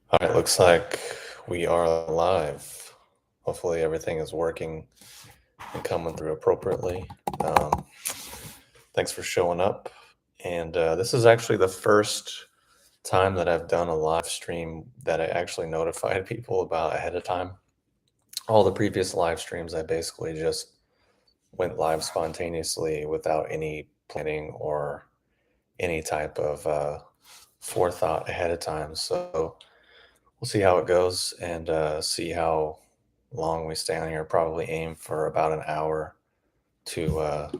All right, looks like we are live. Hopefully, everything is working and coming through appropriately. Um, Thanks for showing up. And this is actually the first time that I've done a live stream that I actually notified people about ahead of time. All the previous live streams, I basically just went live spontaneously without any planning or any type of forethought ahead of time. So we'll see how it goes and see how long we stay on here. Probably aim for about an hour to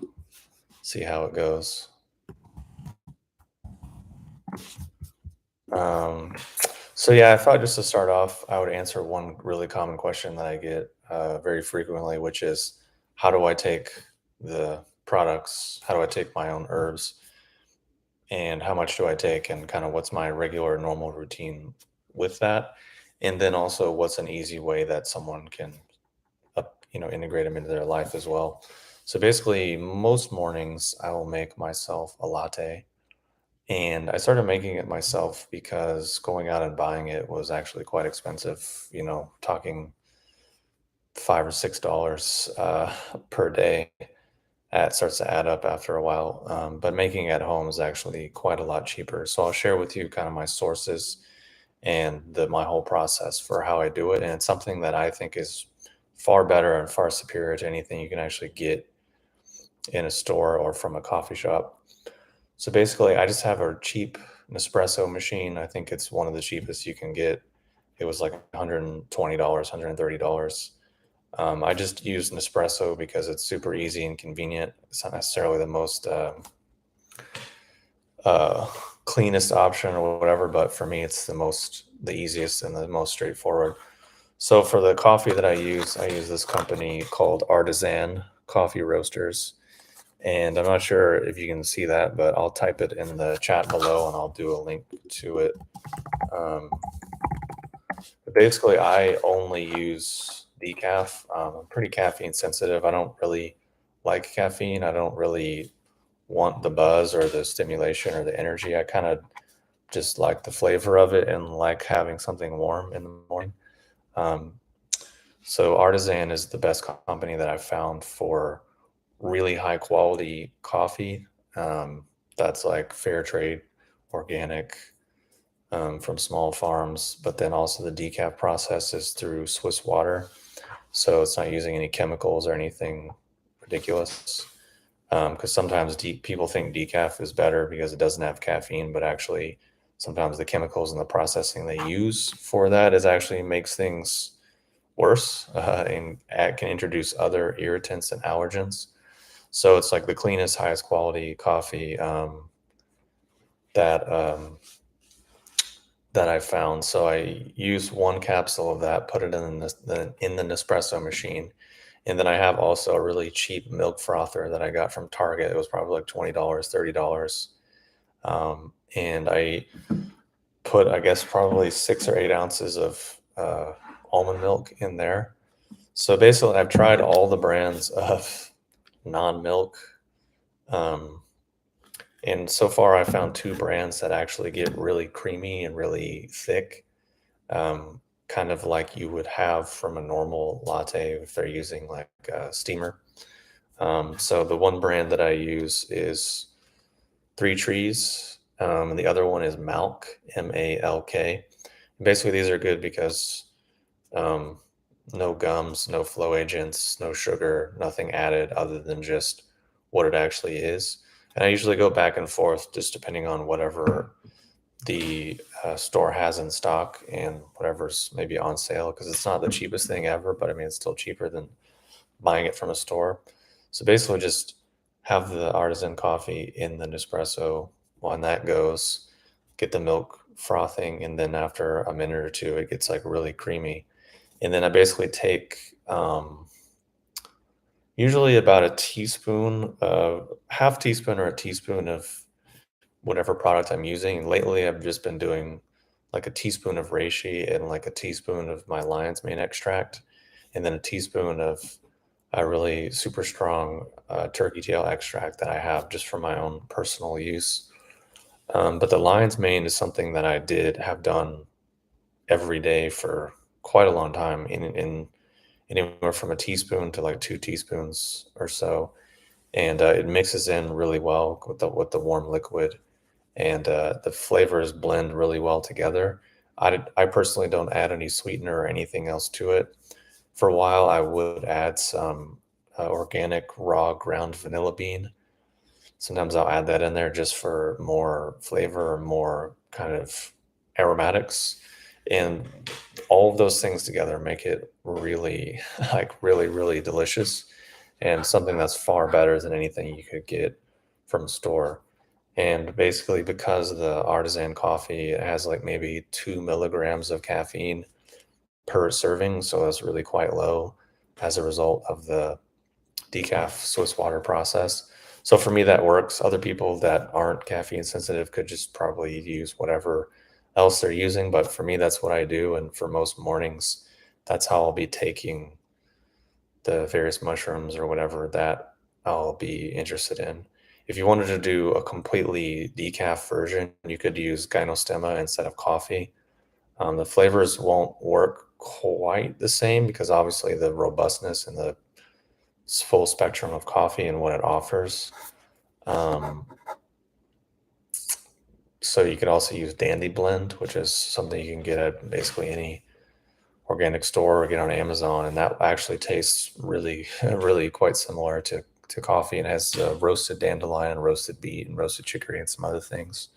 see how it goes. Um, so yeah, I thought just to start off, I would answer one really common question that I get very frequently, which is, how do I take the products? How do I take my own herbs? And how much do I take? And kind of what's my regular, normal routine with that? And then also, what's an easy way that someone can integrate them into their life as well. So basically, most mornings I will make myself a latte. And I started making it myself because going out and buying it was actually quite expensive, talking $5 or $6 per day. That starts to add up after a while. But making it at home is actually quite a lot cheaper. So I'll share with you kind of my sources and my whole process for how I do it. And it's something that I think is far better and far superior to anything you can actually get in a store or from a coffee shop. So basically, I just have a cheap Nespresso machine. I think it's one of the cheapest you can get. It was like $120, $130. I just use Nespresso because it's super easy and convenient. It's not necessarily the most uh, cleanest option or whatever, but for me, it's the easiest and the most straightforward. So for the coffee that I use this company called Artisan Coffee Roasters. And I'm not sure if you can see that, but I'll type it in the chat below and I'll do a link to it. Um, but basically, I only use decaf. I'm pretty caffeine sensitive. I don't really like caffeine. I don't really want the buzz or the stimulation or the energy. I kind of just like the flavor of it and like having something warm in the morning. Um, so Artisan is the best company that I've found for really high quality coffee. That's like fair trade, organic, from small farms, but then also the decaf process is through Swiss water. So it's not using any chemicals or anything ridiculous. Because sometimes people think decaf is better because it doesn't have caffeine, but actually, sometimes the chemicals and the processing they use for that is actually makes things worse and can introduce other irritants and allergens. So it's like the cleanest, highest quality coffee that that I found. So I use one capsule of that, put it in the Nespresso machine, and then I have also a really cheap milk frother that I got from Target. It was probably like $20, $30, and I put, I guess, probably 6 or 8 ounces of almond milk in there. So basically, I've tried all the brands of non-milk. Um, And so far, I found two brands that actually get really creamy and really thick, kind of like you would have from a normal latte if they're using like a steamer. So the one brand that I use is Three Trees, and the other one is Malk, Malk. Basically, these are good because um, no gums, no flow agents, no sugar, nothing added other than just what it actually is. And I usually go back and forth just depending on whatever the store has in stock and whatever's maybe on sale because it's not the cheapest thing ever, but I mean, it's still cheaper than buying it from a store. So basically, just have the artisan coffee in the Nespresso when that goes, get the milk frothing, and then after a minute or two, it gets like really creamy. And then I basically take usually about a teaspoon, half teaspoon or a teaspoon of whatever product I'm using. And lately, I've just been doing like a teaspoon of reishi and like a teaspoon of my lion's mane extract, and then a teaspoon of a really super strong turkey tail extract that I have just for my own personal use. But the lion's mane is something that I did have done every day for quite a long time, in anywhere from a teaspoon to like 2 teaspoons or so, and it mixes in really well with the warm liquid, and the flavors blend really well together. I personally don't add any sweetener or anything else to it. For a while, I would add some organic raw ground vanilla bean. Sometimes I'll add that in there just for more flavor or more kind of aromatics. And all of those things together make it really, like really, really delicious and something that's far better than anything you could get from a store. And basically, because the artisan coffee has like maybe 2 milligrams of caffeine per serving, so that's really quite low as a result of the decaf Swiss water process. So for me, that works. Other people that aren't caffeine sensitive could just probably use whatever else they're using. But for me, that's what I do. And for most mornings, that's how I'll be taking the various mushrooms or whatever that I'll be interested in. If you wanted to do a completely decaf version, you could use gynostemma instead of coffee. The flavors won't work quite the same because obviously the robustness and the full spectrum of coffee and what it offers. Um, so you could also use Dandy Blend, which is something you can get at basically any organic store or get on Amazon, and that actually tastes really, really quite similar to coffee, and has roasted dandelion, roasted beet, and roasted chicory, and some other things.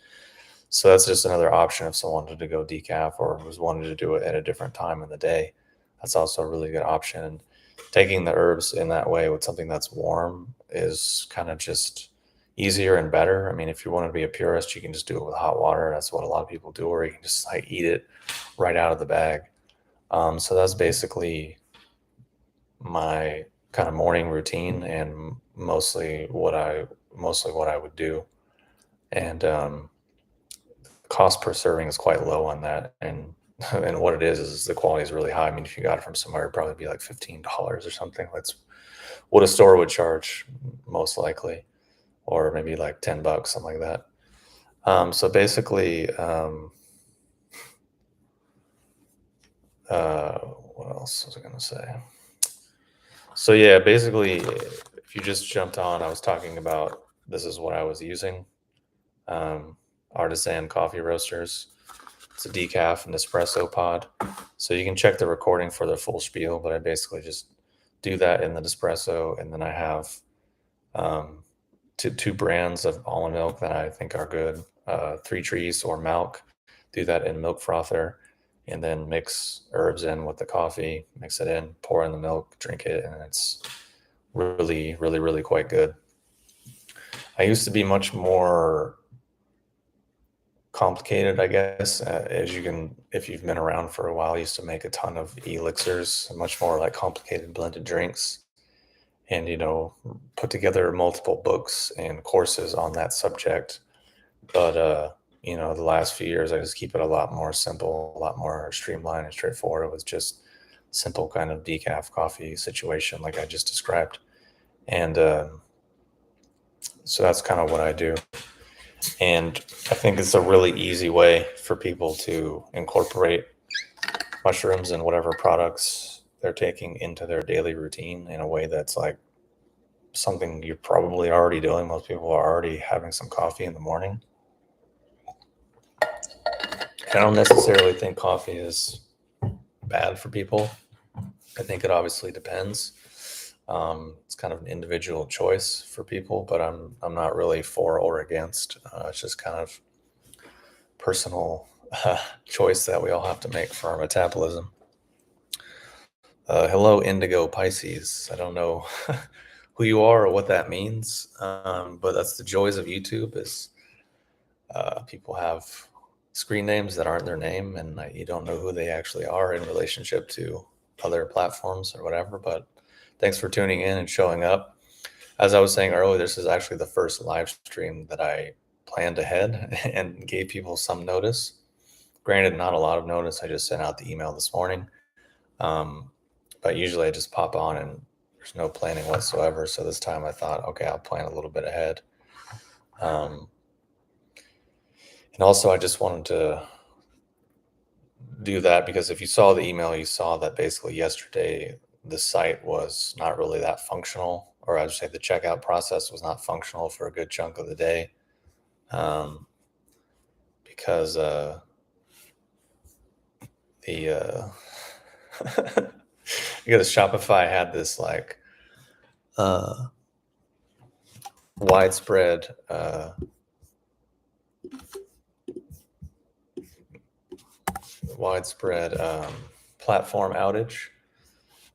So that's just another option if someone wanted to go decaf or was wanted to do it at a different time in the day. That's also a really good option. And taking the herbs in that way with something that's warm is kind of just easier and better. I mean, if you want to be a purist, you can just do it with hot water. That's what a lot of people do, or you can just like eat it right out of the bag. So that's basically my kind of morning routine and mostly what I would do. And cost per serving is quite low on that, and and what it is the quality is really high. I mean, if you got it from somewhere, it'd probably be like $15 or something. That's what a store would charge most likely, or maybe like $10, something like that. So basically, what else was I going to say? So yeah, basically, if you just jumped on, I was talking about this is what I was using. Artisan coffee roasters. It's a decaf and espresso pod. So you can check the recording for the full spiel, but I basically just do that in the Nespresso, and then I have two brands of almond milk that I think are good. Three Trees or Milk. Do that in milk frother, and then mix herbs in with the coffee. Mix it in, pour in the milk, drink it, and it's really, really, really quite good. I used to be much more complicated, I guess, as you can, if you've been around for a while. I used to make a ton of elixirs, much more like complicated blended drinks, and put together multiple books and courses on that subject. But the last few years, I just keep it a lot more simple, a lot more streamlined and straightforward with just simple kind of decaf coffee situation like I just described. And so that's kind of what I do. And I think it's a really easy way for people to incorporate mushrooms and whatever products they're taking into their daily routine in a way that's like something you're probably already doing. Most people are already having some coffee in the morning. I don't necessarily think coffee is bad for people. I think it obviously depends. It's kind of an individual choice for people, but I'm not really for or against. It's just kind of personal choice that we all have to make for our metabolism. Hello, Indigo Pisces. I don't know who you are or what that means, but that's the joys of YouTube. Is people have screen names that aren't their name, and you don't know who they actually are in relationship to other platforms or whatever. But thanks for tuning in and showing up. As I was saying earlier, this is actually the first live stream that I planned ahead and gave people some notice. Granted, not a lot of notice. I just sent out the email this morning. But usually I just pop on and there's no planning whatsoever. So this time I thought, okay, I'll plan a little bit ahead. And also I just wanted to do that because if you saw the email, you saw that basically yesterday the site was not really that functional, or I would say the checkout process was not functional for a good chunk of the day, um, because the because Shopify had this like uh, widespread widespread platform outage.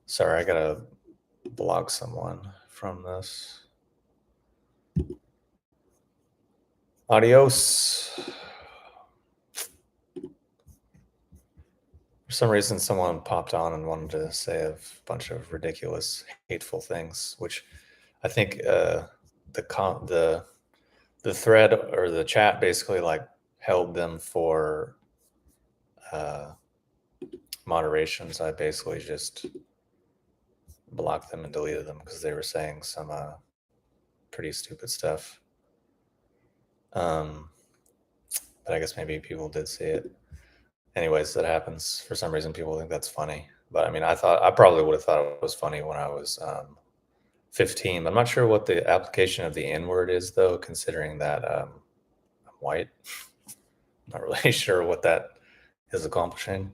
Sorry, I gotta block someone from this. Adios. For some reason, someone popped on and wanted to say a bunch of ridiculous, hateful things, which I think the con the thread or the chat basically like held them for uh, moderation. So I basically just blocked them and deleted them because they were saying some pretty stupid stuff. Um, but I guess maybe people did see it. Anyways, that happens. For some reason, people think that's funny. But I mean, I probably would have thought it was funny when I was 15. I'm not sure what the application of the N word is, though, considering that I'm white. Not really sure what that is accomplishing.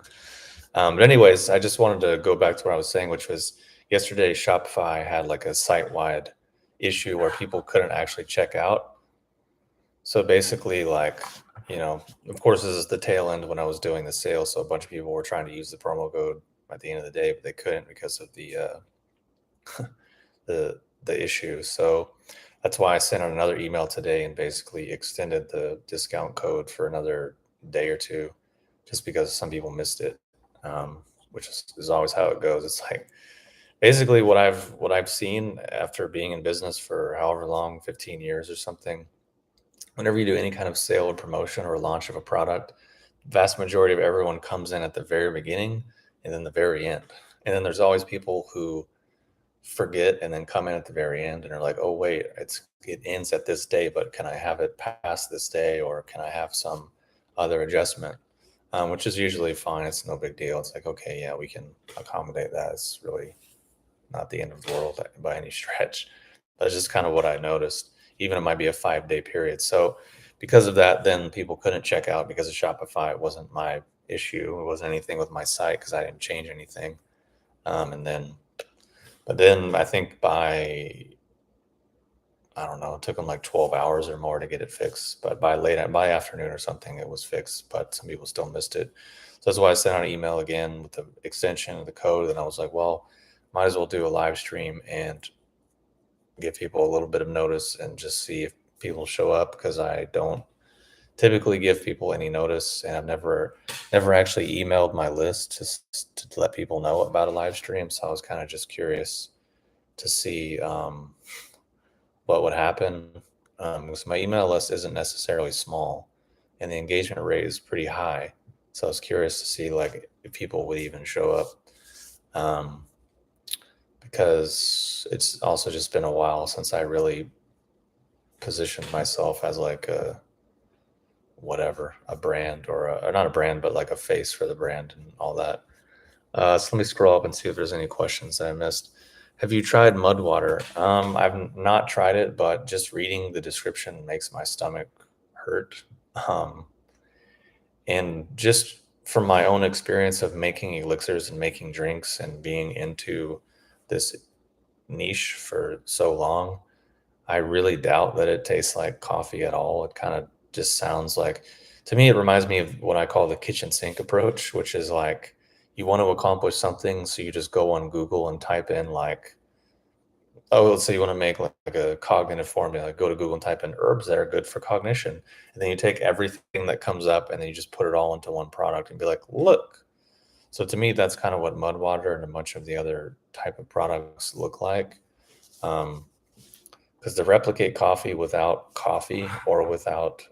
But anyways, I just wanted to go back to what I was saying, which was yesterday Shopify had like a site-wide issue where people couldn't actually check out. So basically, like, of course, this is the tail end when I was doing the sale. So a bunch of people were trying to use the promo code at the end of the day, but they couldn't because of the issue. So that's why I sent out another email today and basically extended the discount code for another day or two, just because some people missed it, which is always how it goes. It's like basically what I've seen after being in business for however long, 15 years or something. Whenever you do any kind of sale or promotion or launch of a product, vast majority of everyone comes in at the very beginning and then the very end. And then there's always people who forget and then come in at the very end and are like, oh wait, it ends at this day, but can I have it past this day, or can I have some other adjustment? Which is usually fine. It's no big deal. It's like, okay, yeah, we can accommodate that. It's really not the end of the world by any stretch. That's just kind of what I noticed. Even it might be a 5-day period. So because of that, then people couldn't check out because of Shopify. It wasn't my issue. It wasn't anything with my site because I didn't change anything. But then I think I don't know, it took them like 12 hours or more to get it fixed. But by afternoon or something, it was fixed. But some people still missed it. So that's why I sent out an email again with the extension of the code. And I was like, well, might as well do a live stream and give people a little bit of notice and just see if people show up, because I don't typically give people any notice, and I've never actually emailed my list to let people know about a live stream. So I was kind of just curious to see what would happen, because my email list isn't necessarily small and the engagement rate is pretty high. So I was curious to see like if people would even show up. Because it's also just been a while since I really positioned myself as like a a brand, or not a brand, but like a face for the brand and all that. So let me scroll up and see if there's any questions that I missed. Have you tried mud water? I've not tried it, but just reading the description makes my stomach hurt. Um, and just from my own experience of making elixirs and making drinks and being into this niche for so long, I really doubt that it tastes like coffee at all. It kind of just sounds like, to me, it reminds me of what I call the kitchen sink approach, which is like you want to accomplish something, so you just go on Google and type in like, oh, let's say you want to make like a cognitive formula. Go to Google and type in herbs that are good for cognition, and then you take everything that comes up and then you just put it all into one product and be like, look. So to me, that's kind of what mud water and a bunch of the other type of products look like. Um, because to replicate coffee without coffee or without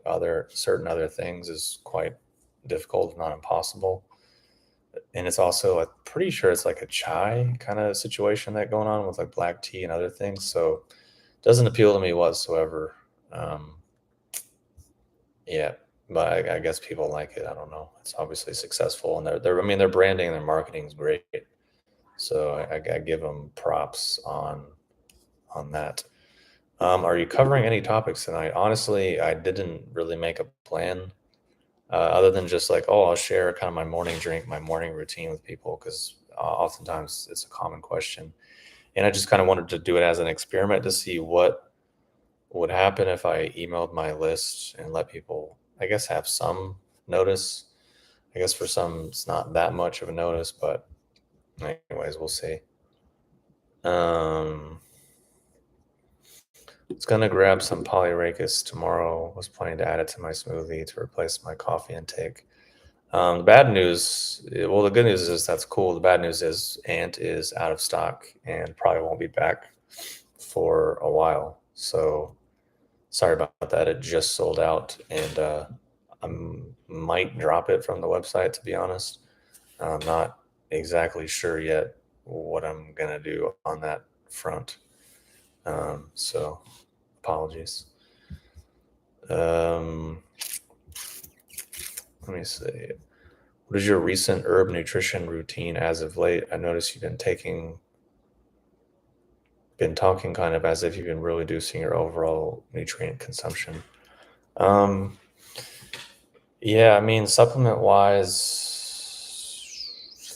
certain other things is quite difficult, if not impossible. And it's also, I'm pretty sure it's like a chai kind of situation that going on with like black tea and other things. So it doesn't appeal to me whatsoever. Um, yeah. but I guess people like it. I don't know. It's obviously successful, and I mean, their branding, their marketing is great. So I give them props on that. Are you covering any topics tonight? Honestly, I didn't really make a plan, other than just like, oh, I'll share kind of my morning drink, my morning routine with people, because oftentimes it's a common question. And I just kind of wanted to do it as an experiment to see what would happen if I emailed my list and let people, I guess, have some notice. I guess for some, it's not that much of a notice, but anyways, we'll see. Um, It's gonna grab some Polyrachis tomorrow. Was planning to add it to my smoothie to replace my coffee intake. The bad news, well, the good news is that's cool. The bad news is Ant is out of stock and probably won't be back for a while. So sorry about that. It just sold out, and I might drop it from the website, to be honest. I'm not exactly sure yet what I'm gonna do on that front. So apologies. Um, Let me see. What is your recent herb nutrition routine as of late? I noticed you've been talking kind of as if you've been really reducing your overall nutrient consumption. Um, yeah, I mean, supplement wise,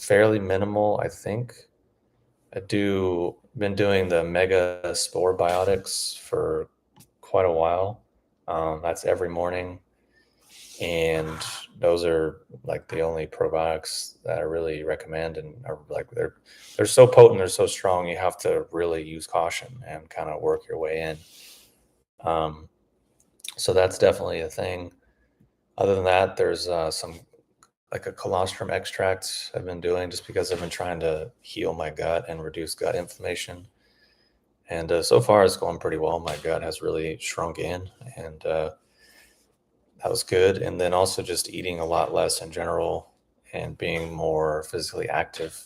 fairly minimal, I think. Been doing the mega spore biotics for quite a while. That's every morning. And those are like the only probiotics that I really recommend, and are like they're so potent, they're so strong, you have to really use caution and kind of work your way in. um, so that's definitely a thing. Other than that, there's some like a colostrum extract I've been doing just because I've been trying to heal my gut and reduce gut inflammation, and so far it's going pretty well. My gut has really shrunk in, and that was good. And then also just eating a lot less in general and being more physically active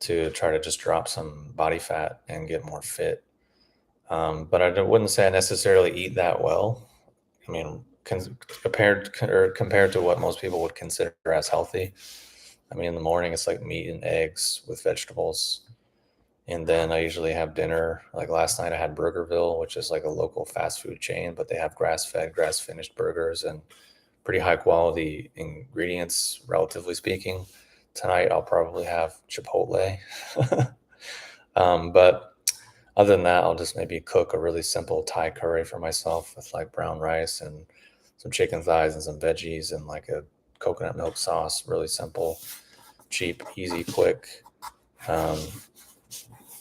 to try to just drop some body fat and get more fit. But wouldn't say I necessarily eat that well. I mean, compared to what most people would consider as healthy. I mean, in the morning it's like meat and eggs with vegetables, and then I usually have dinner. Like last night, I had Burgerville, which is like a local fast food chain, but they have grass-fed, grass-finished burgers and pretty high quality ingredients, relatively speaking. Tonight, I'll probably have Chipotle. But other than that, I'll just maybe cook a really simple Thai curry for myself with like brown rice and some chicken thighs and some veggies and like a coconut milk sauce. Really simple, cheap, easy, quick. Um,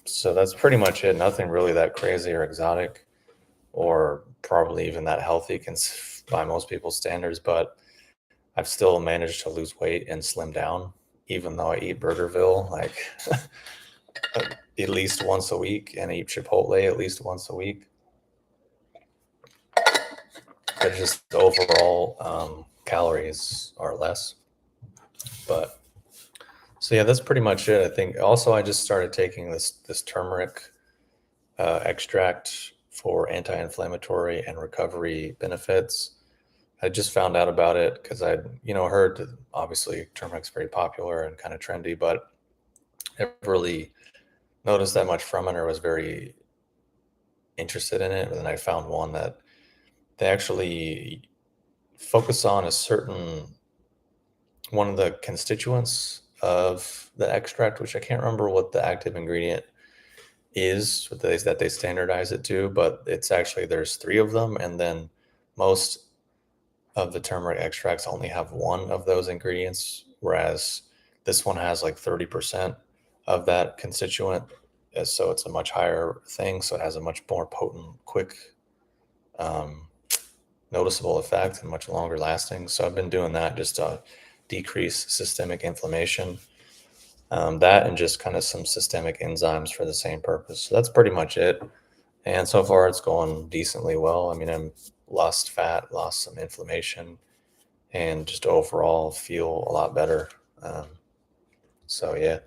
so that's pretty much it. Nothing really that crazy or exotic, or probably even that healthy by most people's standards. But I've still managed to lose weight and slim down, even though I eat Burgerville like at least once a week and eat Chipotle at least once a week. But just the overall calories are less. But so yeah, that's pretty much it. I think also I just started taking this turmeric extract for anti-inflammatory and recovery benefits. I just found out about it because I'd, heard that obviously turmeric's very popular and kind of trendy, but never really noticed that much from it or was very interested in it. And then I found one that they actually focus on a certain one of the constituents of the extract, which I can't remember what the active ingredient is that they standardize it to, but it's actually there's three of them, and then most of the turmeric extracts only have one of those ingredients, whereas this one has like 30% of that constituent. So it's a much higher thing. So it has a much more potent, quick, um, noticeable effect and much longer lasting. So I've been doing that just to decrease systemic inflammation. That and just kind of some systemic enzymes for the same purpose. So that's pretty much it. And so far it's going decently well. I mean, I'm lost fat, lost some inflammation, and just overall feel a lot better. Um, so yeah.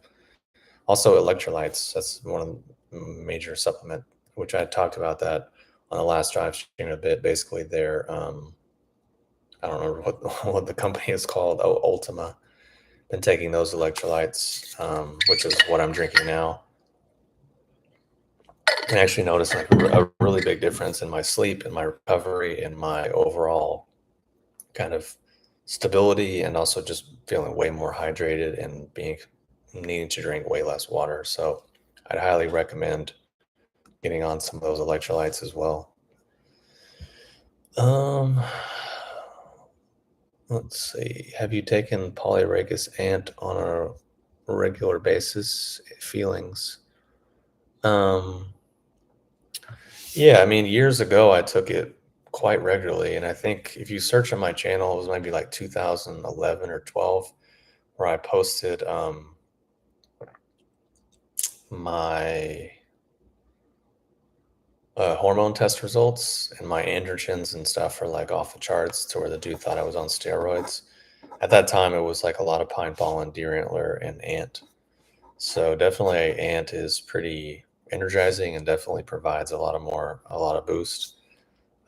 Also electrolytes. That's one of the major supplement, which I talked about that on the last drive stream a bit. Basically, they're I don't remember what the company is called. Oh, Ultima. Been taking those electrolytes, which is what I'm drinking now. I actually noticed like a really big difference in my sleep, in my recovery, in my overall kind of stability, and also just feeling way more hydrated and being needing to drink way less water. So I'd highly recommend getting on some of those electrolytes as well. Um, let's see. Have you taken polyragus ant on a regular basis? Feelings? Um, yeah, I mean, years ago I took it quite regularly, and I think if you search on my channel, it was maybe like 2011 or 12, where I posted my hormone test results, and my androgens and stuff are like off the charts to where the dude thought I was on steroids. At that time, it was like a lot of pine pollen, deer antler, and ant. So definitely, ant is pretty energizing and definitely provides a lot of boost.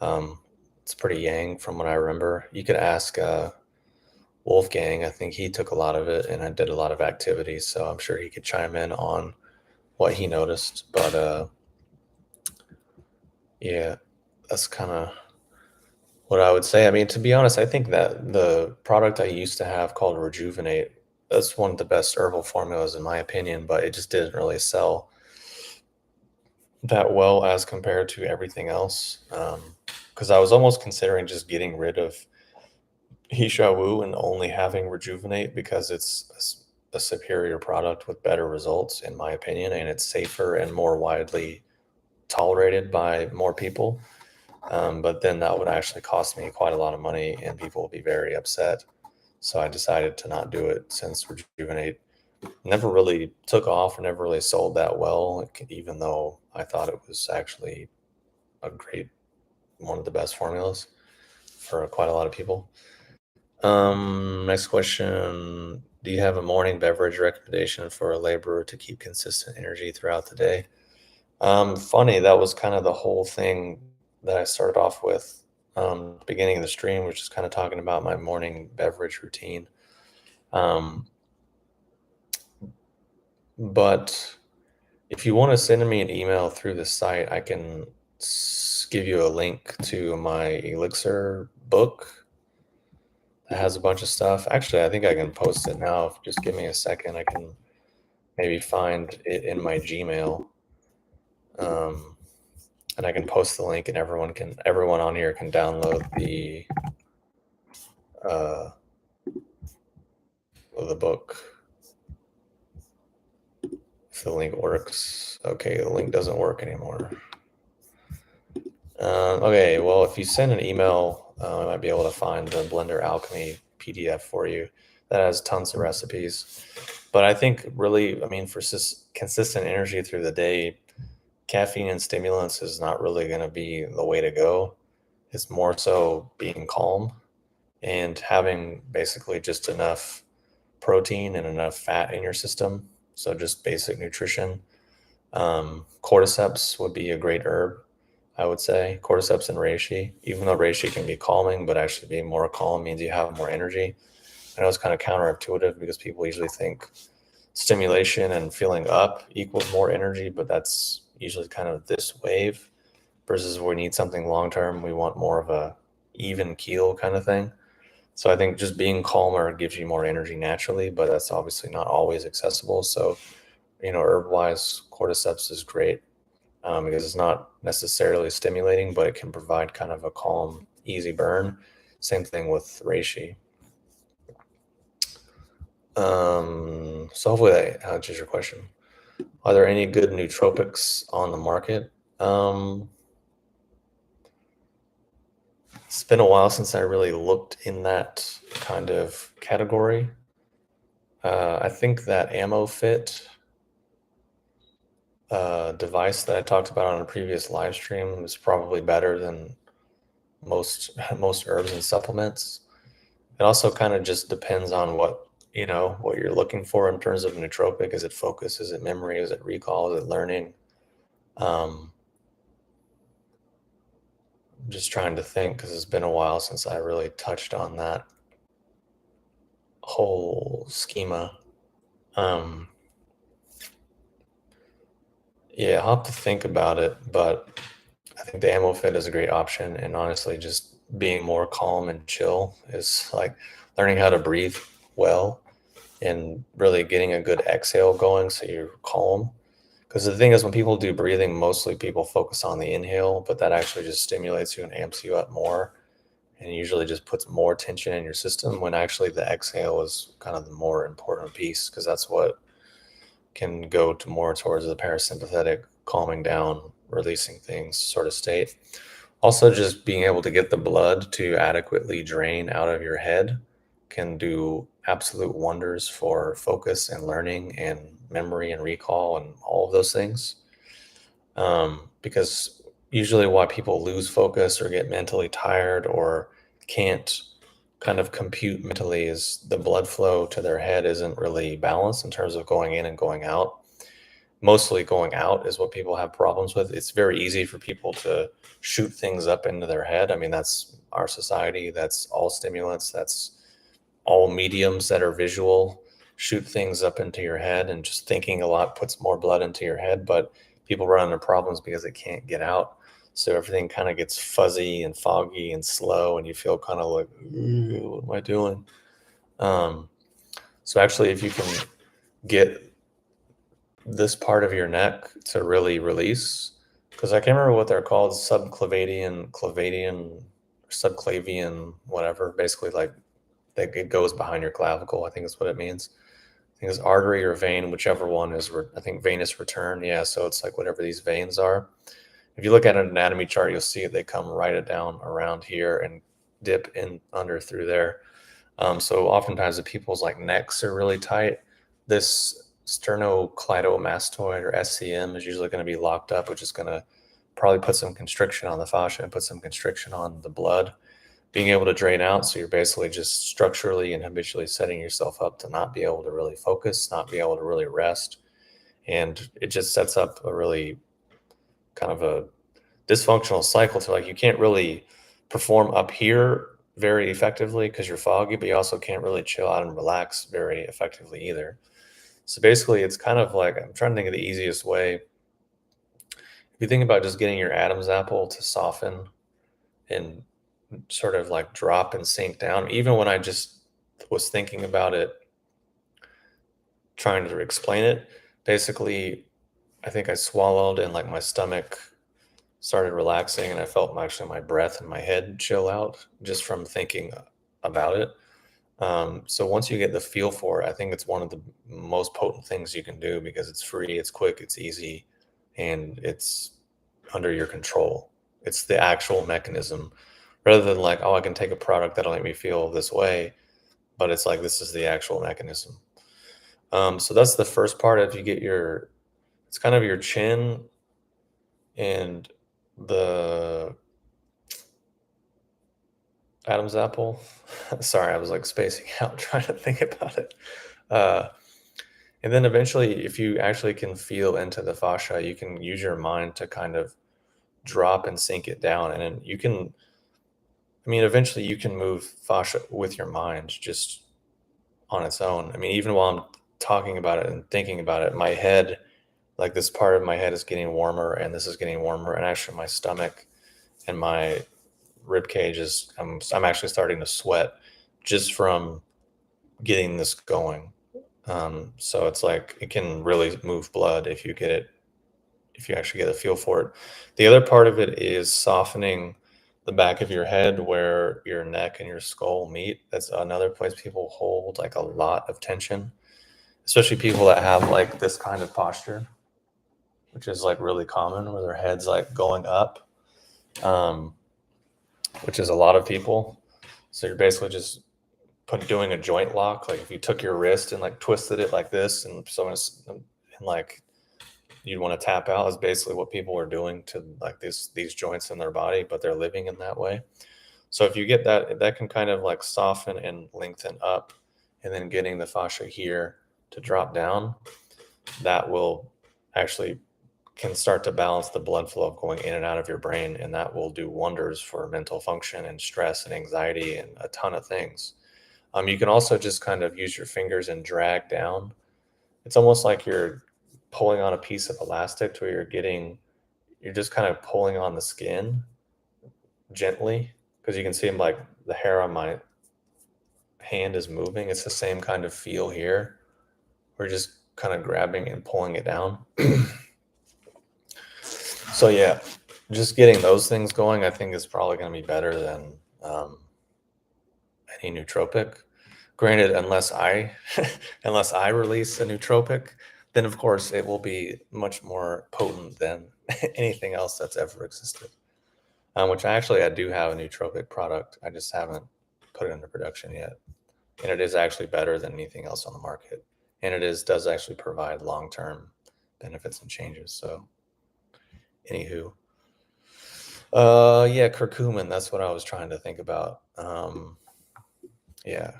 Um, it's pretty yang from what I remember. You could ask Wolfgang. I think he took a lot of it, and I did a lot of activities, so I'm sure he could chime in on what he noticed. But yeah, that's kind of what I would say. I mean, to be honest, I think that the product I used to have called Rejuvenate, that's one of the best herbal formulas in my opinion, but it just didn't really sell that well as compared to everything else. Because I was almost considering just getting rid of Hisha Wu and only having Rejuvenate because it's a superior product with better results, in my opinion, and it's safer and more widely tolerated by more people. But then that would actually cost me quite a lot of money and people would be very upset. So I decided to not do it since Rejuvenate never really took off or never really sold that well, even though I thought it was actually a great, one of the best formulas for quite a lot of people. Next question. Do you have a morning beverage recommendation for a laborer to keep consistent energy throughout the day? Funny, that was kind of the whole thing that I started off with beginning of the stream, which is kind of talking about my morning beverage routine. Um, but if you want to send me an email through the site, I can give you a link to my Elixir book that has a bunch of stuff. Actually, I think I can post it now. If just give me a second, I can maybe find it in my Gmail. And I can post the link, and everyone on here can download uh, the book if the link works. Okay, the link doesn't work anymore. Okay, well, if you send an email, I might be able to find the Blender Alchemy PDF for you. That has tons of recipes. But I think really, I mean, for consistent energy through the day, caffeine and stimulants is not really going to be the way to go. It's more so being calm and having basically just enough protein and enough fat in your system. So just basic nutrition. Cordyceps would be a great herb, I would say. Cordyceps and reishi, even though reishi can be calming, but actually being more calm means you have more energy. I know it's kind of counterintuitive because people usually think stimulation and feeling up equals more energy, but that's usually kind of this wave versus we need something long term. We want more of a even keel kind of thing. So I think just being calmer gives you more energy naturally, but that's obviously not always accessible. So, herb wise, cordyceps is great because it's not necessarily stimulating, but it can provide kind of a calm, easy burn. Same thing with reishi. So hopefully that answers your question. Are there any good nootropics on the market? It's been a while since I really looked in that kind of category. I think that AmmoFit device that I talked about on a previous live stream is probably better than most most herbs and supplements. It also kind of just depends on what you're looking for in terms of nootropic. Is it focus? Is it memory? Is it recall? Is it learning? Um, I'm just trying to think because it's been a while since I really touched on that whole schema. Um, yeah, I'll have to think about it, but I think the ammo fit is a great option. And honestly, just being more calm and chill is like learning how to breathe well and really getting a good exhale going so you're calm. Because the thing is, when people do breathing, mostly people focus on the inhale, but that actually just stimulates you and amps you up more. And usually just puts more tension in your system when actually the exhale is kind of the more important piece because that's what can go to more towards the parasympathetic calming down, releasing things sort of state. Also, just being able to get the blood to adequately drain out of your head can do absolute wonders for focus and learning and memory and recall and all of those things. Because usually why people lose focus or get mentally tired or can't kind of compute mentally is the blood flow to their head isn't really balanced in terms of going in and going out. Mostly going out is what people have problems with. It's very easy for people to shoot things up into their head. I mean, that's our society. That's all stimulants. That's all mediums that are visual. Shoot things up into your head, and just thinking a lot puts more blood into your head. But people run into problems because they can't get out. So everything kind of gets fuzzy and foggy and slow, and you feel kind of like, "Ooh, what am I doing?" Um, so actually, if you can get this part of your neck to really release, because I can't remember what they're called, subclavian, whatever. Basically, like it goes behind your clavicle. I think is what it means. I think it's artery or vein, whichever one is. I think venous return. Yeah, so it's like whatever these veins are. If you look at an anatomy chart, you'll see they come right it down around here and dip in under through there. So oftentimes the people's like necks are really tight. This sternocleidomastoid or SCM is usually going to be locked up, which is going to probably put some constriction on the fascia and put some constriction on the blood being able to drain out. So you're basically just structurally and habitually setting yourself up to not be able to really focus, not be able to really rest. And it just sets up a really kind of a dysfunctional cycle to like you can't really perform up here very effectively because you're foggy, but you also can't really chill out and relax very effectively either. So basically, it's kind of like I'm trying to think of the easiest way. If you think about just getting your Adam's apple to soften and sort of like drop and sink down, even when I just was thinking about it, trying to explain it, basically, I think I swallowed and like my stomach started relaxing and I felt actually my breath and my head chill out just from thinking about it. So once you get the feel for it, I think it's one of the most potent things you can do because it's free, it's quick, it's easy, and it's under your control. It's the actual mechanism rather than like, oh, I can take a product that'll make me feel this way, but it's like this is the actual mechanism. So that's the first part. If you get it's kind of your chin and the Adam's apple. Sorry, I was like spacing out trying to think about it. Uh, and then eventually, if you actually can feel into the fascia, you can use your mind to kind of drop and sink it down. And then I mean, eventually you can move fascia with your mind just on its own. I mean, even while I'm talking about it and thinking about it, my head, like this part of my head is getting warmer and this is getting warmer. And actually, my stomach and my rib cage I'm actually starting to sweat just from getting this going. So it's like it can really move blood if you actually get a feel for it. The other part of it is softening the back of your head where your neck and your skull meet. That's another place people hold like a lot of tension, especially people that have like this kind of posture, which is like really common where their head's like going up, um, which is a lot of people. So you're basically just doing a joint lock. Like if you took your wrist and like twisted it like this, and and like you'd want to tap out is basically what people are doing to like these joints in their body, but they're living in that way. So if you get that, that can kind of like soften and lengthen up, and then getting the fascia here to drop down, that will actually can start to balance the blood flow going in and out of your brain, and that will do wonders for mental function and stress and anxiety and a ton of things. You can also just kind of use your fingers and drag down. It's almost like you're pulling on a piece of elastic to where you're just kind of pulling on the skin gently, because you can see like the hair on my hand is moving. It's the same kind of feel here. We're just kind of grabbing and pulling it down. So yeah, just getting those things going, I think is probably going to be better than any nootropic. Granted, unless I release a nootropic, then of course it will be much more potent than anything else that's ever existed. Which I do have a nootropic product. I just haven't put it into production yet, and it is actually better than anything else on the market, and does actually provide long-term benefits and changes. So, anywho, yeah, curcumin. That's what I was trying to think about. Yeah,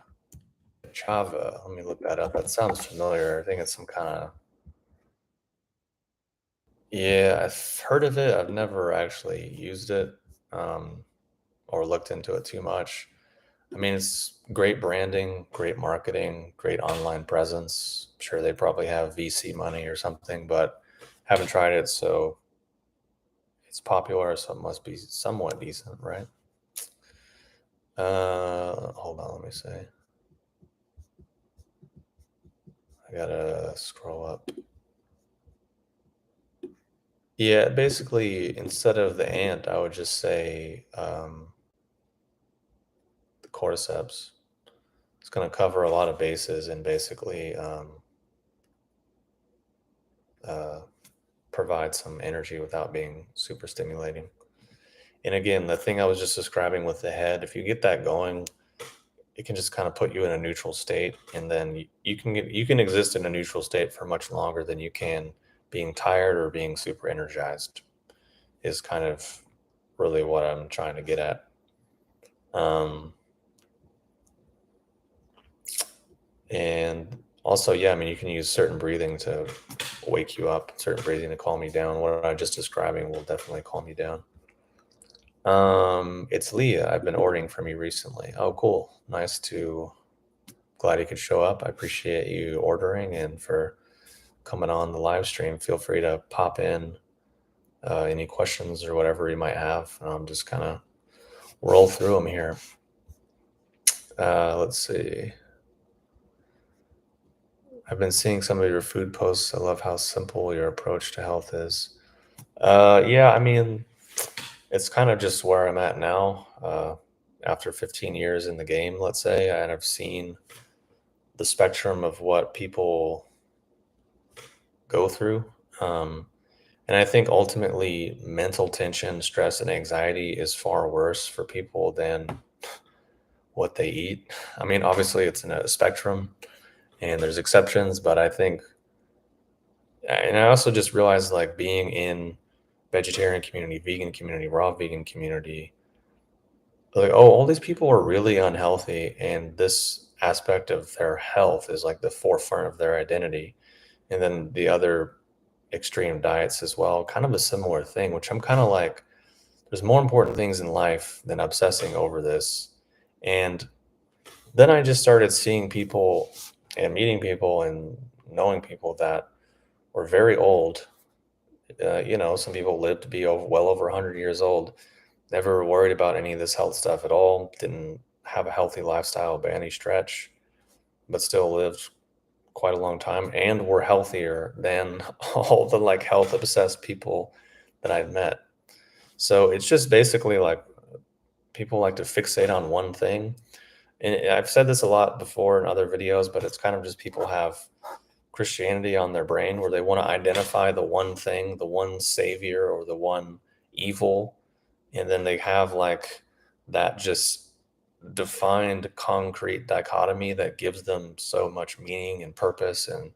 Java. Let me look that up. That sounds familiar. I think it's some kind of. Yeah, I've heard of it. I've never actually used it, um, or looked into it too much. I mean, it's great branding, great marketing, great online presence. I'm sure they probably have VC money or something, but haven't tried it, so it's popular, so it must be somewhat decent, right? Hold on, let me see. I gotta scroll up. Yeah, basically, instead of the ant, I would just say the cordyceps. It's going to cover a lot of bases and basically uh, provide some energy without being super stimulating. And again, the thing I was just describing with the head, if you get that going, it can just kind of put you in a neutral state, and then you can exist in a neutral state for much longer than you can being tired or being super energized. Is kind of really what I'm trying to get at. Um, and also, yeah, I mean, you can use certain breathing to wake you up, certain breathing to calm you down. What I'm just describing will definitely calm you down. It's Leah. I've been ordering from you recently. Oh, cool. Glad you could show up. I appreciate you ordering and for coming on the live stream. Feel free to pop in any questions or whatever you might have. Just kind of roll through them here. Let's see. I've been seeing some of your food posts. I love how simple your approach to health is. Yeah, I mean, it's kind of just where I'm at now. After 15 years in the game, let's say, and I've seen the spectrum of what people go through. Um, and I think ultimately mental tension, stress, and anxiety is far worse for people than what they eat. I mean, obviously, it's in a spectrum and there's exceptions, but I think, and I also just realized like being in vegetarian community, vegan community, raw vegan community, like, oh, all these people are really unhealthy, and this aspect of their health is like the forefront of their identity. And then the other extreme diets as well, kind of a similar thing, which I'm kind of like, there's more important things in life than obsessing over this. And then I just started seeing people and meeting people and knowing people that were very old. Some people lived to be well over 100 years old, never worried about any of this health stuff at all, didn't have a healthy lifestyle by any stretch, but still lived quite a long time and were healthier than all the like health obsessed people that I've met. So it's just basically like people like to fixate on one thing. And I've said this a lot before in other videos, but it's kind of just people have Christianity on their brain where they want to identify the one thing, the one savior or the one evil. And then they have like that just defined concrete dichotomy that gives them so much meaning and purpose and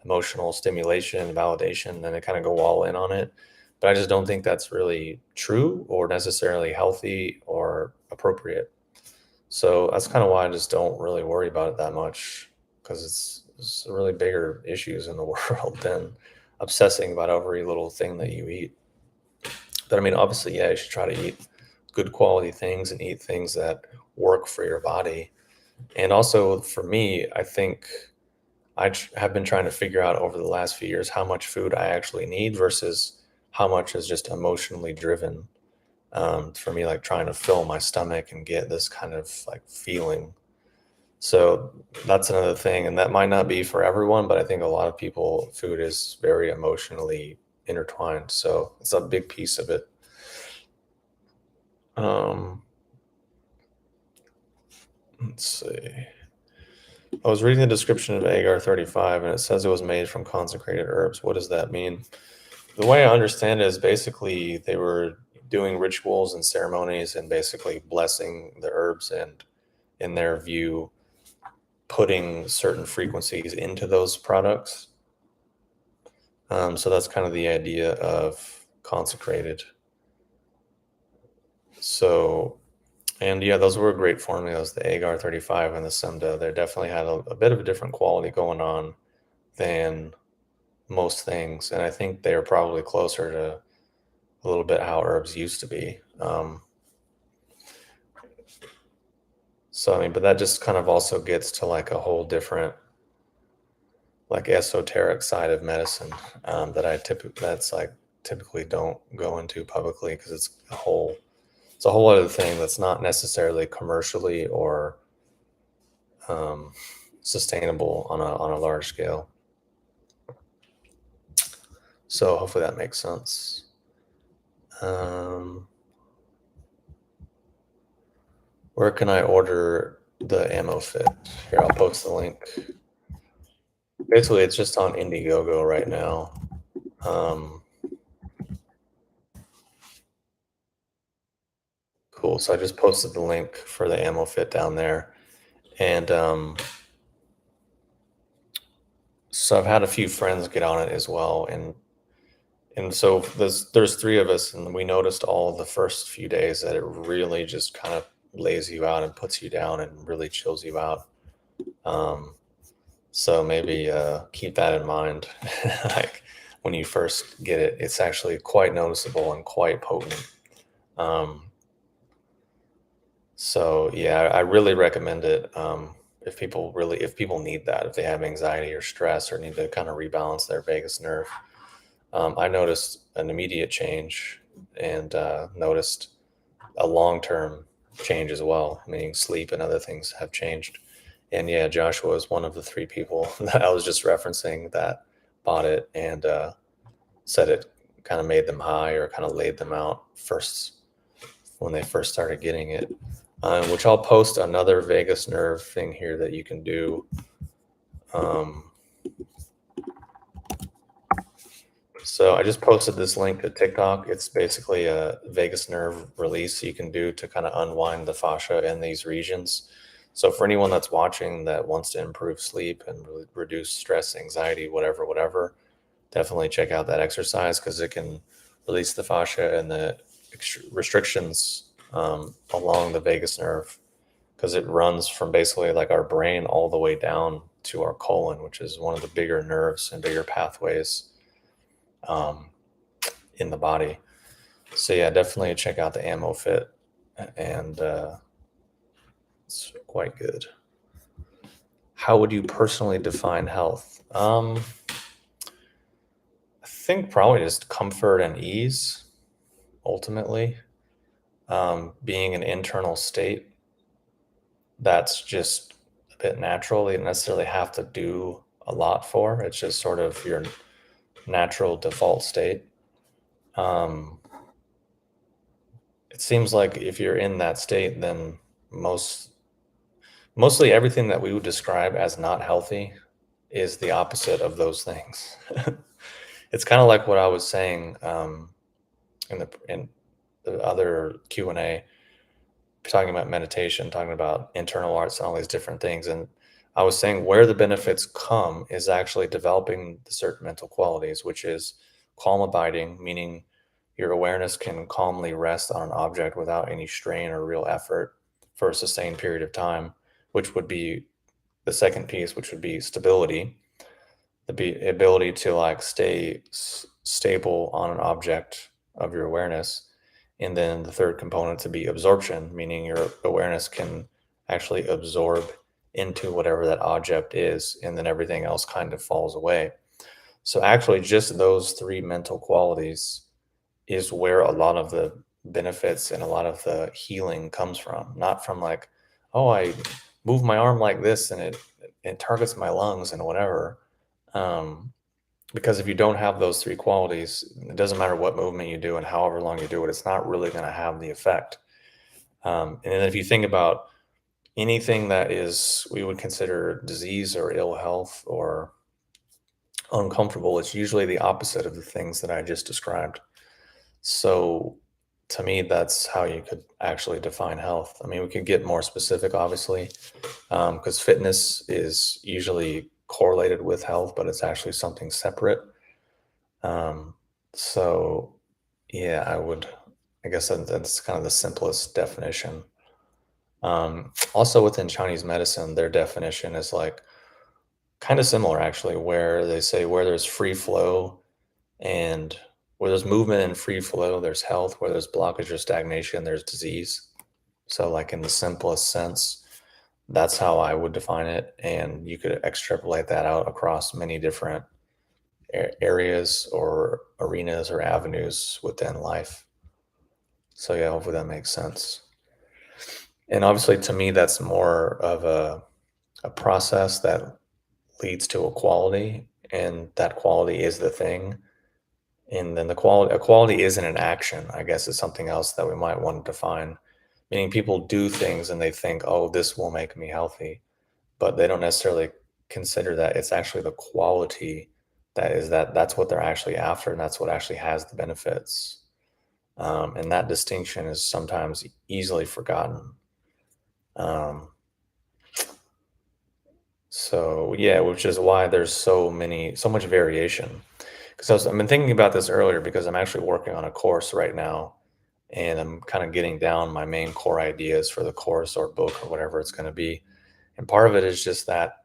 emotional stimulation and validation. And then they kind of go all in on it. But I just don't think that's really true or necessarily healthy or appropriate. So that's kind of why I just don't really worry about it that much, because it's really bigger issues in the world than obsessing about every little thing that you eat. But I mean, obviously, yeah, you should try to eat good quality things and eat things that work for your body. And also for me, I think have been trying to figure out over the last few years how much food I actually need versus how much is just emotionally driven. For me, like trying to fill my stomach and get this kind of like feeling. So that's another thing, and that might not be for everyone, but I think a lot of people, food is very emotionally intertwined. So it's a big piece of it. Um, let's see. I was reading the description of Agar 35, and it says it was made from consecrated herbs. What does that mean? The way I understand it is basically they were doing rituals and ceremonies and basically blessing the herbs and, in their view, putting certain frequencies into those products. So that's kind of the idea of consecrated. So, and yeah, those were great formulas, the Agar 35 and the Semda. They definitely had a bit of a different quality going on than most things. And I think they're probably closer to a little bit how herbs used to be. So, I mean, but that just kind of also gets to like a whole different, like esoteric side of medicine that typically don't go into publicly because it's a whole other thing that's not necessarily commercially or um, sustainable on a large scale. So hopefully that makes sense. Um, where can I order the ammo fit? Here, I'll post the link. Basically, it's just on Indiegogo right now. Cool. So I just posted the link for the ammo fit down there. And so I've had a few friends get on it as well. And so there's three of us, and we noticed all the first few days that it really just kind of lays you out and puts you down and really chills you out. Um, so maybe keep that in mind. Like when you first get it, it's actually quite noticeable and quite potent. Um, so yeah, I really recommend it. If people need that, if they have anxiety or stress or need to kind of rebalance their vagus nerve. I noticed an immediate change and noticed a long-term change as well, meaning sleep and other things have changed. And yeah, Joshua is one of the three people that I was just referencing that bought it and said it kind of made them high or kind of laid them out first when they first started getting it. Which I'll post another vagus nerve thing here that you can do. So I just posted this link to TikTok. It's basically a vagus nerve release you can do to kind of unwind the fascia in these regions. So for anyone that's watching that wants to improve sleep and reduce stress, anxiety, whatever, definitely check out that exercise because it can release the fascia and the restrictions along the vagus nerve because it runs from basically like our brain all the way down to our colon, which is one of the bigger nerves and bigger pathways um, in the body. So yeah, definitely check out the ammo fit, and it's quite good. How would you personally define health? I think probably just comfort and ease, ultimately. Being an internal state that's just a bit natural. You don't necessarily have to do a lot for. It's just sort of your natural default state. Um, it seems like if you're in that state, then mostly everything that we would describe as not healthy is the opposite of those things. It's kind of like what I was saying in the other Q&A, talking about meditation, talking about internal arts and all these different things. And I was saying where the benefits come is actually developing the certain mental qualities, which is calm abiding, meaning your awareness can calmly rest on an object without any strain or real effort for a sustained period of time, which would be the second piece, which would be stability. ability to like stay stable on an object of your awareness. And then the third component to be absorption, meaning your awareness can actually absorb into whatever that object is, and then everything else kind of falls away. So actually, just those three mental qualities is where a lot of the benefits and a lot of the healing comes from, not from like, oh, I move my arm like this and it targets my lungs and whatever. Um, because if you don't have those three qualities, it doesn't matter what movement you do and however long you do it, it's not really going to have the effect. And then if you think about anything that is we would consider disease or ill health or uncomfortable, it's usually the opposite of the things that I just described. So to me, that's how you could actually define health. I mean, we could get more specific, obviously, because fitness is usually correlated with health, but it's actually something separate. Um, so yeah, I guess that's kind of the simplest definition. Also within Chinese medicine, their definition is like kind of similar actually, where they say where there's free flow and where there's movement and free flow, there's health. Where there's blockage or stagnation, there's disease. So, like in the simplest sense, that's how I would define it. And you could extrapolate that out across many different areas or arenas or avenues within life. So, yeah, hopefully that makes sense. And obviously, to me, that's more of a process that leads to a quality, and that quality is the thing. And then the quality equality isn't an action, I guess, is something else that we might want to define. Meaning people do things and they think, oh, this will make me healthy, but they don't necessarily consider that it's actually the quality that's what they're actually after, and that's what actually has the benefits. And that distinction is sometimes easily forgotten. Um, so yeah, which is why there's so much variation. Because I've been thinking about this earlier because I'm actually working on a course right now and I'm kind of getting down my main core ideas for the course or book or whatever it's going to be. And part of it is just that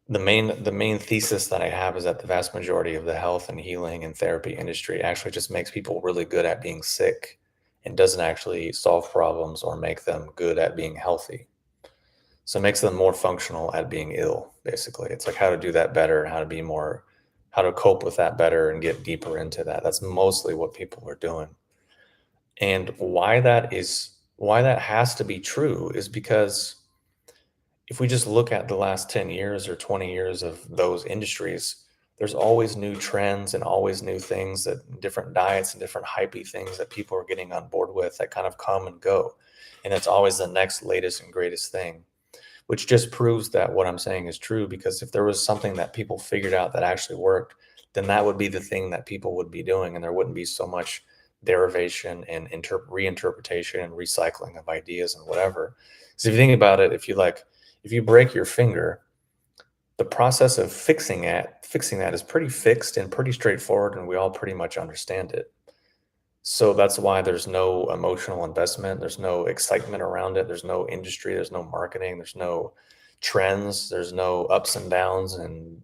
the main thesis that I have is that the vast majority of the health and healing and therapy industry actually just makes people really good at being sick and doesn't actually solve problems or make them good at being healthy. So it makes them more functional at being ill, basically. It's like how to do that better, how to cope with that better and get deeper into that. That's mostly what people are doing. And why that has to be true is because if we just look at the last 10 years or 20 years of those industries, there's always new trends and always new things that different diets and different hypey things that people are getting on board with that kind of come and go. And it's always the next latest and greatest thing, which just proves that what I'm saying is true. Because if there was something that people figured out that actually worked, then that would be the thing that people would be doing, and there wouldn't be so much derivation and reinterpretation and recycling of ideas and whatever. Because if you think about it, if you break your finger, the process of fixing that is pretty fixed and pretty straightforward, and we all pretty much understand it. So that's why there's no emotional investment, there's no excitement around it, there's no industry, there's no marketing, there's no trends, there's no ups and downs and,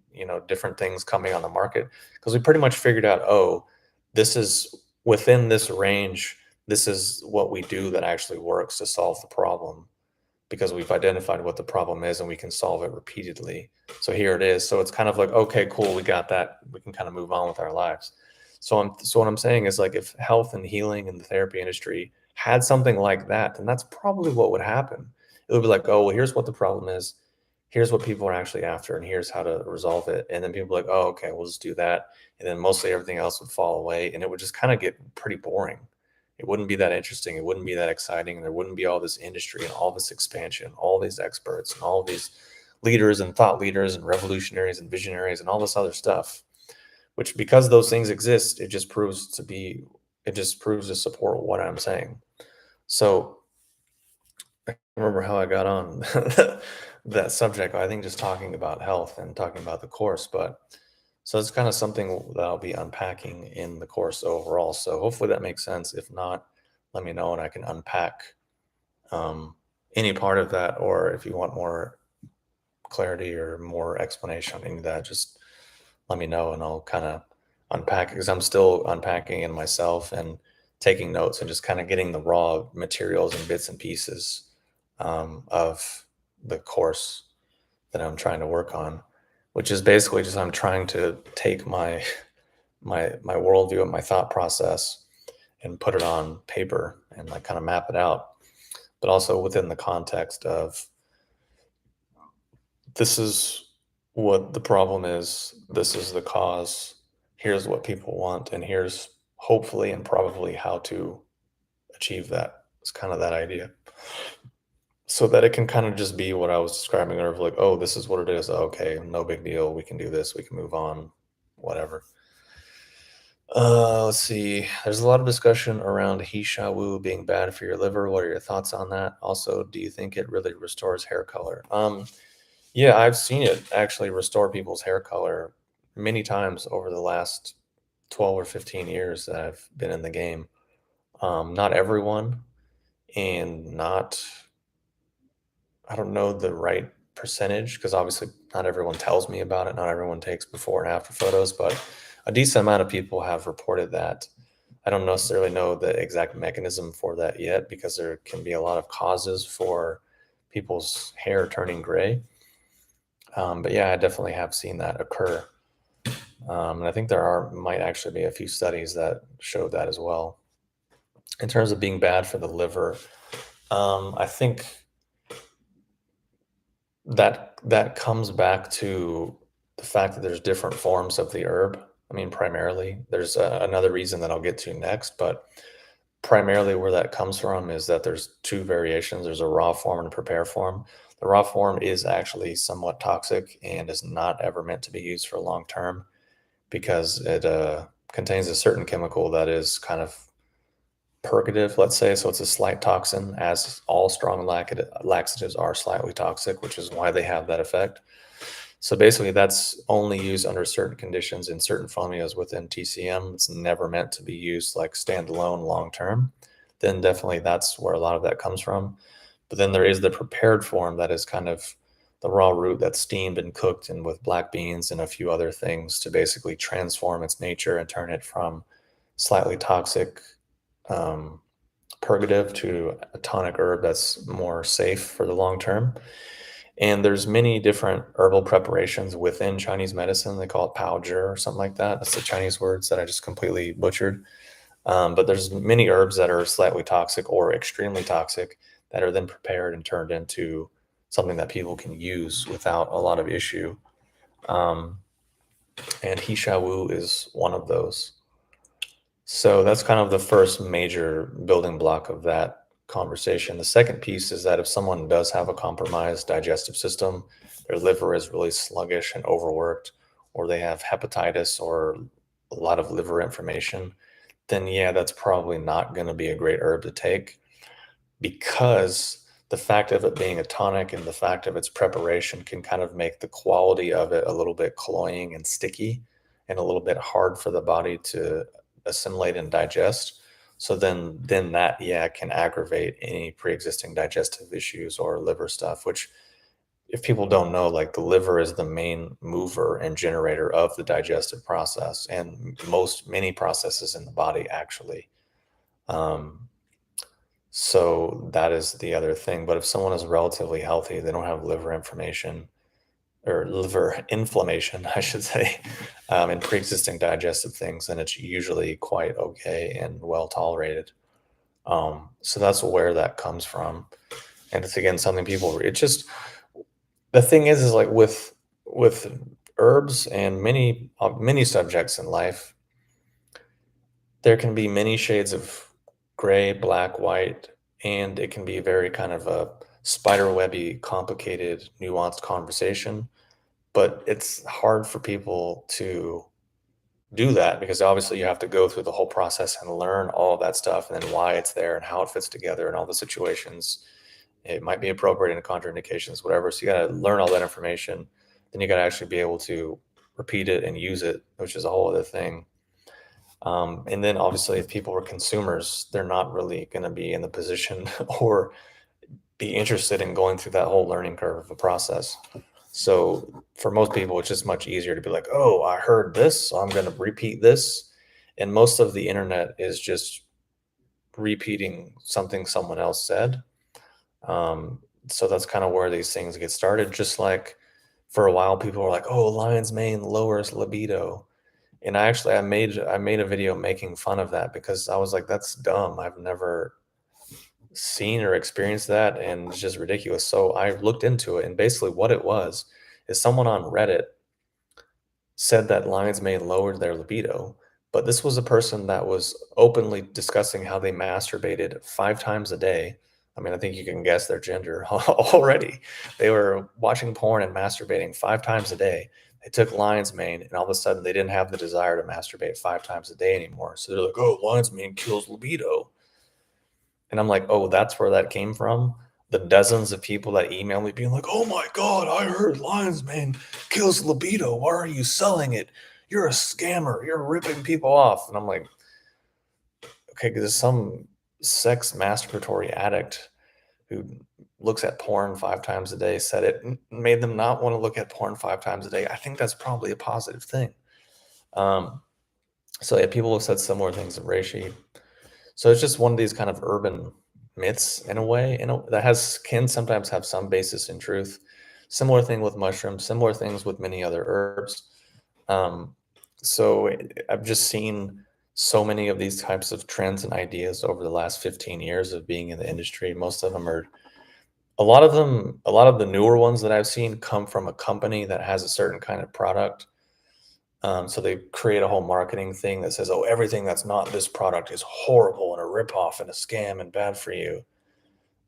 different things coming on the market because we pretty much figured out, oh, this is within this range, this is what we do that actually works to solve the problem because we've identified what the problem is and we can solve it repeatedly. So here it is. So it's kind of like, okay, cool, we got that. We can kind of move on with our lives. So what I'm saying is like if health and healing and the therapy industry had something like that, then that's probably what would happen. It would be like, oh, well, here's what the problem is. Here's what people are actually after, and here's how to resolve it. And then people are like, oh, okay, we'll just do that. And then mostly everything else would fall away, and it would just kind of get pretty boring. It wouldn't be that interesting. It wouldn't be that exciting. And there wouldn't be all this industry and all this expansion, all these experts and all these leaders and thought leaders and revolutionaries and visionaries and all this other stuff, which because those things exist, it just proves to support what I'm saying. So I can't remember how I got on that subject. I think just talking about health and talking about the course, but so it's kind of something that I'll be unpacking in the course overall. So hopefully that makes sense. If not, let me know and I can unpack um, any part of that. Or if you want more clarity or more explanation on any of that, just let me know and I'll kind of unpack it because I'm still unpacking in myself and taking notes and just kind of getting the raw materials and bits and pieces of the course that I'm trying to work on, which is basically just I'm trying to take my worldview and my thought process and put it on paper and like kind of map it out, but also within the context of this is what the problem is, this is the cause, here's what people want, and here's hopefully and probably how to achieve that. It's kind of that idea. So that it can kind of just be what I was describing earlier, like, oh, this is what it is. Okay, no big deal. We can do this. We can move on, whatever. Let's see. There's a lot of discussion around he sha wu being bad for your liver. What are your thoughts on that? Also, do you think it really restores hair color? Yeah, I've seen it actually restore people's hair color many times over the last 12 or 15 years that I've been in the game. Not everyone, and not, I don't know the right percentage because obviously not everyone tells me about it. Not everyone takes before and after photos, but a decent amount of people have reported that. I don't necessarily know the exact mechanism for that yet because there can be a lot of causes for people's hair turning gray. But yeah, I definitely have seen that occur. And I think might actually be a few studies that show that as well. In terms of being bad for the liver, I think that comes back to the fact that there's different forms of the herb. I mean, primarily, there's another reason that I'll get to next, but primarily where that comes from is that there's two variations. There's a raw form and a prepared form. The raw form is actually somewhat toxic and is not ever meant to be used for long term because it contains a certain chemical that is kind of purgative, let's say. So it's a slight toxin, as all strong laxatives are slightly toxic, which is why they have that effect. So basically, that's only used under certain conditions in certain formulas within TCM. It's never meant to be used like standalone long term. Then definitely that's where a lot of that comes from. But then there is the prepared form that is kind of the raw root that's steamed and cooked and with black beans and a few other things to basically transform its nature and turn it from slightly toxic um, purgative to a tonic herb that's more safe for the long term. And there's many different herbal preparations within Chinese medicine. They call it Pao Zhi or something like that. That's the Chinese words that I just completely butchered. But there's many herbs that are slightly toxic or extremely toxic that are then prepared and turned into something that people can use without a lot of issue. Um, and He Sha Wu is one of those. So that's kind of the first major building block of that conversation. The second piece is that if someone does have a compromised digestive system, their liver is really sluggish and overworked, or they have hepatitis or a lot of liver inflammation, then yeah, that's probably not going to be a great herb to take because the fact of it being a tonic and the fact of its preparation can kind of make the quality of it a little bit cloying and sticky and a little bit hard for the body to assimilate and digest. So then that yeah can aggravate any pre-existing digestive issues or liver stuff, which if people don't know, like the liver is the main mover and generator of the digestive process and many processes in the body actually. Um, so that is the other thing. But if someone is relatively healthy, they don't have liver inflammation or liver inflammation, I should say, and pre-existing digestive things, then it's usually quite okay and well tolerated. So that's where that comes from. And it's again something people. It just the thing is like with herbs and many subjects in life, there can be many shades of gray, black, white, and it can be very kind of a spiderwebby, complicated, nuanced conversation. But it's hard for people to do that because obviously you have to go through the whole process and learn all of that stuff and then why it's there and how it fits together and all the situations. It might be appropriate in contraindications, whatever. So you got to learn all that information. Then you got to actually be able to repeat it and use it, which is a whole other thing. And then obviously, if people are consumers, they're not really going to be in the position or be interested in going through that whole learning curve of a process. So for most people, it's just much easier to be like, oh, I heard this, so I'm going to repeat this. And most of the internet is just repeating something someone else said. Um, so that's kind of where these things get started. Just like for a while, people were like, "Oh, lion's mane lowers libido," and I made a video making fun of that because I was like, "That's dumb. I've never seen or experienced that, and it's just ridiculous." So I looked into it, and basically, what it was is someone on Reddit said that lion's mane lowered their libido, but this was a person that was openly discussing how they masturbated 5 times a day. I mean, I think you can guess their gender already. They were watching porn and masturbating 5 times a day. They took lion's mane, and all of a sudden, they didn't have the desire to masturbate 5 times a day anymore. So they're like, "Oh, lion's mane kills libido." And I'm like, "Oh, that's where that came from?" The dozens of people that email me being like, "Oh my god, I heard lion's mane kills libido. Why are you selling it? You're a scammer. You're ripping people off." And I'm like, "Okay, because some sex masturbatory addict who looks at porn 5 times a day said it made them not wanna look at porn 5 times a day. I think that's probably a positive thing." Um, so yeah, people have said similar things to reishi. So it's just one of these kind of urban myths in a way, that has can sometimes have some basis in truth. Similar thing with mushrooms, similar things with many other herbs. Um, so I've just seen so many of these types of trends and ideas over the last 15 years of being in the industry. Most of them are a lot of the newer ones that I've seen come from a company that has a certain kind of product. So they create a whole marketing thing that says, "Oh, everything that's not this product is horrible and a ripoff and a scam and bad for you."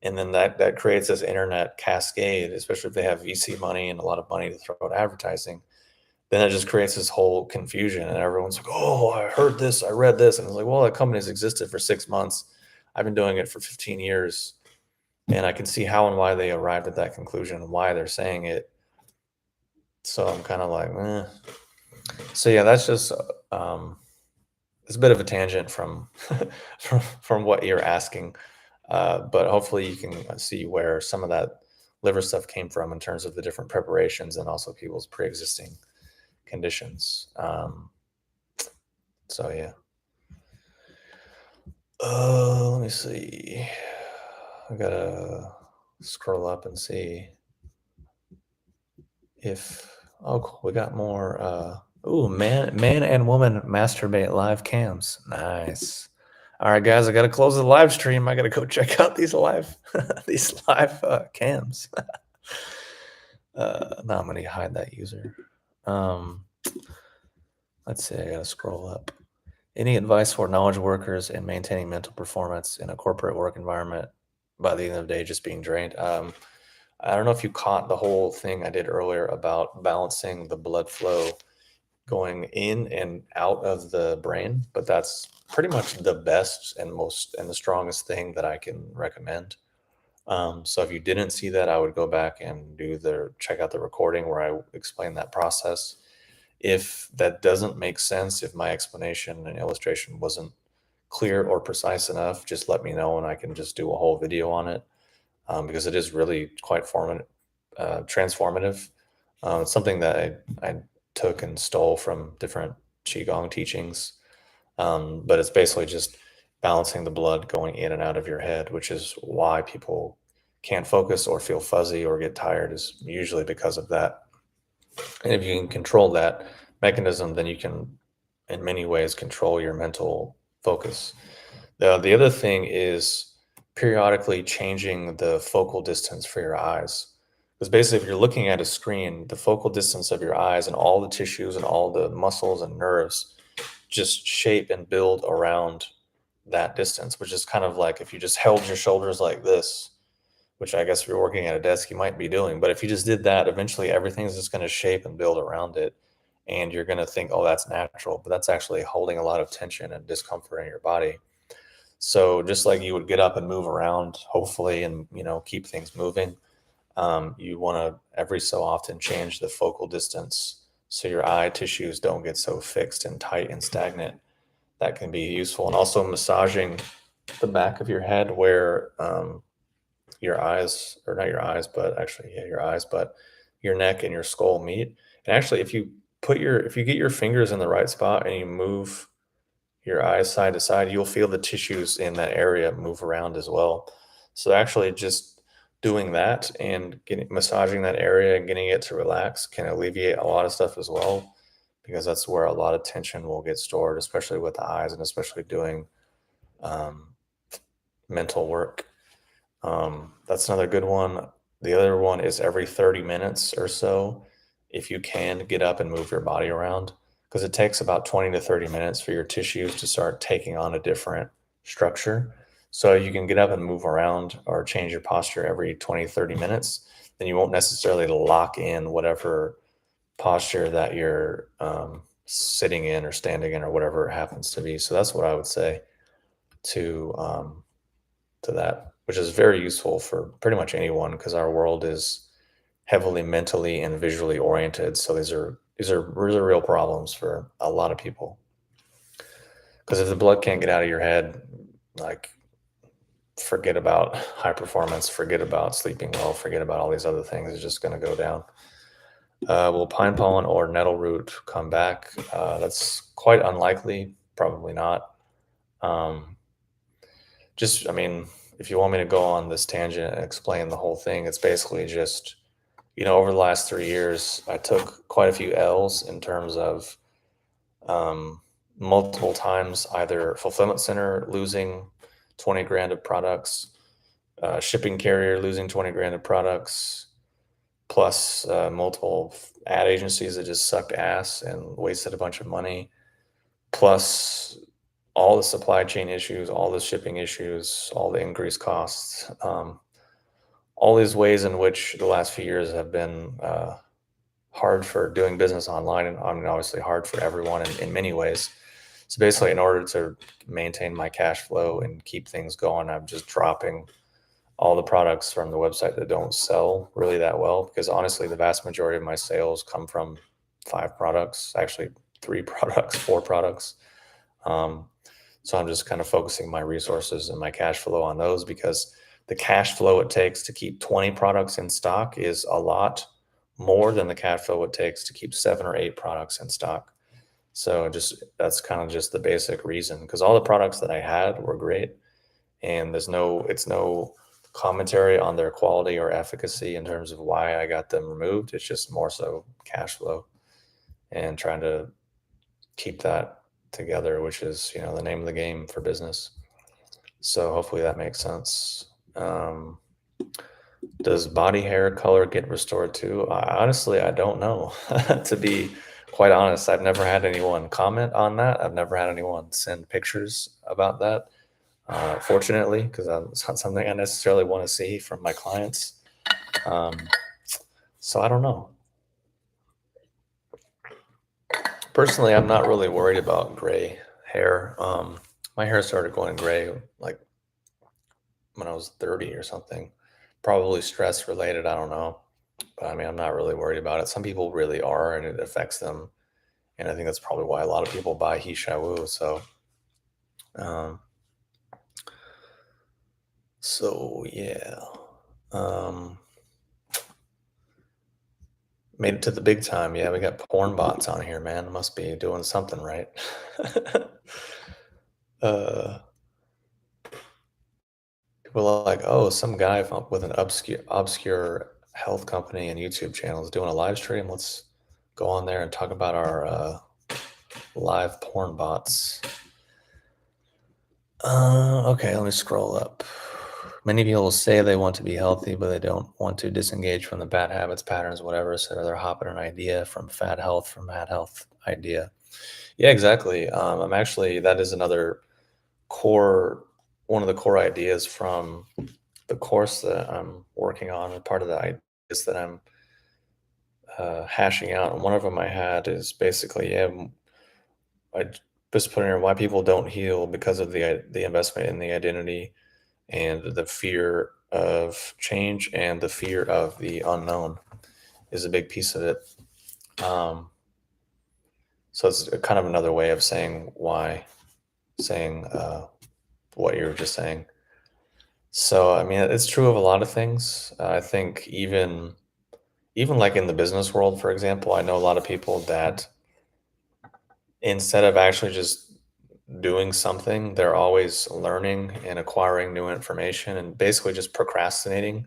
And then that creates this internet cascade, especially if they have VC money and a lot of money to throw at advertising. Then it just creates this whole confusion, and everyone's like, "Oh, I heard this, I read this," and it's like, "Well, that company's existed for 6 months. I've been doing it for 15 years, and I can see how and why they arrived at that conclusion and why they're saying it." So I'm kind of like, eh. So yeah, that's just um, it's a bit of a tangent from from what you're asking, but hopefully you can see where some of that liver stuff came from in terms of the different preparations and also people's pre-existing conditions. So yeah. Let me see. I gotta scroll up and see if oh cool, we got more. Ooh, man and woman masturbate live cams. Nice. All right, guys, I gotta close the live stream. I gotta go check out these live these live cams. No, I'm gonna hide that user. Um, let's see. I gotta scroll up. Any advice for knowledge workers in maintaining mental performance in a corporate work environment by the end of the day just being drained? I don't know if you caught the whole thing I did earlier about balancing the blood flow going in and out of the brain, but that's pretty much the best and most and the strongest thing that I can recommend. So if you didn't see that, I would go back and check out the recording where I explain that process. If that doesn't make sense, if my explanation and illustration wasn't clear or precise enough, just let me know and I can just do a whole video on it, because it is really quite transformative. It's something that I took and stole from different qigong teachings, but it's basically just balancing the blood going in and out of your head, which is why people can't focus or feel fuzzy or get tired, is usually because of that. And if you can control that mechanism, then you can, in many ways, control your mental focus. The other thing is periodically changing the focal distance for your eyes. Because basically, if you're looking at a screen, the focal distance of your eyes and all the tissues and all the muscles and nerves just shape and build around that distance, which is kind of like if you just held your shoulders like this, which I guess if you're working at a desk, you might be doing. But if you just did that, eventually everything's just going to shape and build around it. And you're going to think, oh, that's natural. But that's actually holding a lot of tension and discomfort in your body. So just like you would get up and move around, hopefully, and keep things moving, you want to every so often change the focal distance so your eye tissues don't get so fixed and tight and stagnant. That can be useful, and also massaging the back of your head where your eyes, or not your eyes, but actually, yeah, your eyes, but your neck and your skull meet. And actually, if you get your fingers in the right spot and you move your eyes side to side, you'll feel the tissues in that area move around as well. So actually just doing that and getting massaging that area and getting it to relax can alleviate a lot of stuff as well, because that's where a lot of tension will get stored, especially with the eyes and especially doing um, mental work. That's another good one. The other one is every 30 minutes or so, if you can get up and move your body around, because it takes about 20 to 30 minutes for your tissues to start taking on a different structure. So you can get up and move around or change your posture every 20, 30 minutes, then you won't necessarily lock in whatever posture that you're sitting in or standing in or whatever it happens to be. So that's what I would say to that, which is very useful for pretty much anyone because our world is heavily mentally and visually oriented. So these are really real problems for a lot of people. Because if the blood can't get out of your head, like forget about high performance, forget about sleeping well, forget about all these other things. It's just going to go down. Will pine pollen or nettle root come back? That's quite unlikely. Probably not. Um, I mean, if you want me to go on this tangent and explain the whole thing, it's basically just, over the last 3 years, I took quite a few L's in terms of um, multiple times either fulfillment center losing 20 grand of products, shipping carrier losing 20 grand of products, plus multiple ad agencies that just sucked ass and wasted a bunch of money, plus all the supply chain issues, all the shipping issues, all the increased costs, all these ways in which the last few years have been hard for doing business online, and I mean, obviously hard for everyone in many ways. So basically, in order to maintain my cash flow and keep things going, I'm just dropping all the products from the website that don't sell really that well, because honestly, the vast majority of my sales come from 5 products, actually 3 products, 4 products. Um, so I'm just kind of focusing my resources and my cash flow on those, because the cash flow it takes to keep 20 products in stock is a lot more than the cash flow it takes to keep 7 or 8 products in stock. So that's kind of just the basic reason, because all the products that I had were great, and it's no commentary on their quality or efficacy in terms of why I got them removed. It's just more so cash flow and trying to keep that together, which is, the name of the game for business. So hopefully that makes sense. Does body hair color get restored too? Honestly, I don't know. To be quite honest, I've never had anyone comment on that. I've never had anyone send pictures about that. Fortunately, because it's not something I necessarily want to see from my clients. Um, so I don't know. Personally, I'm not really worried about gray hair. My hair started going gray like when I was 30 or something. Probably stress related, I don't know. But I mean, I'm not really worried about it. Some people really are, and it affects them. And I think that's probably why a lot of people buy He Shai Wu. Um, so yeah. Um, Made it to the big time. Yeah, we got porn bots on here, man. Must be doing something right. uh, People are like, oh, some guy with an obscure health company and YouTube channel is doing a live stream. Let's go on there and talk about our live porn bots. Okay, let me scroll up. Many people say they want to be healthy, but they don't want to disengage from the bad habits, patterns, whatever. So they're hopping an idea from mad health idea. Yeah, exactly. That is another one of the core ideas from the course that I'm working on, and part of the ideas that I'm hashing out. And one of them I had is basically, yeah, I just put in here why people don't heal because of the investment in the identity and the fear of change and the fear of the unknown is a big piece of it. Um, so it's kind of another way of saying what you were just saying. So, I mean, it's true of a lot of things. I think even even like in the business world, for example, I know a lot of people that instead of actually just doing something, they're always learning and acquiring new information and basically just procrastinating,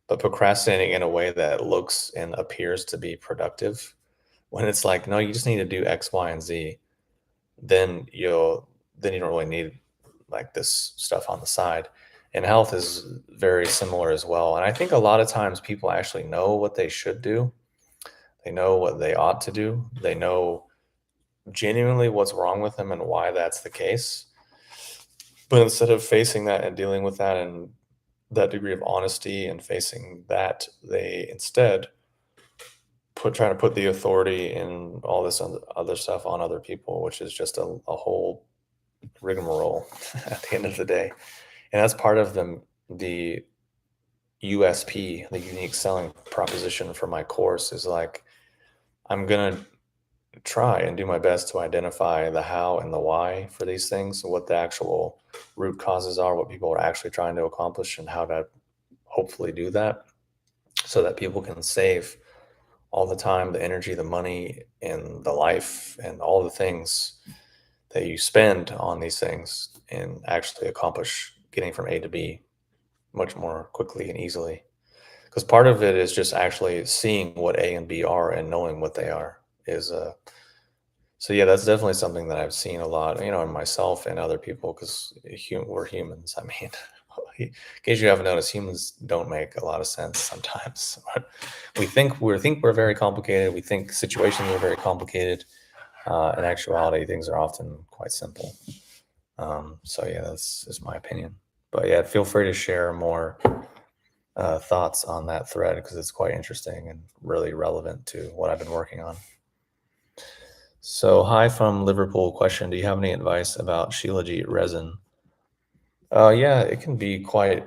but procrastinating in a way that looks and appears to be productive. When it's like, no, you just need to do X, Y, and Z, then you don't really need like this stuff on the side. And health is very similar as well. And I think a lot of times people actually know what they should do. They know what they ought to do. They know genuinely what's wrong with them and why that's the case. But instead of facing that and dealing with that and that degree of honesty and facing that, they instead trying to put the authority and all this other stuff on other people, which is just a whole rigmarole at the end of the day. And that's part of the USP, the unique selling proposition for my course is like I'm gonna try and do my best to identify the how and the why for these things, what the actual root causes are, what people are actually trying to accomplish, and how to hopefully do that so that people can save all the time, the energy, the money, and the life, and all the things that you spend on these things and actually accomplish getting from A to B much more quickly and easily. Because part of it is just actually seeing what A and B are and knowing what they are is so yeah, that's definitely something that I've seen a lot, in myself and other people because we're humans. I mean, in case you haven't noticed, humans don't make a lot of sense sometimes. We think we're very complicated. We think situations are very complicated. In actuality, things are often quite simple. So yeah, that's just my opinion. But yeah, feel free to share more thoughts on that thread because it's quite interesting and really relevant to what I've been working on. So, hi from Liverpool. Question: do you have any advice about Shilajit resin? Yeah, it can be quite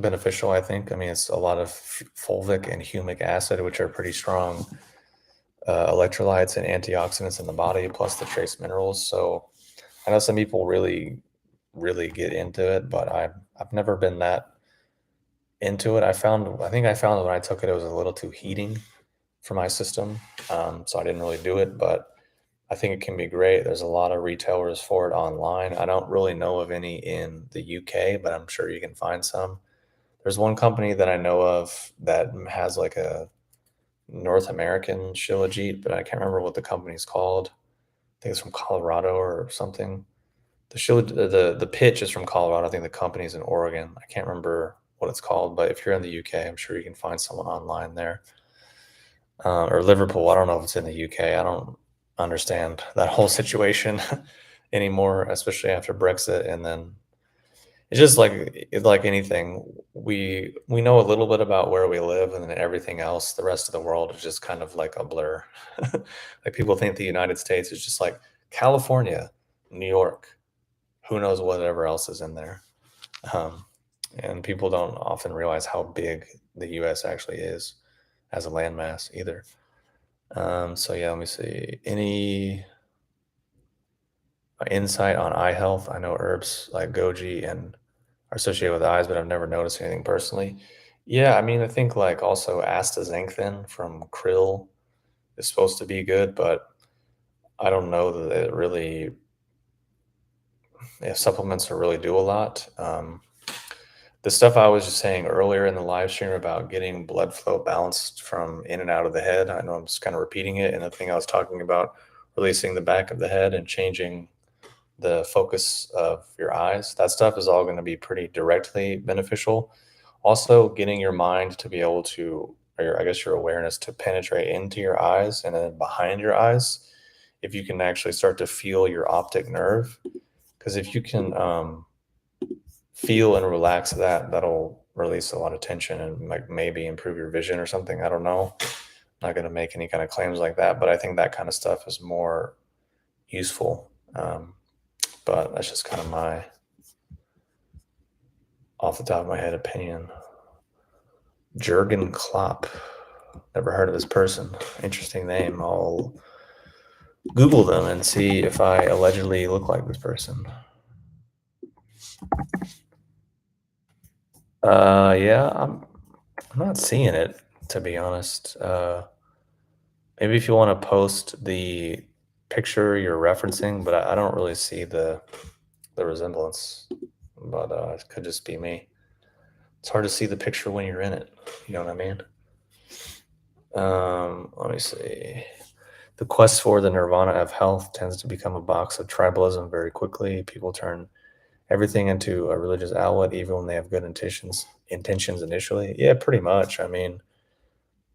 beneficial. I think. I mean, it's a lot of fulvic and humic acid, which are pretty strong electrolytes and antioxidants in the body, plus the trace minerals. So, I know some people really, really get into it, but I've never been that into it. I think I found when I took it, it was a little too heating for my system, so I didn't really do it. But I think it can be great. There's a lot of retailers for it online. I don't really know of any in the UK, but I'm sure you can find some. There's one company that I know of that has like a North American Shilajit, but I can't remember what the company's called. I think it's from Colorado or something. The pitch is from Colorado. I think the company's in Oregon. I can't remember what it's called, but if you're in the UK, I'm sure you can find someone online there. Or Liverpool. I don't know if it's in the UK. I don't understand that whole situation anymore, especially after Brexit. And then it's like anything. We know a little bit about where we live, and then everything else, the rest of the world is just kind of like a blur. Like people think the United States is just like California, New York. Who knows whatever else is in there? Um, and people don't often realize how big the U.S. actually is as a landmass either. So yeah, let me see. Any insight on eye health? I know herbs like goji and are associated with eyes, but I've never noticed anything personally. Yeah, I mean, I think like also astaxanthin from krill is supposed to be good, but I don't know that it really, if supplements to really do a lot. The stuff I was just saying earlier in the live stream about getting blood flow balanced from in and out of the head, I know I'm just kind of repeating it. And the thing I was talking about, releasing the back of the head and changing the focus of your eyes, that stuff is all going to be pretty directly beneficial. Also, getting your mind to be able to, or I guess your awareness to penetrate into your eyes and then behind your eyes, if you can actually start to feel your optic nerve. Because if you can feel and relax that, that'll release a lot of tension and like maybe improve your vision or something. I don't know. I'm not going to make any kind of claims like that, but I think that kind of stuff is more useful. But that's just kind of my off the top of my head opinion. Jurgen Klopp. Never heard of this person. Interesting name. I'll Google them and see if I allegedly look like this person. Yeah, I'm not seeing it. to be honest. Maybe if you want to post the picture you're referencing, but I don't really see the resemblance. But it could just be me. It's hard to see the picture when you're in it. You know what I mean? Let me see. The quest for the nirvana of health tends to become a box of tribalism very quickly. People turn everything into a religious outlet, even when they have good intentions initially. Yeah, pretty much. I mean,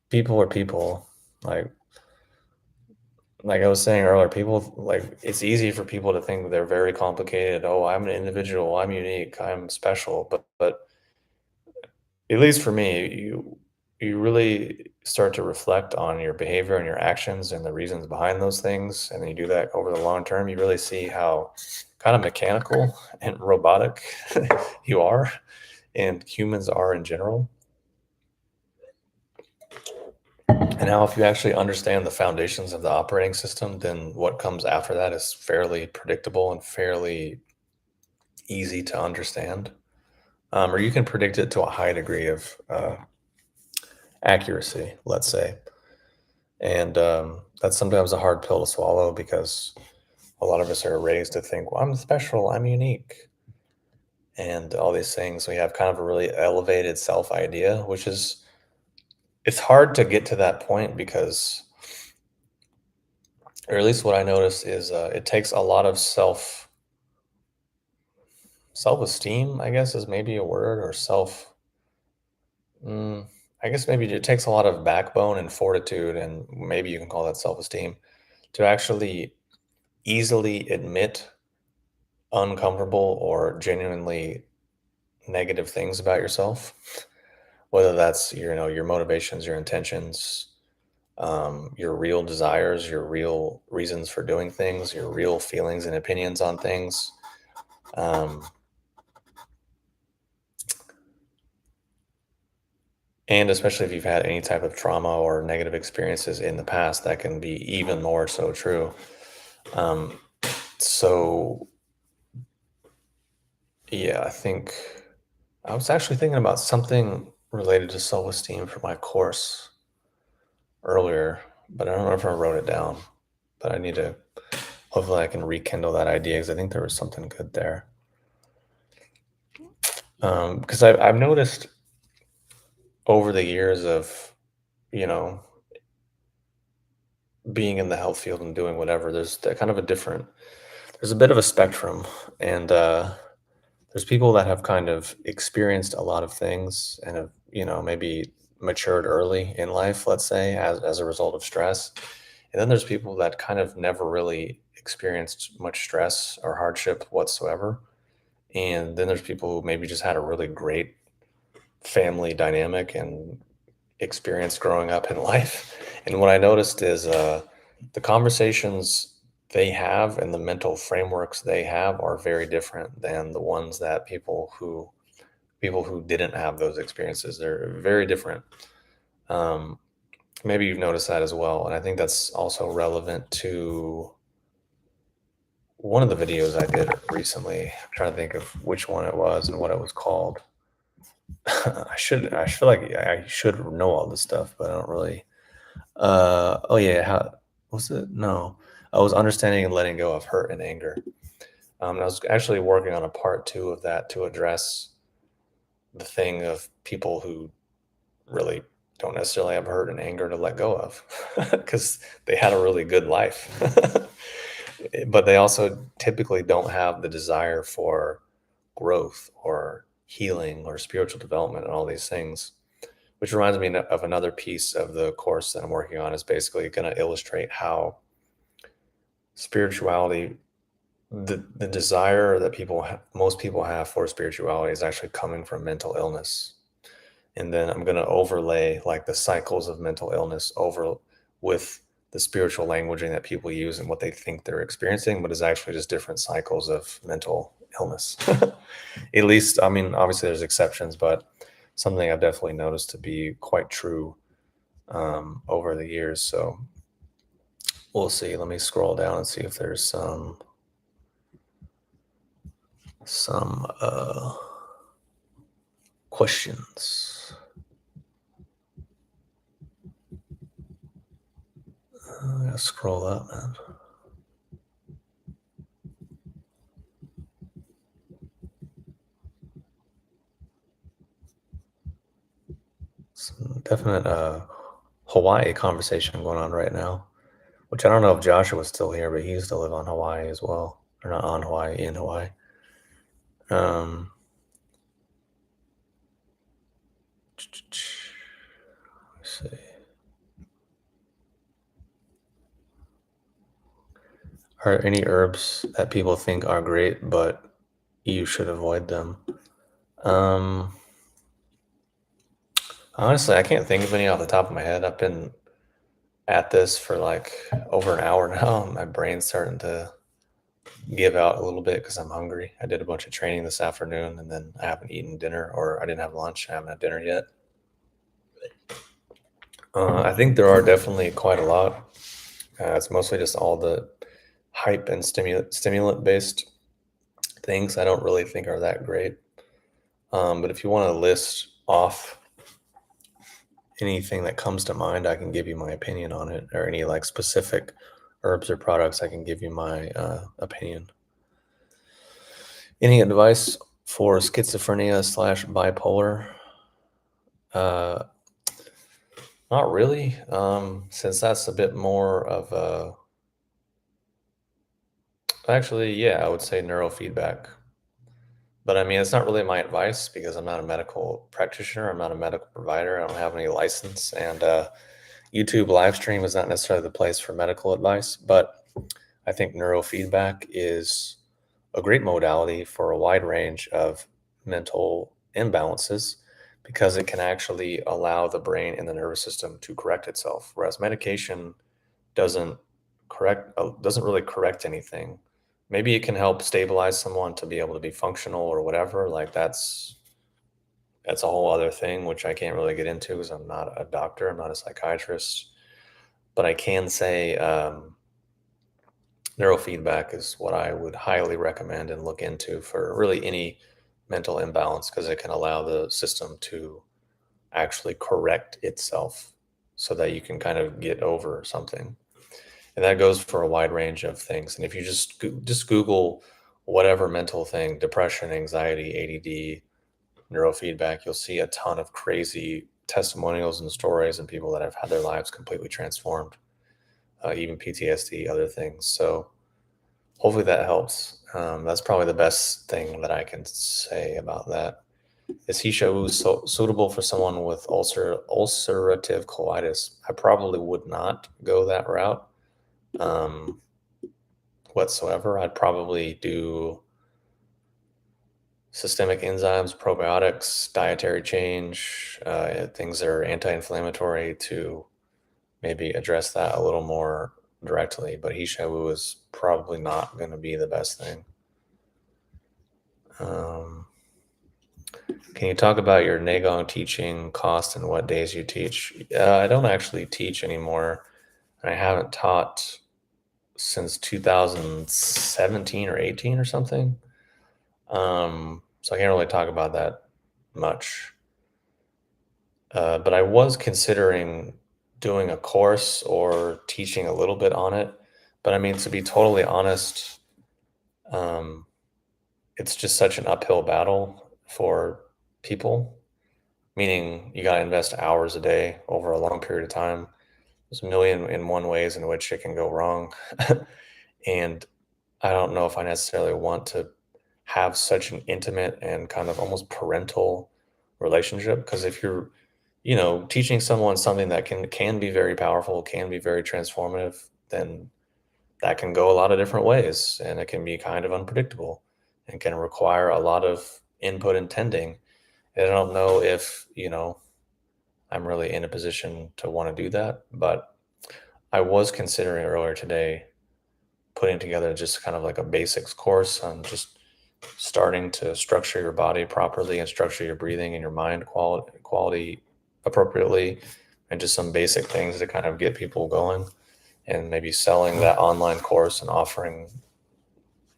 people are people. Like like I was saying earlier, people like it's easy for people to think they're very complicated. Oh, I'm an individual. I'm unique. I'm special. But at least for me, you really start to reflect on your behavior and your actions and the reasons behind those things, and then you do that over the long term, you really see how kind of mechanical and robotic you are and humans are in general. And how if you actually understand the foundations of the operating system, then what comes after that is fairly predictable and fairly easy to understand. Or you can predict it to a high degree of accuracy, let's say. And that's sometimes a hard pill to swallow because a lot of us are raised to think, well, I'm special, I'm unique, and all these things. We have kind of a really elevated self idea, which is, it's hard to get to that point because, or at least what I notice is it takes a lot of self esteem, I guess is maybe a word, or mm, I guess maybe it takes a lot of backbone and fortitude, and maybe you can call that self esteem, to actually easily admit uncomfortable or genuinely negative things about yourself, whether that's your motivations, your intentions, your real desires, your real reasons for doing things, your real feelings and opinions on things. Um, and especially if you've had any type of trauma or negative experiences in the past, that can be even more so true. Um, so, yeah, I think I was actually thinking about something related to self esteem for my course earlier, but I don't know if I wrote it down. But I need to, hopefully, I can rekindle that idea because I think there was something good there. Because I've noticed over the years of, you know, being in the health field and doing whatever, there's that kind of there's a bit of a spectrum. And there's people that have kind of experienced a lot of things and have, maybe matured early in life, let's say, as a result of stress. And then there's people that kind of never really experienced much stress or hardship whatsoever. And then there's people who maybe just had a really great family dynamic and experience growing up in life. And what I noticed is the conversations they have and the mental frameworks they have are very different than the ones that people who didn't have those experiences. They're very different. Um, Maybe you've noticed that as well, and I think that's also relevant to one of the videos I did recently. I'm trying to think of which one it was and what it was called. I feel like I should know all this stuff, but I don't really. Oh yeah, how was it? No, I was understanding and letting go of hurt and anger. I was actually working on a part two of that to address the thing of people who really don't necessarily have hurt and anger to let go of because they had a really good life. But they also typically don't have the desire for growth or healing or spiritual development and all these things, which reminds me of another piece of the course that I'm working on is basically going to illustrate how spirituality, the desire that most people have for spirituality is actually coming from mental illness. And then I'm going to overlay like the cycles of mental illness over with the spiritual languaging that people use and what they think they're experiencing, but is actually just different cycles of mental illness. At least, I mean, obviously there's exceptions, but something I've definitely noticed to be quite true over the years. So we'll see. Let me scroll down and see if there's some questions. I gotta scroll up, man. Some definite Hawaii conversation going on right now. Which I don't know if Joshua was still here, but he used to live on Hawaii as well. Or not on Hawaii, in Hawaii. Um, let's see. Are any herbs that people think are great, but you should avoid them? Um, Honestly, I can't think of any off the top of my head. I've been at this for like over an hour now. My brain's starting to give out a little bit because I'm hungry. I did a bunch of training this afternoon and then I haven't eaten dinner, or I didn't have lunch. I haven't had dinner yet. I think there are definitely quite a lot. It's mostly just all the hype and stimulant based things I don't really think are that great. But if you want to list off anything that comes to mind, I can give you my opinion on it, or any like specific herbs or products, I can give you my opinion. Any advice for schizophrenia slash bipolar? Uh, Not really, since that's a bit more of a. Actually, yeah, I would say neurofeedback. But I mean, it's not really my advice because I'm not a medical practitioner. I'm not a medical provider. I don't have any license. And YouTube live stream is not necessarily the place for medical advice. But I think neurofeedback is a great modality for a wide range of mental imbalances because it can actually allow the brain and the nervous system to correct itself. Whereas medication doesn't doesn't really correct anything. Maybe it can help stabilize someone to be able to be functional or whatever. Like that's a whole other thing which I can't really get into because I'm not a doctor, I'm not a psychiatrist. But I can say neurofeedback is what I would highly recommend and look into for really any mental imbalance because it can allow the system to actually correct itself so that you can kind of get over something. And that goes for a wide range of things. And if you just Google whatever mental thing, depression, anxiety, ADD, neurofeedback, you'll see a ton of crazy testimonials and stories and people that have had their lives completely transformed, even PTSD, other things. So hopefully that helps. That's probably the best thing that I can say about that. Is Hisha suitable for someone with ulcerative colitis? I probably would not go that route. Um, Whatsoever. I'd probably do systemic enzymes, probiotics, dietary change, things that are anti-inflammatory to maybe address that a little more directly. But Hishawu is probably not going to be the best thing. Um, can you talk about your Nagong teaching cost and what days you teach? I don't actually teach anymore. I haven't taught since 2017 or 18 or something. So I can't really talk about that much. But I was considering doing a course or teaching a little bit on it. But I mean, to be totally honest, um, it's just such an uphill battle for people, meaning you got to invest hours a day over a long period of time. There's a million and one ways in which it can go wrong. And I don't know if I necessarily want to have such an intimate and kind of almost parental relationship. Because if you're, teaching someone something that can be very powerful, can be very transformative, then that can go a lot of different ways, and it can be kind of unpredictable and can require a lot of input and tending. And I don't know if, I'm really in a position to want to do that, but I was considering earlier today putting together just kind of like a basics course on just starting to structure your body properly and structure your breathing and your mind quality appropriately, and just some basic things to kind of get people going, and maybe selling that online course and offering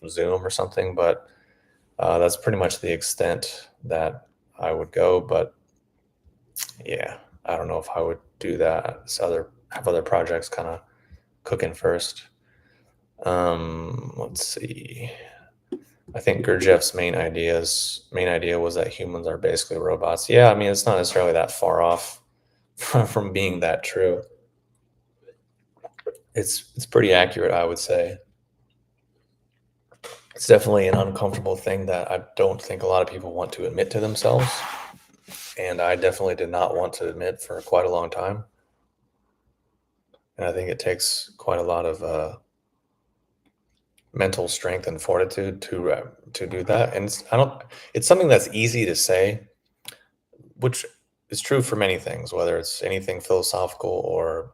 Zoom or something. But that's pretty much the extent that I would go. But yeah, I don't know if I would do that. Have other projects kind of cooking first. Let's see. I think Gurdjieff's main idea was that humans are basically robots. Yeah, I mean, it's not necessarily that far off from being that true. It's pretty accurate, I would say. It's definitely an uncomfortable thing that I don't think a lot of people want to admit to themselves, and I definitely did not want to admit for quite a long time. And I think it takes quite a lot of mental strength and fortitude to do that. And it's something that's easy to say, which is true for many things, whether it's anything philosophical or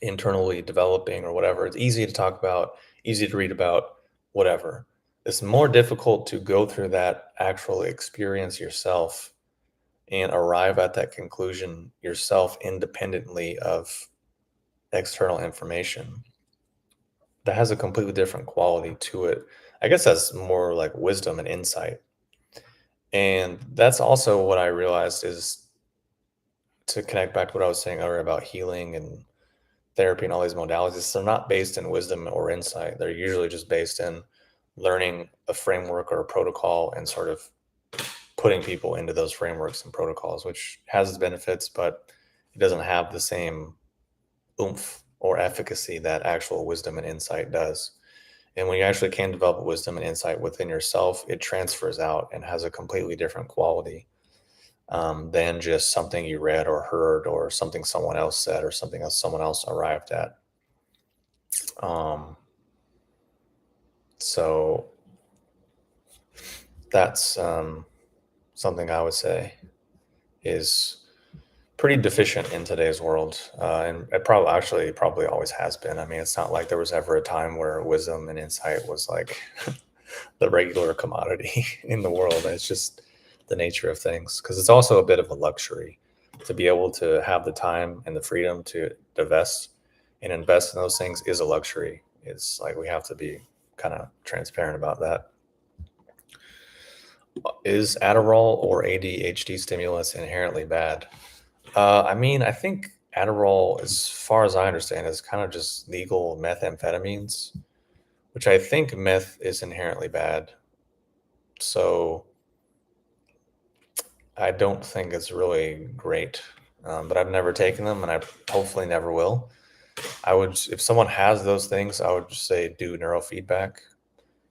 internally developing or whatever. It's easy to talk about, easy to read about, whatever. It's more difficult to go through that actual experience yourself and arrive at that conclusion yourself independently of external information. That has a completely different quality to it. I guess that's more like wisdom and insight. And that's also what I realized is, to connect back to what I was saying earlier about healing and therapy and all these modalities, they're not based in wisdom or insight. They're usually just based in learning a framework or a protocol and sort of putting people into those frameworks and protocols, which has its benefits, but it doesn't have the same oomph or efficacy that actual wisdom and insight does. And when you actually can develop wisdom and insight within yourself, it transfers out and has a completely different quality than just something you read or heard or something someone else said or something else someone else arrived at. So that's something I would say is pretty deficient in today's world, and it probably always has been. I mean, it's not like there was ever a time where wisdom and insight was like the regular commodity in the world. It's just the nature of things, because it's also a bit of a luxury to be able to have the time and the freedom to divest and invest in those things is a luxury. It's like we have to be kind of transparent about that. Is Adderall or ADHD stimulants inherently bad? I mean, I think Adderall, as far as I understand, is kind of just legal methamphetamines, which I think meth is inherently bad. So I don't think it's really great. But I've never taken them, and I hopefully never will. If someone has those things, I would just say do neurofeedback.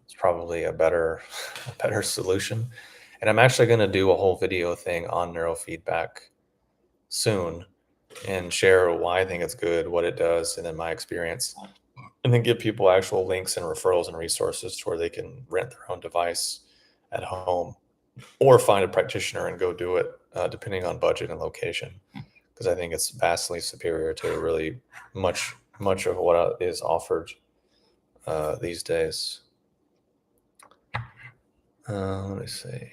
It's probably a better, a better solution. And I'm actually going to do a whole video thing on neurofeedback soon and share why I think it's good, what it does, and then my experience, and then give people actual links and referrals and resources to where they can rent their own device at home or find a practitioner and go do it, depending on budget and location, because I think it's vastly superior to really much of what is offered these days. Let me see.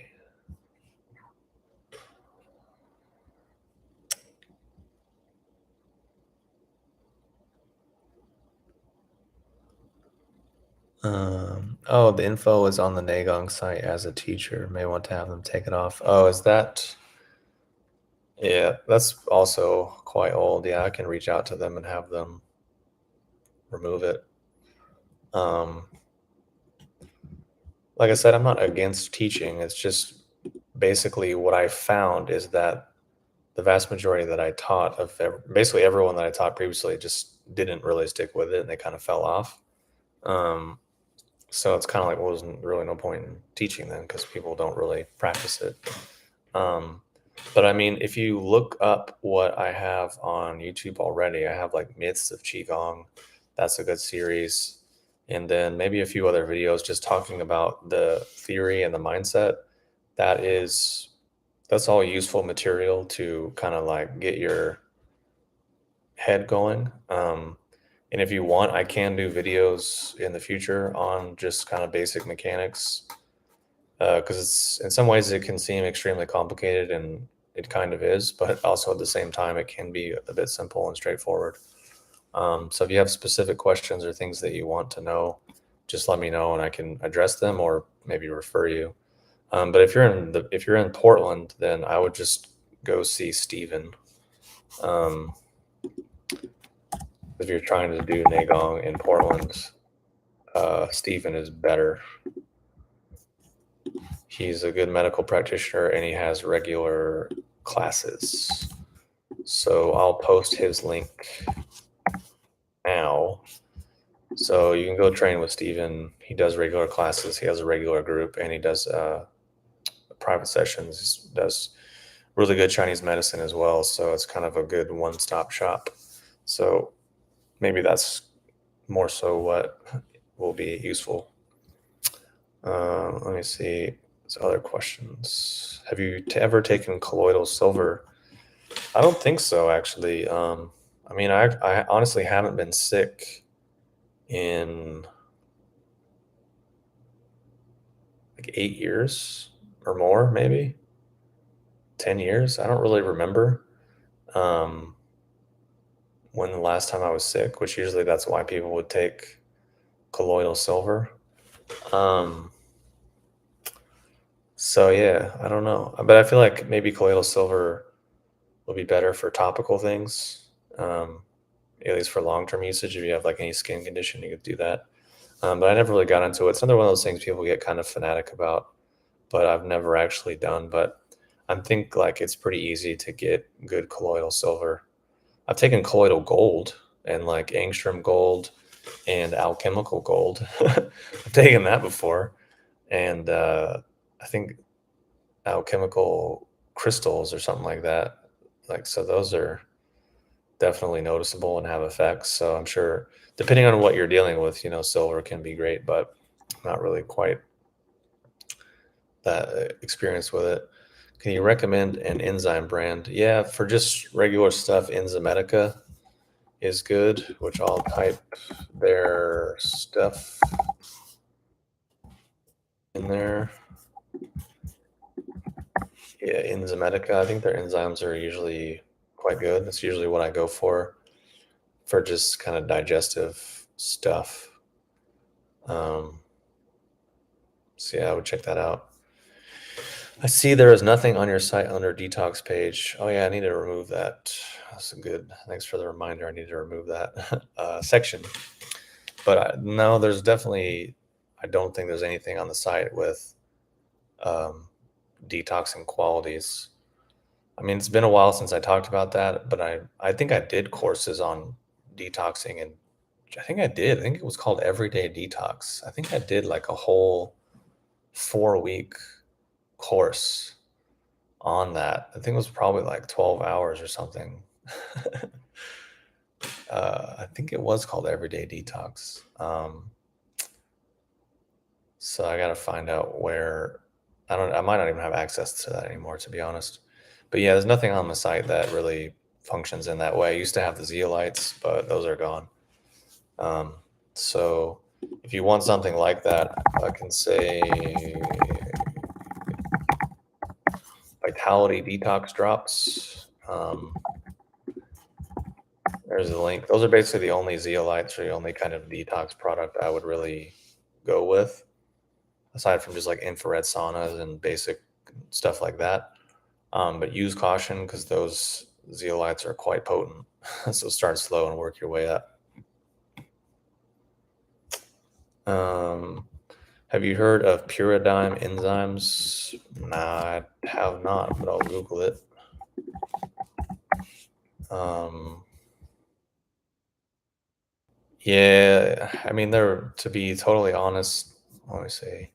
Oh, the info is on the Nagong site as a teacher. May want to have them take it off. Oh, is that? Yeah, that's also quite old. Yeah, I can reach out to them and have them remove it. Like I said, I'm not against teaching. It's just basically what I found is that the vast majority that I taught basically everyone that I taught previously just didn't really stick with it and they kind of fell off. So it's kind of like, well, wasn't really no point in teaching them because people don't really practice it. But I mean, if you look up what I have on YouTube already, I have like Myths of Qigong. That's a good series. And then maybe a few other videos just talking about the theory and the mindset. That's all useful material to kind of like get your head going. And if you want, I can do videos in the future on just kind of basic mechanics, because it's in some ways it can seem extremely complicated, and it kind of is, but also at the same time it can be a bit simple and straightforward. So if you have specific questions or things that you want to know, just let me know and I can address them or maybe refer you. But if you're in Portland, then I would just go see Steven. If you're trying to do Nagong in Portland, Stephen is better. He's a good medical practitioner and he has regular classes. So I'll post his link now. So you can go train with Stephen. He does regular classes. He has a regular group and he does private sessions. He does really good Chinese medicine as well. So it's kind of a good one-stop shop. So maybe that's more so what will be useful. Let me see. Some other questions. Have you ever taken colloidal silver? I don't think so, actually. I mean, I honestly haven't been sick in like 8 years or more, maybe 10 years. I don't really remember um, when the last time I was sick, which usually that's why people would take colloidal silver. Um, so yeah, I don't know, but I feel like maybe colloidal silver will be better for topical things, at least for long-term usage. If you have like any skin condition, you could do that. But I never really got into it. It's another one of those things people get kind of fanatic about, but I've never actually done. But I think like it's pretty easy to get good colloidal silver. I've taken colloidal gold and like angstrom gold and alchemical gold. I've taken that before, and I think alchemical crystals or something like that. Like so, those are definitely noticeable and have effects. So I'm sure, depending on what you're dealing with, silver can be great, but not really quite that experience with it. Can you recommend an enzyme brand? Yeah, for just regular stuff, Enzymatica is good, which I'll type their stuff in there. Yeah, Enzymatica. I think their enzymes are usually quite good. That's usually what I go for just kind of digestive stuff. Um, so yeah, I would check that out. I see there is nothing on your site under detox page. Oh yeah, I need to remove that. That's good. Thanks for the reminder. I need to remove that section. But no, there's definitely. I don't think there's anything on the site with um, detoxing qualities. I mean, it's been a while since I talked about that, but I think I did courses on detoxing, and I think I did. I think it was called Everyday Detox. I think I did like a whole 4 week course on that. I think it was probably like 12 hours or something. I think it was called Everyday Detox. So I got to find out where. I might not even have access to that anymore, to be honest. But yeah, there's nothing on the site that really functions in that way. I used to have the zeolites, but those are gone. Um, so if you want something like that, I can say Vitality Detox Drops. There's a link. Those are basically the only zeolites or the only kind of detox product I would really go with, aside from just like infrared saunas and basic stuff like that. But use caution because those zeolites are quite potent. So start slow and work your way up. Um, have you heard of Puridyme enzymes? Nah, I have not, but I'll Google it. Um, yeah, I mean, they're, to be totally honest, let me see.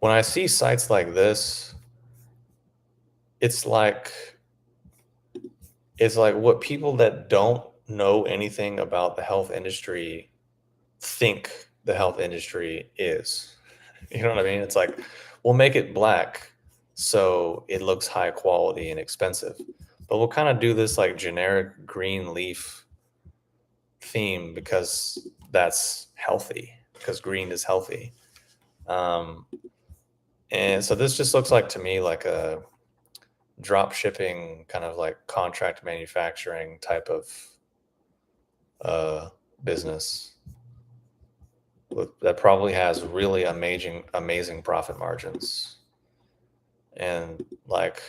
When I see sites like this, it's like what people that don't know anything about the health industry think the health industry is. You know what I mean? It's like, we'll make it black so it looks high quality and expensive, but we'll kind of do this like generic green leaf theme because that's healthy, because green is healthy. Um, and so this just looks like to me like a drop shipping kind of like contract manufacturing type of uh, business that probably has really amazing profit margins. And like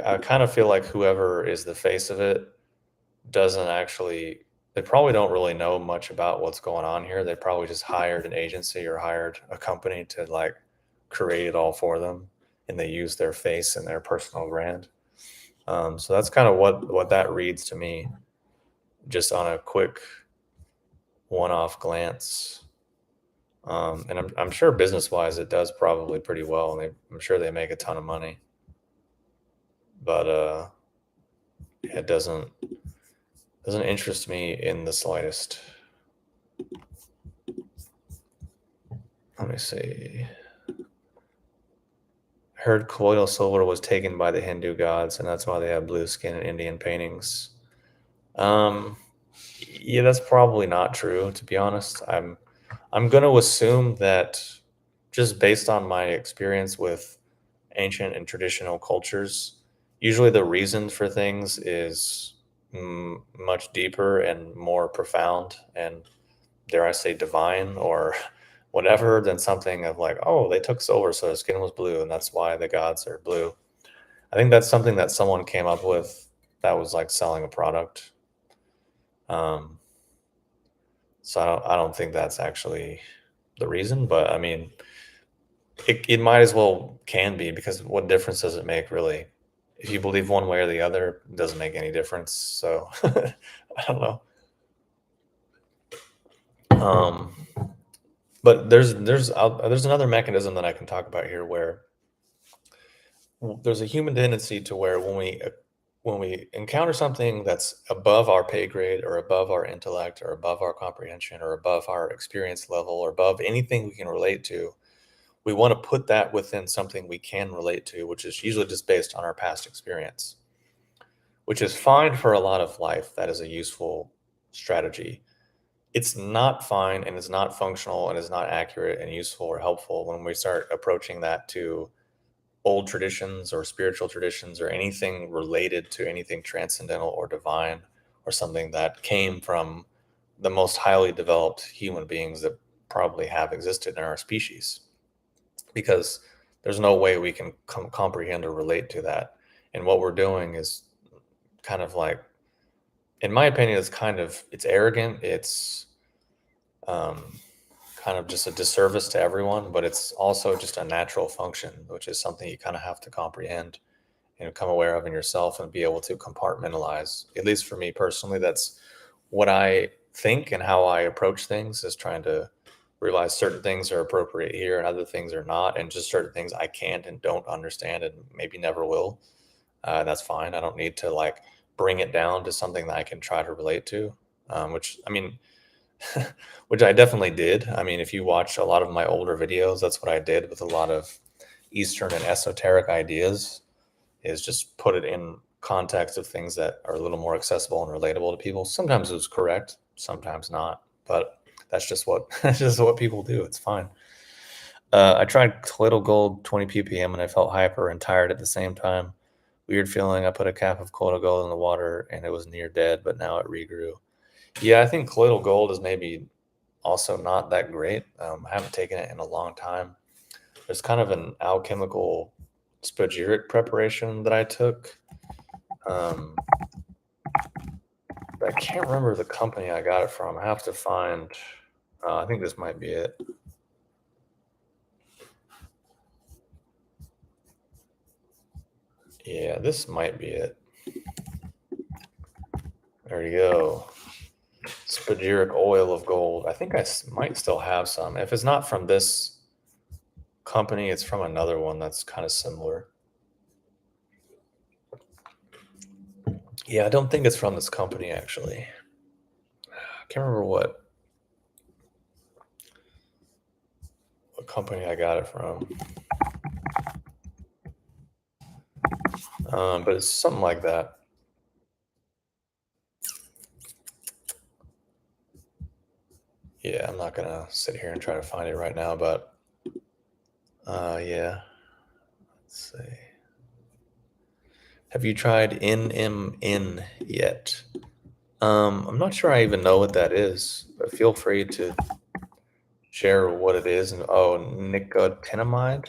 I kind of feel like whoever is the face of it doesn't actually, they probably don't really know much about what's going on here. They probably just hired an agency or hired a company to like create it all for them, and they use their face and their personal brand. So that's kind of what that reads to me, just on a quick one-off glance. And I'm sure business-wise it does probably pretty well, and I'm sure they make a ton of money. But it doesn't interest me in the slightest. Let me see. Heard colloidal silver was taken by the Hindu gods, and that's why they have blue skin in Indian paintings. Um, yeah, that's probably not true, to be honest. I'm going to assume that, just based on my experience with ancient and traditional cultures, usually the reason for things is much deeper and more profound and, dare I say, divine or whatever, than something of like, oh, they took silver, so their skin was blue, and that's why the gods are blue. I think that's something that someone came up with that was like selling a product. Um, so I don't think that's actually the reason, but I mean, it might as well can be, because what difference does it make really? If you believe one way or the other, it doesn't make any difference. So I don't know. Um, but there's another mechanism that I can talk about here, where there's a human tendency to where when we encounter something that's above our pay grade or above our intellect or above our comprehension or above our experience level or above anything we can relate to, we want to put that within something we can relate to, which is usually just based on our past experience, which is fine for a lot of life. That is a useful strategy. It's not fine, and it's not functional, and it's not accurate and useful or helpful when we start approaching that to old traditions or spiritual traditions or anything related to anything transcendental or divine, or something that came from the most highly developed human beings that probably have existed in our species, because there's no way we can comprehend or relate to that. And what we're doing is kind of like, in my opinion, it's arrogant. It's um, kind of just a disservice to everyone, but it's also just a natural function, which is something you kind of have to comprehend and become aware of in yourself and be able to compartmentalize. At least for me personally, that's what I think and how I approach things, is trying to realize certain things are appropriate here and other things are not, and just certain things I can't and don't understand and maybe never will. That's fine. I don't need to like bring it down to something that I can try to relate to, which I mean, which I definitely did. I mean, if you watch a lot of my older videos, that's what I did with a lot of Eastern and esoteric ideas, is just put it in context of things that are a little more accessible and relatable to people. Sometimes it was correct, sometimes not, but that's just what that's just what people do. It's fine. I tried Colloidal Gold 20 ppm and I felt hyper and tired at the same time. Weird feeling. I put a cap of Colloidal Gold in the water and it was near dead, but now it regrew. Yeah, I think Colloidal Gold is maybe also not that great. I haven't taken it in a long time. There's kind of an alchemical spagyric preparation that I took. Um, but I can't remember the company I got it from. I have to find. I think this might be it. Yeah, this might be it. There you go. Spagyric oil of gold. I think I might still have some. If it's not from this company, it's from another one that's kind of similar. Yeah, I don't think it's from this company actually. I can't remember what company I got it from. But it's something like that. Yeah, I'm not gonna sit here and try to find it right now, but yeah. Let's see. Have you tried NMN yet? I'm not sure I even know what that is, but feel free to share what it is. And oh, nicotinamide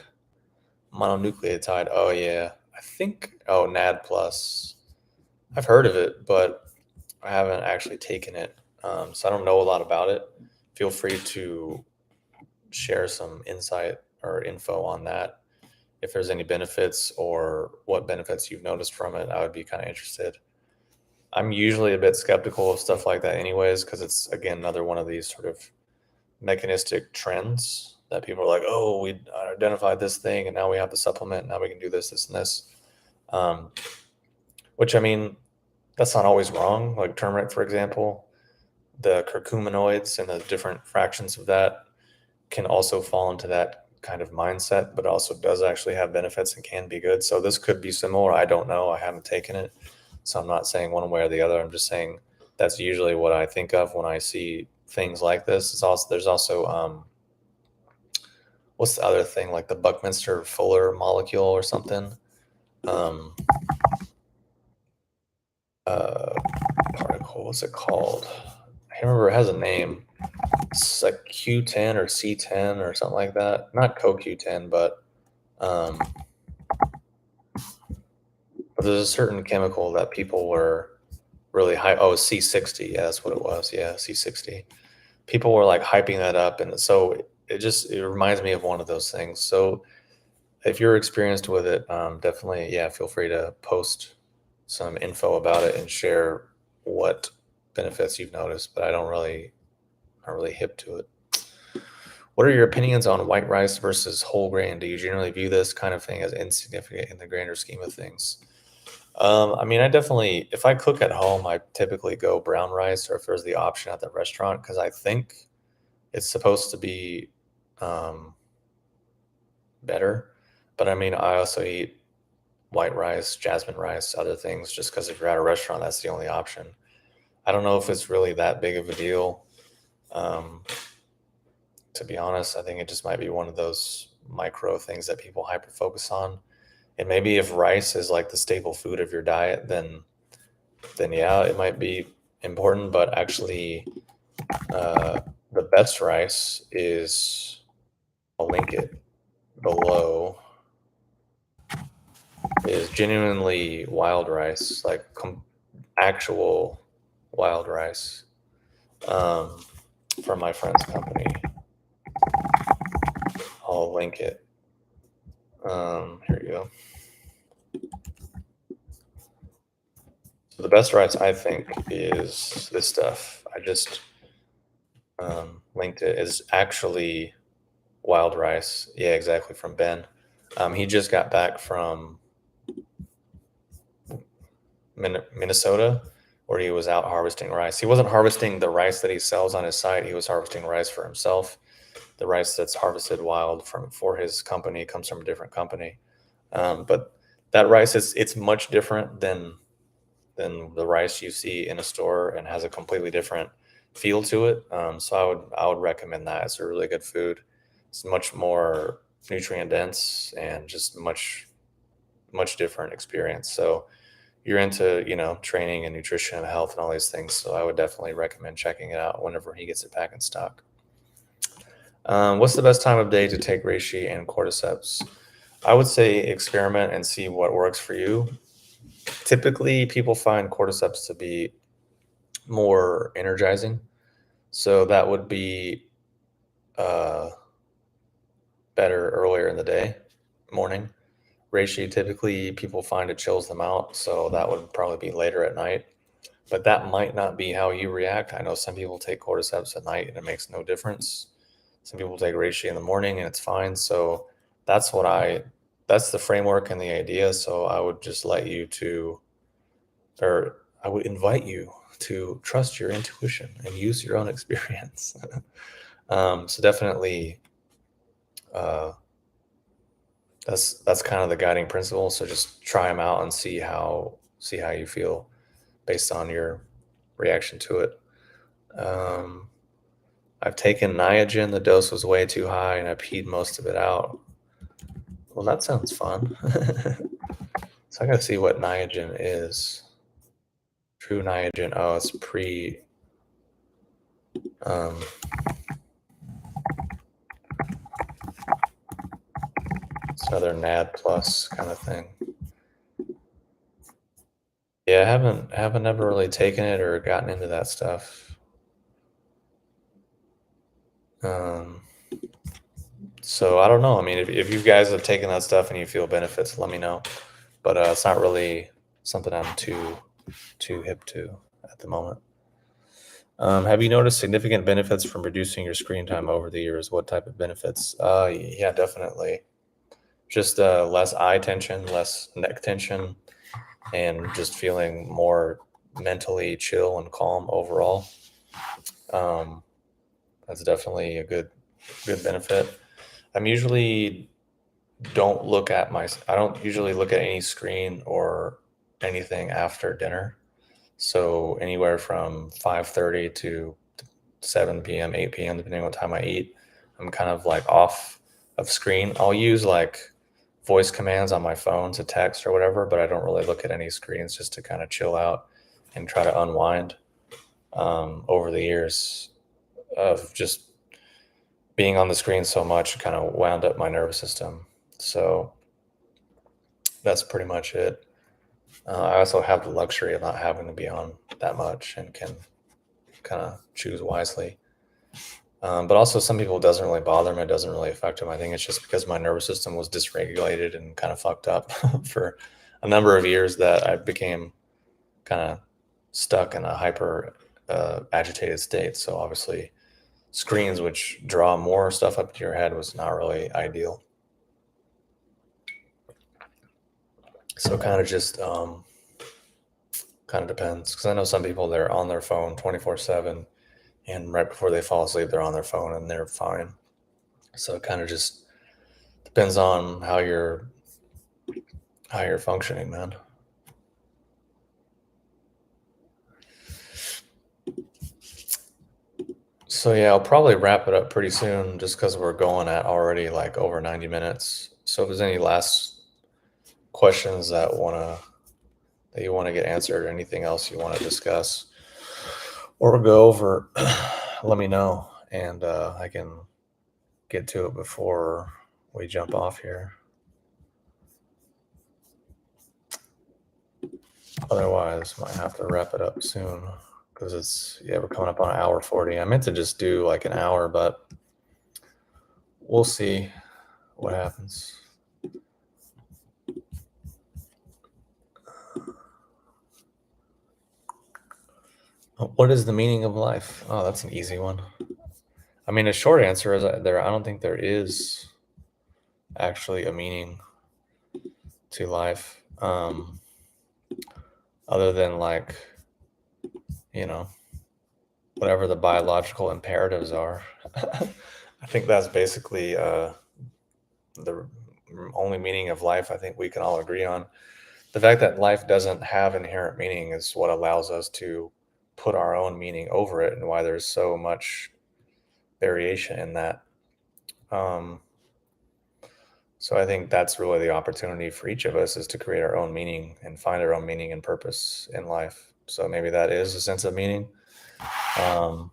mononucleotide. Oh yeah, I think. Oh, NAD plus. I've heard of it, but I haven't actually taken it, so I don't know a lot about it. Feel free to share some insight or info on that. If there's any benefits or what benefits you've noticed from it, I would be kind of interested. I'm usually a bit skeptical of stuff like that anyways, because it's, again, another one of these sort of mechanistic trends that people are like, oh, we identified this thing and now we have the supplement, now we can do this, this, and this. Um, which, I mean, that's not always wrong. Like turmeric, for example, the curcuminoids and the different fractions of that can also fall into that kind of mindset, but also does actually have benefits and can be good. So this could be similar. I don't know. I haven't taken it. So I'm not saying one way or the other. I'm just saying that's usually what I think of when I see things like this. It's also, there's also, what's the other thing, like the Buckminster Fuller molecule or something? Um, uh, Particle, what's it called? I can't remember. It has a name. It's like Q10 or C10 or something like that. Not CoQ10, um, but there's a certain chemical that people were really high. Oh, C60. Yeah, that's what it was. Yeah, C60. People were like hyping that up, and so it reminds me of one of those things. So if you're experienced with it, definitely, yeah, feel free to post some info about it and share what benefits you've noticed. But not really hip to it. What are your opinions on white rice versus whole grain? Do you generally view this kind of thing as insignificant in the grander scheme of things? I mean, I definitely, if I cook at home, I typically go brown rice, or if there's the option at the restaurant, because I think it's supposed to be um, better. But I mean, I also eat white rice, jasmine rice, other things, just because if you're at a restaurant, that's the only option. I don't know if it's really that big of a deal. Um, to be honest, I think it just might be one of those micro things that people hyper focus on. And maybe if rice is like the staple food of your diet, then yeah, it might be important. But actually, the best rice is, I'll link it below, is genuinely wild rice, like actual wild rice, um, from my friend's company. I'll link it. Here you go. So the best rice, I think, is this stuff. I just linked it. Is actually wild rice. Yeah, exactly, from Ben. He just got back from Minnesota, where he was out harvesting rice. He wasn't harvesting the rice that he sells on his site. He was harvesting rice for himself. The rice that's harvested wild for his company comes from a different company. But that rice is, it's much different than the rice you see in a store, and has a completely different feel to it. So I would recommend that. It's a really good food. It's much more nutrient dense and just much different experience. So you're into, training and nutrition and health and all these things. So I would definitely recommend checking it out whenever he gets it back in stock. What's the best time of day to take reishi and cordyceps? I would say experiment and see what works for you. Typically, people find cordyceps to be more energizing. So that would be uh, better earlier in the day, morning. Reishi, typically people find it chills them out. So that would probably be later at night. But that might not be how you react. I know some people take cordyceps at night and it makes no difference. Some people take reishi in the morning and it's fine. So that's that's the framework and the idea. So I would just or I would invite you to trust your intuition and use your own experience. So definitely, uh, that's kind of the guiding principle. So just try them out and see how you feel based on your reaction to it. Um, I've taken Niagen. The dose was way too high, and I peed most of it out. Well, that sounds fun. So I gotta see what Niagen is. True Niagen. Oh, it's pre. Um, it's another NAD plus kind of thing. Yeah, Yeah, I haven't ever really taken it or gotten into that stuff. Um, so I don't know. I mean, if you guys have taken that stuff and you feel benefits, let me know. But it's not really something I'm too hip to at the moment. Have you noticed significant benefits from reducing your screen time over the years? What type of benefits? Yeah, definitely. Just less eye tension, less neck tension, and just feeling more mentally chill and calm overall. Um, that's definitely a good benefit. I'm usually don't look at my I don't usually look at any screen or anything after dinner. So anywhere from 5:30 to 7 p.m., 8 p.m., depending on what time I eat, I'm kind of like off of screen. I'll use like voice commands on my phone to text or whatever, but I don't really look at any screens just to kind of chill out and try to unwind. Over the years of just being on the screen so much, kind of wound up my nervous system. So that's pretty much it. I also have the luxury of not having to be on that much and can kind of choose wisely. But also, some people it doesn't really bother them. It doesn't really affect them. I think it's just because my nervous system was dysregulated and kind of fucked up for a number of years that I became kind of stuck in a hyper agitated state. So obviously, screens which draw more stuff up to your head was not really ideal. So kind of just kind of depends because I know some people they're on their phone 24/7, and right before they fall asleep they're on their phone and they're fine. So it kind of just depends on how you're functioning, man. So yeah, I'll probably wrap it up pretty soon just because we're going at already like over 90 minutes. So if there's any last questions that you want to get answered, or anything else you want to discuss or go over, let me know and I can get to it before we jump off here. Otherwise, might have to wrap it up soon because we're coming up on an hour 40. I meant to just do like an hour, but we'll see what happens. What is the meaning of life? Oh, that's an easy one. I mean, a short answer is I don't think there is actually a meaning to life, other than like, you know, whatever the biological imperatives are. I think that's basically the only meaning of life I think we can all agree on. The fact that life doesn't have inherent meaning is what allows us to put our own meaning over it, and why there's so much variation in that. Um, so I think that's really the opportunity for each of us is to create our own meaning and find our own meaning and purpose in life. So maybe that is a sense of meaning. Um,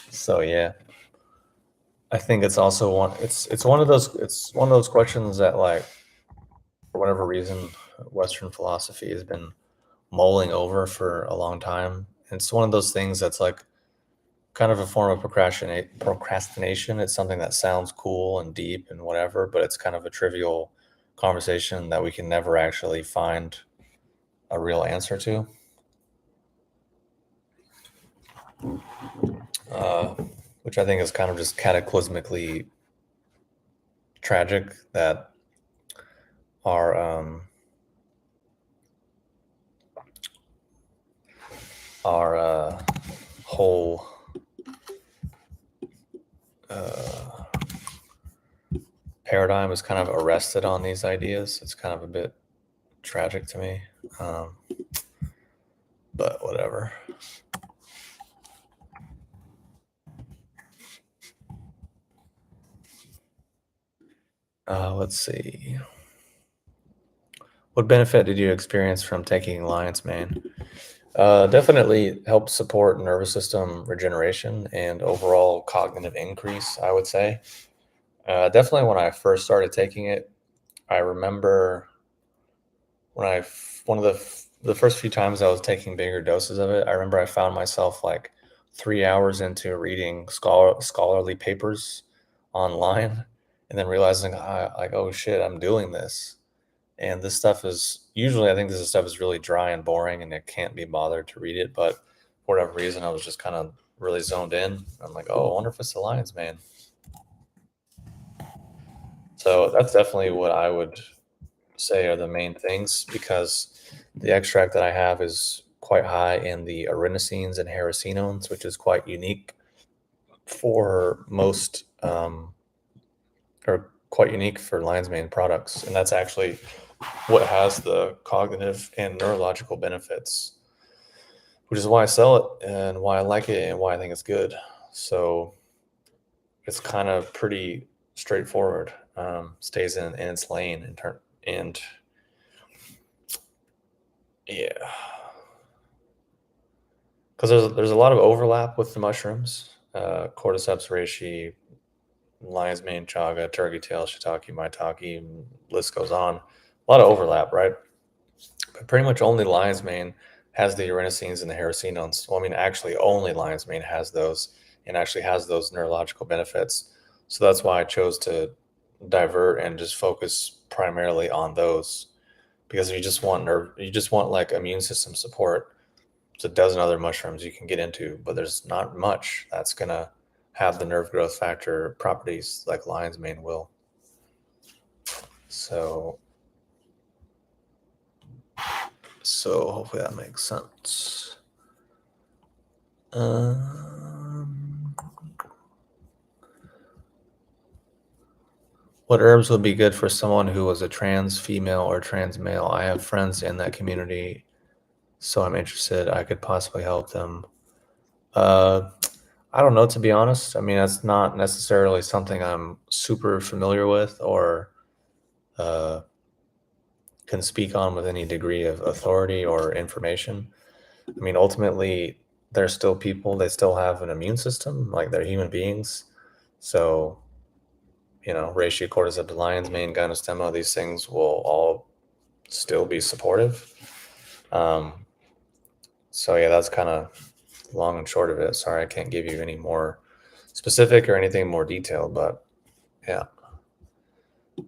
so yeah, I think it's also it's one of those questions that like for whatever reason Western philosophy has been mulling over for a long time. It's one of those things that's like kind of a form of procrastination. It's something that sounds cool and deep and whatever, but it's kind of a trivial conversation that we can never actually find a real answer to. Uh, which I think is kind of just cataclysmically tragic that our whole uh, paradigm is kind of arrested on these ideas. It's kind of a bit tragic to me, but whatever. Let's see. What benefit did you experience from taking Lion's Mane? Definitely helps support nervous system regeneration and overall cognitive increase, I would say. Definitely when I first started taking it, I remember one of the first few times I was taking bigger doses of it, I remember I found myself like 3 hours into reading scholarly papers online, and then realizing, like, oh shit, I'm doing this. And this stuff is usually, I think this stuff is really dry and boring, and I can't be bothered to read it. But for whatever reason, I was just kind of really zoned in. I'm like, oh, I wonder if it's the lion's mane. So that's definitely what I would say are the main things, because the extract that I have is quite high in the arenosines and hericenones, which is quite unique for most, or quite unique for lion's mane products. And that's actually what has the cognitive and neurological benefits, which is why I sell it and why I like it and why I think it's good. So it's kind of pretty straightforward. Stays in its lane and yeah, because there's a lot of overlap with the mushrooms, cordyceps reishi, lion's mane, chaga, turkey tail, shiitake, maitake, list goes on. A lot of overlap, right? But pretty much only lion's mane has the arenosines and the hericenones. Well, I mean, actually, only lion's mane has those, and actually has those neurological benefits. So that's why I chose to divert and just focus primarily on those, because you just want like immune system support. There's a dozen other mushrooms you can get into, but there's not much that's gonna have the nerve growth factor properties like lion's mane will. So, hopefully that makes sense. What herbs would be good for someone who was a trans female or trans male? I have friends in that community, so I'm interested. I could possibly help them. Uh, I don't know, to be honest. I mean, that's not necessarily something I'm super familiar with or uh, can speak on with any degree of authority or information. I mean, ultimately, they're still people. They still have an immune system, like they're human beings. So, reishi, cordyceps, lion's mane, gynostemma, these things will all still be supportive. Um, so yeah, that's kind of long and short of it. Sorry, I can't give you any more specific or anything more detailed, but yeah,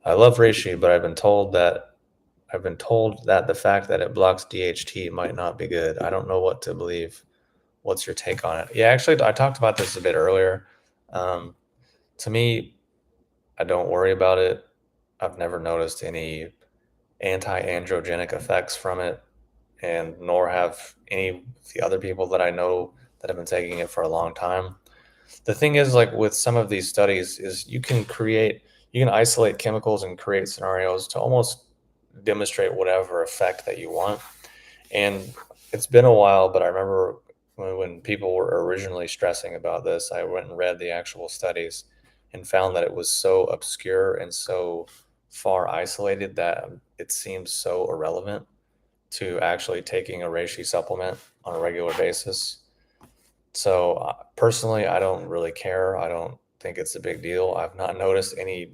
I love reishi, but I've been told that the fact that it blocks DHT might not be good. I don't know what to believe. What's your take on it? Yeah, actually, I talked about this a bit earlier. Um, to me, I don't worry about it. I've never noticed any anti-androgenic effects from it, and nor have any of the other people that I know that have been taking it for a long time. The thing is, like with some of these studies, is you can isolate chemicals and create scenarios to almost demonstrate whatever effect that you want. And it's been a while, but I remember when people were originally stressing about this, I went and read the actual studies and found that it was so obscure and so far isolated that it seems so irrelevant to actually taking a reishi supplement on a regular basis. So personally, I don't really care. I don't think it's a big deal. I've not noticed any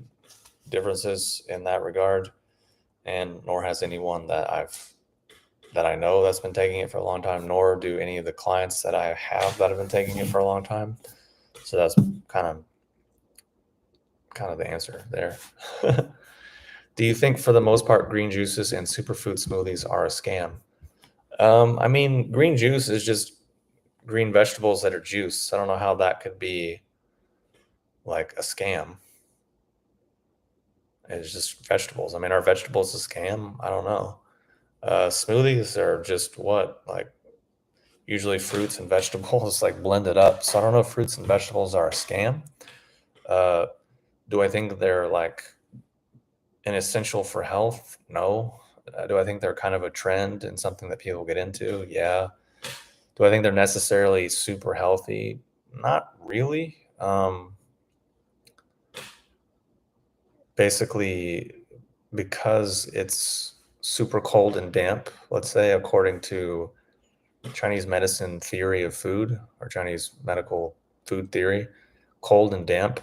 differences in that regard, and nor has anyone that I know that's been taking it for a long time, nor do any of the clients that I have that have been taking it for a long time. So that's kind of the answer there. Do you think for the most part green juices and superfood smoothies are a scam? I mean, green juice is just green vegetables that are juice. I don't know how that could be like a scam. It's just vegetables. I mean, are vegetables a scam? I don't know. Smoothies are just what, like usually fruits and vegetables like blended up. So I don't know if fruits and vegetables are a scam. Uh, do I think they're like an essential for health? No. Do I think they're kind of a trend and something that people get into? Yeah. Do I think they're necessarily super healthy? Not really. Basically, because it's super cold and damp, let's say, according to Chinese medicine theory of food or Chinese medical food theory, cold and damp,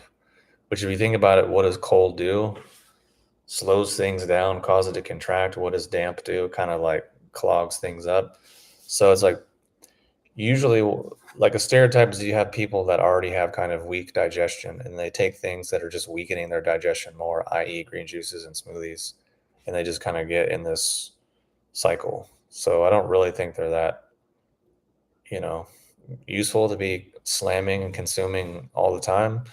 which if you think about it, what does cold do? slows things down, causes it to contract. What does damp do? Kind of like clogs things up. So it's like usually like a stereotype is you have people that already have kind of weak digestion and they take things that are just weakening their digestion more, i.e. green juices and smoothies, and they just kind of get in this cycle. So I don't really think they're that, you know, useful to be slamming and consuming all the time.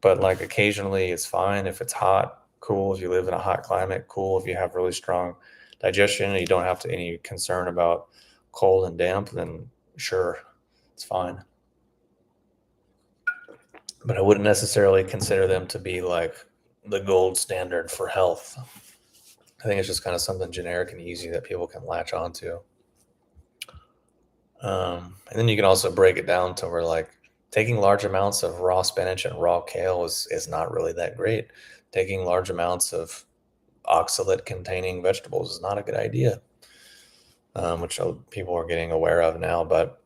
But like occasionally it's fine if it's hot, cool. If you live in a hot climate, cool. If you have really strong digestion and you don't have to any concern about cold and damp, then sure, it's fine. But I wouldn't necessarily consider them to be like the gold standard for health. I think it's just kind of something generic and easy that people can latch onto. And then you can also break it down to where like taking large amounts of raw spinach and raw kale is not really that great. Taking large amounts of oxalate containing vegetables is not a good idea, which people are getting aware of now. But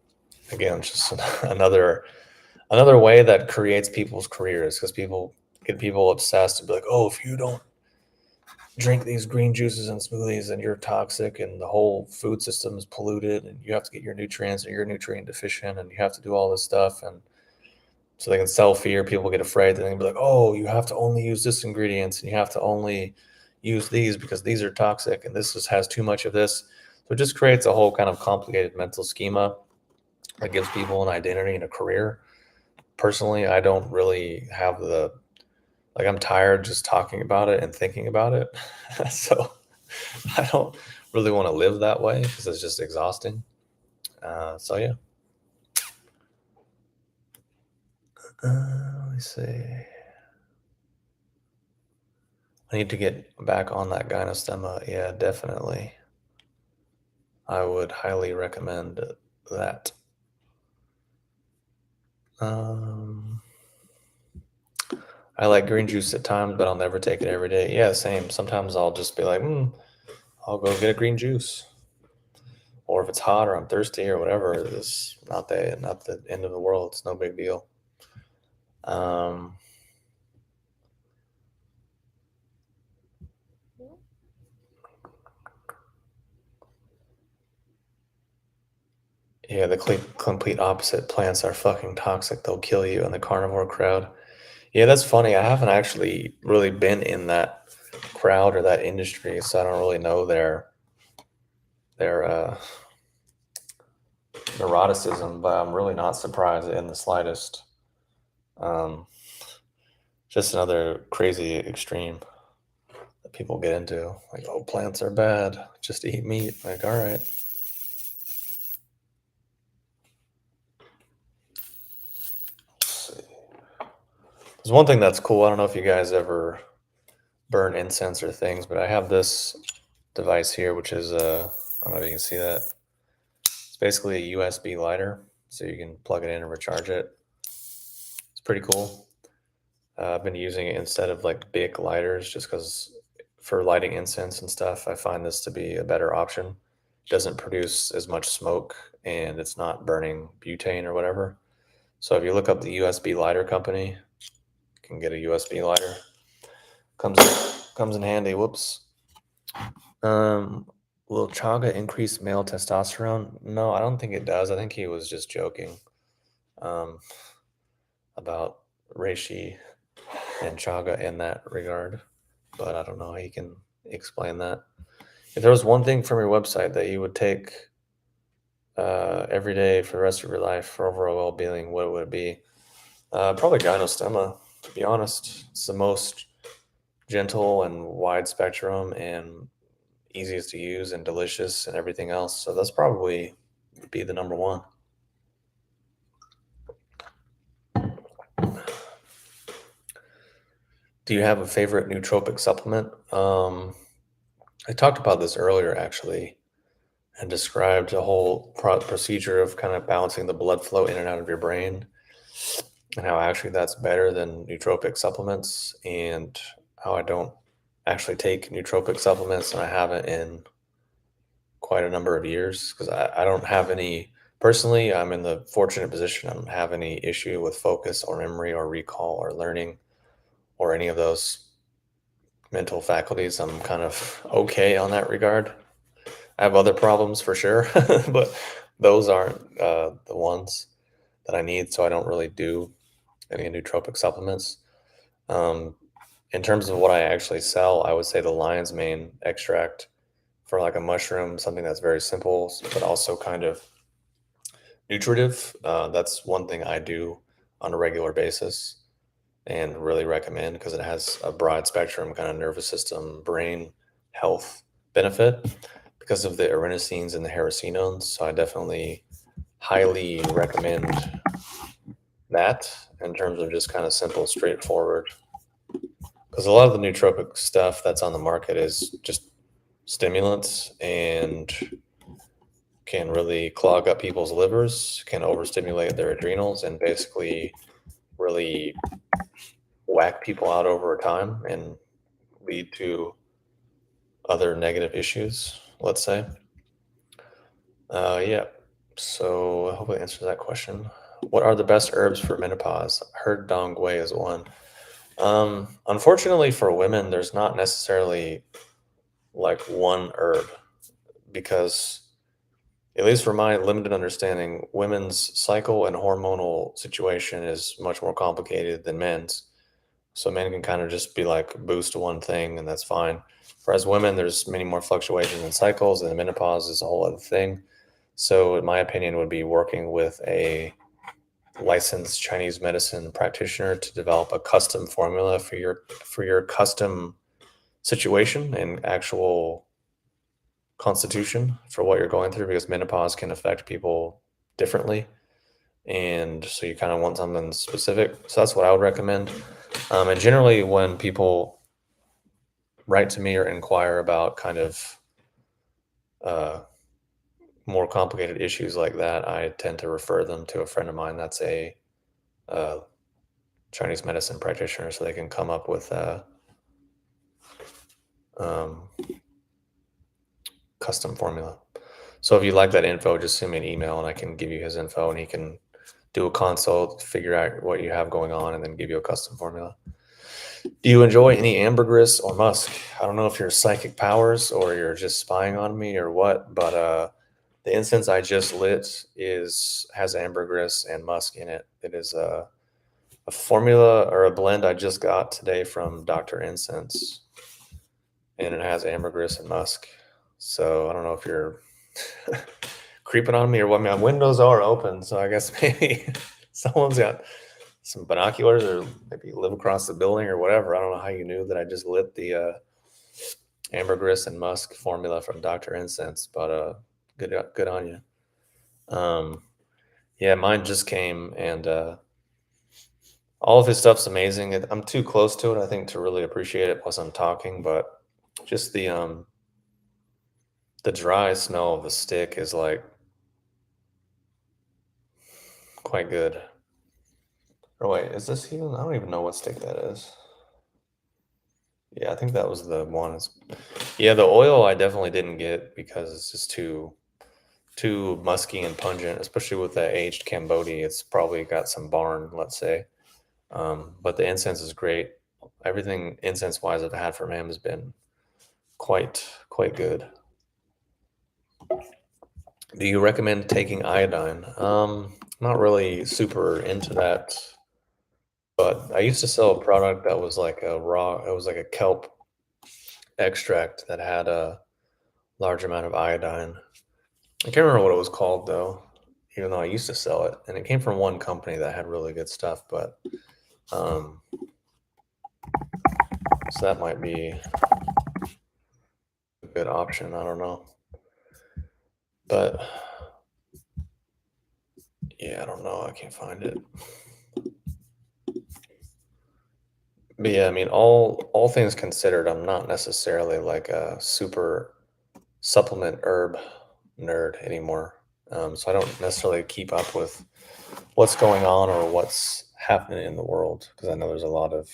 again, it's just another way that creates people's careers because people get people obsessed to be like, oh, if you don't drink these green juices and smoothies and you're toxic and the whole food system is polluted and you have to get your nutrients and you're nutrient deficient and you have to do all this stuff, and so they can sell fear. People get afraid. Then they can be like, oh, you have to only use this ingredients and you have to only use these because these are toxic and has too much of this. So it just creates a whole kind of complicated mental schema that gives people an identity and a career. Personally, I don't really have I'm tired just talking about it and thinking about it. So I don't really want to live that way because it's just exhausting. So yeah. Let me see. I need to get back on that gynostemma. Yeah, definitely. I would highly recommend that. Um, I like green juice at times, but I'll never take it every day. Yeah, same. Sometimes I'll just be like, I'll go get a green juice. Or if it's hot or I'm thirsty or whatever, it's not the end of the world. It's no big deal. Um, yeah, the complete opposite. Plants are fucking toxic. They'll kill you in the carnivore crowd. Yeah, that's funny. I haven't actually really been in that crowd or that industry, so I don't really know their neuroticism, but I'm really not surprised in the slightest. Um, just another crazy extreme that people get into. Like, oh, plants are bad. Just eat meat. Like, all right. Let's see. There's one thing that's cool. I don't know if you guys ever burn incense or things, but I have this device here, which is I don't know if you can see that. It's basically a USB lighter, so you can plug it in and recharge it. It's pretty cool. I've been using it instead of like big lighters just because for lighting incense and stuff, I find this to be a better option. It doesn't produce as much smoke and it's not burning butane or whatever. So if you look up the USB lighter company, you can get a USB lighter. Comes in handy. Whoops. Will chaga increase male testosterone? No, I don't think it does. I think he was just joking um, about reishi and chaga in that regard, but I don't know how you can explain that. If there was one thing from your website that you would take every day for the rest of your life for overall well-being, what would it be? Probably gynostemma, to be honest. It's the most gentle and wide spectrum and easiest to use and delicious and everything else. So that's probably be the number one. Do you have a favorite nootropic supplement? I talked about this earlier actually and described a whole procedure of kind of balancing the blood flow in and out of your brain and how actually that's better than nootropic supplements and how I don't actually take nootropic supplements and I haven't in quite a number of years because I don't have any personally. I'm in the fortunate position I don't have any issue with focus or memory or recall or learning or any of those mental faculties, I'm kind of okay on that regard. I have other problems for sure, but those aren't the ones that I need. So I don't really do any nootropic supplements. Um, in terms of what I actually sell, I would say the lion's mane extract for like a mushroom, something that's very simple, but also kind of nutritive. That's one thing I do on a regular basis and really recommend because it has a broad spectrum kind of nervous system, brain health benefit because of the arenosines and the hericenones. So I definitely highly recommend that in terms of just kind of simple, straightforward. Because a lot of the nootropic stuff that's on the market is just stimulants and can really clog up people's livers, can overstimulate their adrenals, and basically really whack people out over time and lead to other negative issues, let's say. Yeah. So I hope I answered that question. What are the best herbs for menopause? I heard Dong Gui is one. Unfortunately for women, there's not necessarily like one herb because, at least from my limited understanding, women's cycle and hormonal situation is much more complicated than men's. So men can kind of just be like boost to one thing and that's fine. Whereas women, there's many more fluctuations in cycles and menopause is a whole other thing. So in my opinion would be working with a licensed Chinese medicine practitioner to develop a custom formula for your custom situation and actual constitution for what you're going through because menopause can affect people differently. And so you kind of want something specific. So that's what I would recommend. And generally, when people write to me or inquire about kind of uh, more complicated issues like that, I tend to refer them to a friend of mine that's a uh, Chinese medicine practitioner so they can come up with a um, custom formula. So if you'd like that info, just send me an email and I can give you his info and he can do a consult, figure out what you have going on, and then give you a custom formula. Do you enjoy any ambergris or musk? I don't know if you're psychic powers or you're just spying on me or what, but the incense I just lit has ambergris and musk in it. It is a formula or a blend I just got today from Dr. Incense, and it has ambergris and musk. So I don't know if you're creeping on me or what. My windows are open, so I guess maybe someone's got some binoculars or maybe live across the building or whatever. I don't know how you knew that I just lit the ambergris and musk formula from Dr. Incense, but good on you. Yeah, mine just came and all of his stuff's amazing. I'm too close to it, I think, to really appreciate it. Plus, I'm talking, but just the dry smell of the stick is like quite good. Or wait, is this even? I don't even know what stick that is. Yeah, I think that was the one. Yeah, the oil I definitely didn't get because it's just too musky and pungent, especially with the aged Cambodia. It's probably got some barn, let's say. But the incense is great. Everything incense wise I've had from him has been quite good. Do you recommend taking iodine? Not really super into that, but I used to sell a product that was like it was like a kelp extract that had a large amount of iodine. I can't remember what it was called though, even though I used to sell it, and it came from one company that had really good stuff. But um, so that might be a good option. I don't know, but yeah, I don't know. I can't find it. But yeah, I mean, all things considered, I'm not necessarily like a super supplement herb nerd anymore. So I don't necessarily keep up with what's going on or what's happening in the world because I know there's a lot of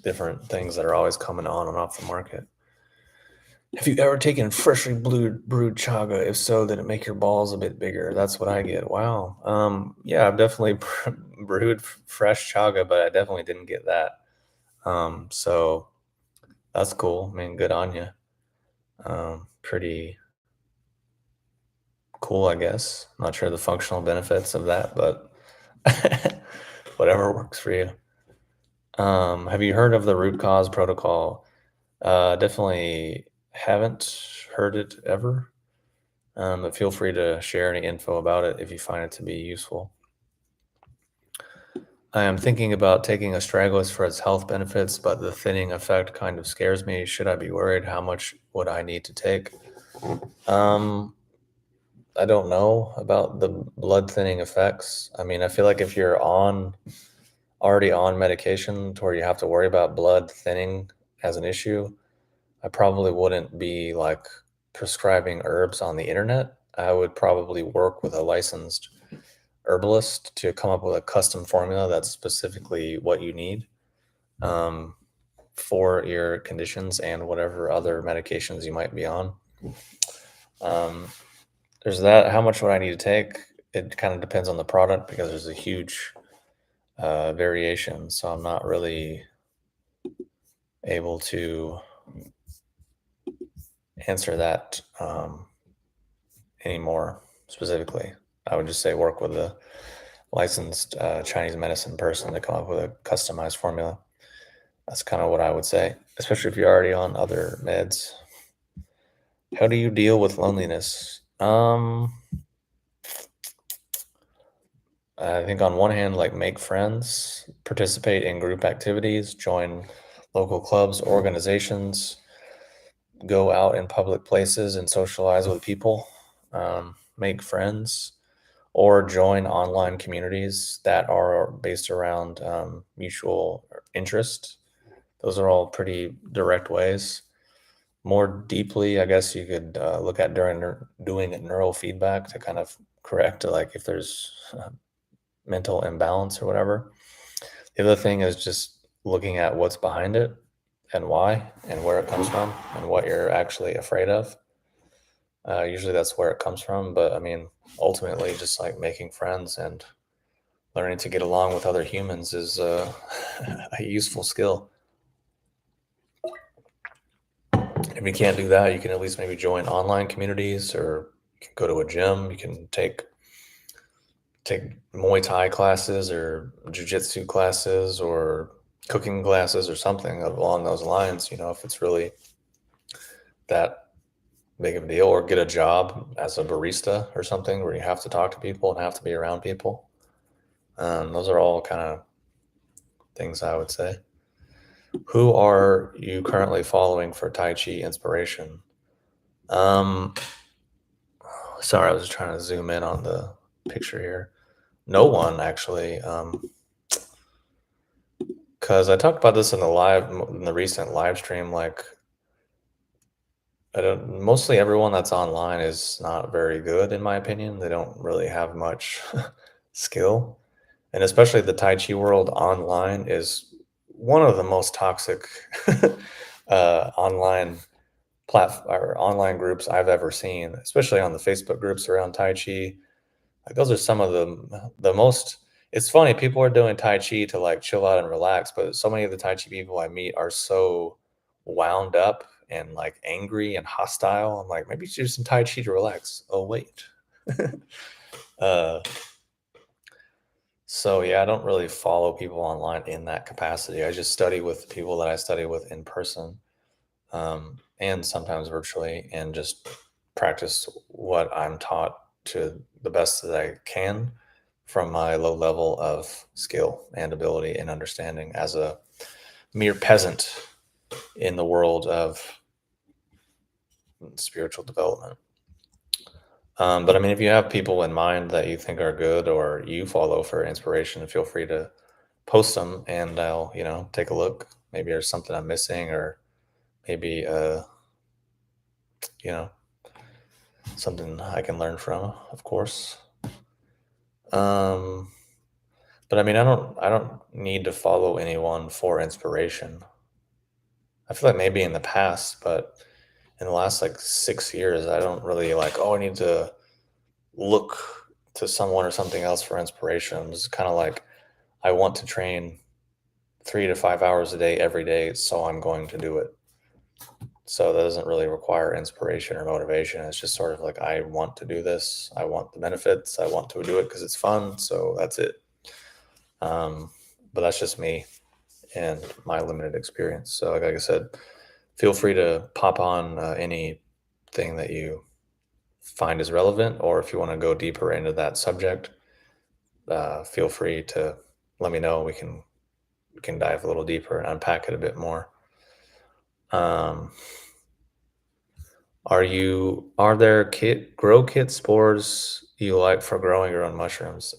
different things that are always coming on and off the market. Have you ever taken freshly brewed chaga? If so, did it make your balls a bit bigger? That's what I get. Wow. Yeah, I've definitely brewed fresh chaga, but I definitely didn't get that. So that's cool. I mean, good on you. Pretty cool, I guess. Not sure the functional benefits of that, but whatever works for you. Have you heard of the root cause protocol? Definitely haven't heard it ever. But feel free to share any info about it if you find it to be useful. I am thinking about taking astragalus for its health benefits, but the thinning effect kind of scares me. Should I be worried? How much would I need to take? Um, I don't know about the blood thinning effects. I mean, I feel like if you're already on medication to where you have to worry about blood thinning as an issue, I probably wouldn't be like prescribing herbs on the internet. I would probably work with a licensed herbalist to come up with a custom formula that's specifically what you need um, for your conditions and whatever other medications you might be on. Um, there's that. How much would I need to take? It kind of depends on the product because there's a huge variation. So I'm not really able to answer that anymore specifically. I would just say work with a licensed Chinese medicine person to come up with a customized formula. That's kind of what I would say, especially if you're already on other meds. How do you deal with loneliness? I think on one hand, like make friends, participate in group activities, join local clubs, organizations, go out in public places and socialize with people, make friends, or join online communities that are based around mutual interest. Those are all pretty direct ways. More deeply, I guess you could look at doing neurofeedback to kind of correct like if there's mental imbalance or whatever. The other thing is just looking at what's behind it and why and where it comes from and what you're actually afraid of. Usually that's where it comes from, but I mean, ultimately, just like making friends and learning to get along with other humans is a useful skill. If you can't do that, you can at least maybe join online communities or you can go to a gym. You can take Muay Thai classes or jujitsu classes or cooking classes or something along those lines, if it's really that big of a deal, or get a job as a barista or something where you have to talk to people and have to be around people. Those are all kind of things I would say. Who are you currently following for Tai Chi inspiration? Um, sorry, I was trying to zoom in on the picture here. No one actually. Because I talked about this in the recent live stream. Like, I don't. Mostly everyone that's online is not very good, in my opinion. They don't really have much skill, and especially the Tai Chi world online is one of the most toxic online or online groups I've ever seen, especially on the Facebook groups around Tai Chi. Like those are some of the most. It's funny, people are doing Tai Chi to like chill out and relax, but so many of the Tai Chi people I meet are so wound up and like angry and hostile. I'm like, maybe you should do some Tai Chi to relax. Oh wait. uh, so yeah, I don't really follow people online in that capacity. I just study with people that I study with in person, and sometimes virtually, and just practice what I'm taught to the best that I can from my low level of skill and ability and understanding as a mere peasant in the world of spiritual development. But I mean, if you have people in mind that you think are good or you follow for inspiration, feel free to post them and I'll, take a look. Maybe there's something I'm missing or maybe, you know, something I can learn from, of course. Um, but I mean, I don't need to follow anyone for inspiration. I feel like maybe in the past, but in the last like 6 years, I don't really like, oh, I need to look to someone or something else for inspiration. It's kind of like I want to train 3 to 5 hours a day every day, so I'm going to do it. So that doesn't really require inspiration or motivation. It's just sort of like, I want to do this. I want the benefits. I want to do it because it's fun. So that's it. Um, but that's just me and my limited experience. So, like I said, feel free to pop on anything that you find is relevant, or if you want to go deeper into that subject, feel free to let me know. We can dive a little deeper and unpack it a bit more. Um, are there grow kit spores you like for growing your own mushrooms?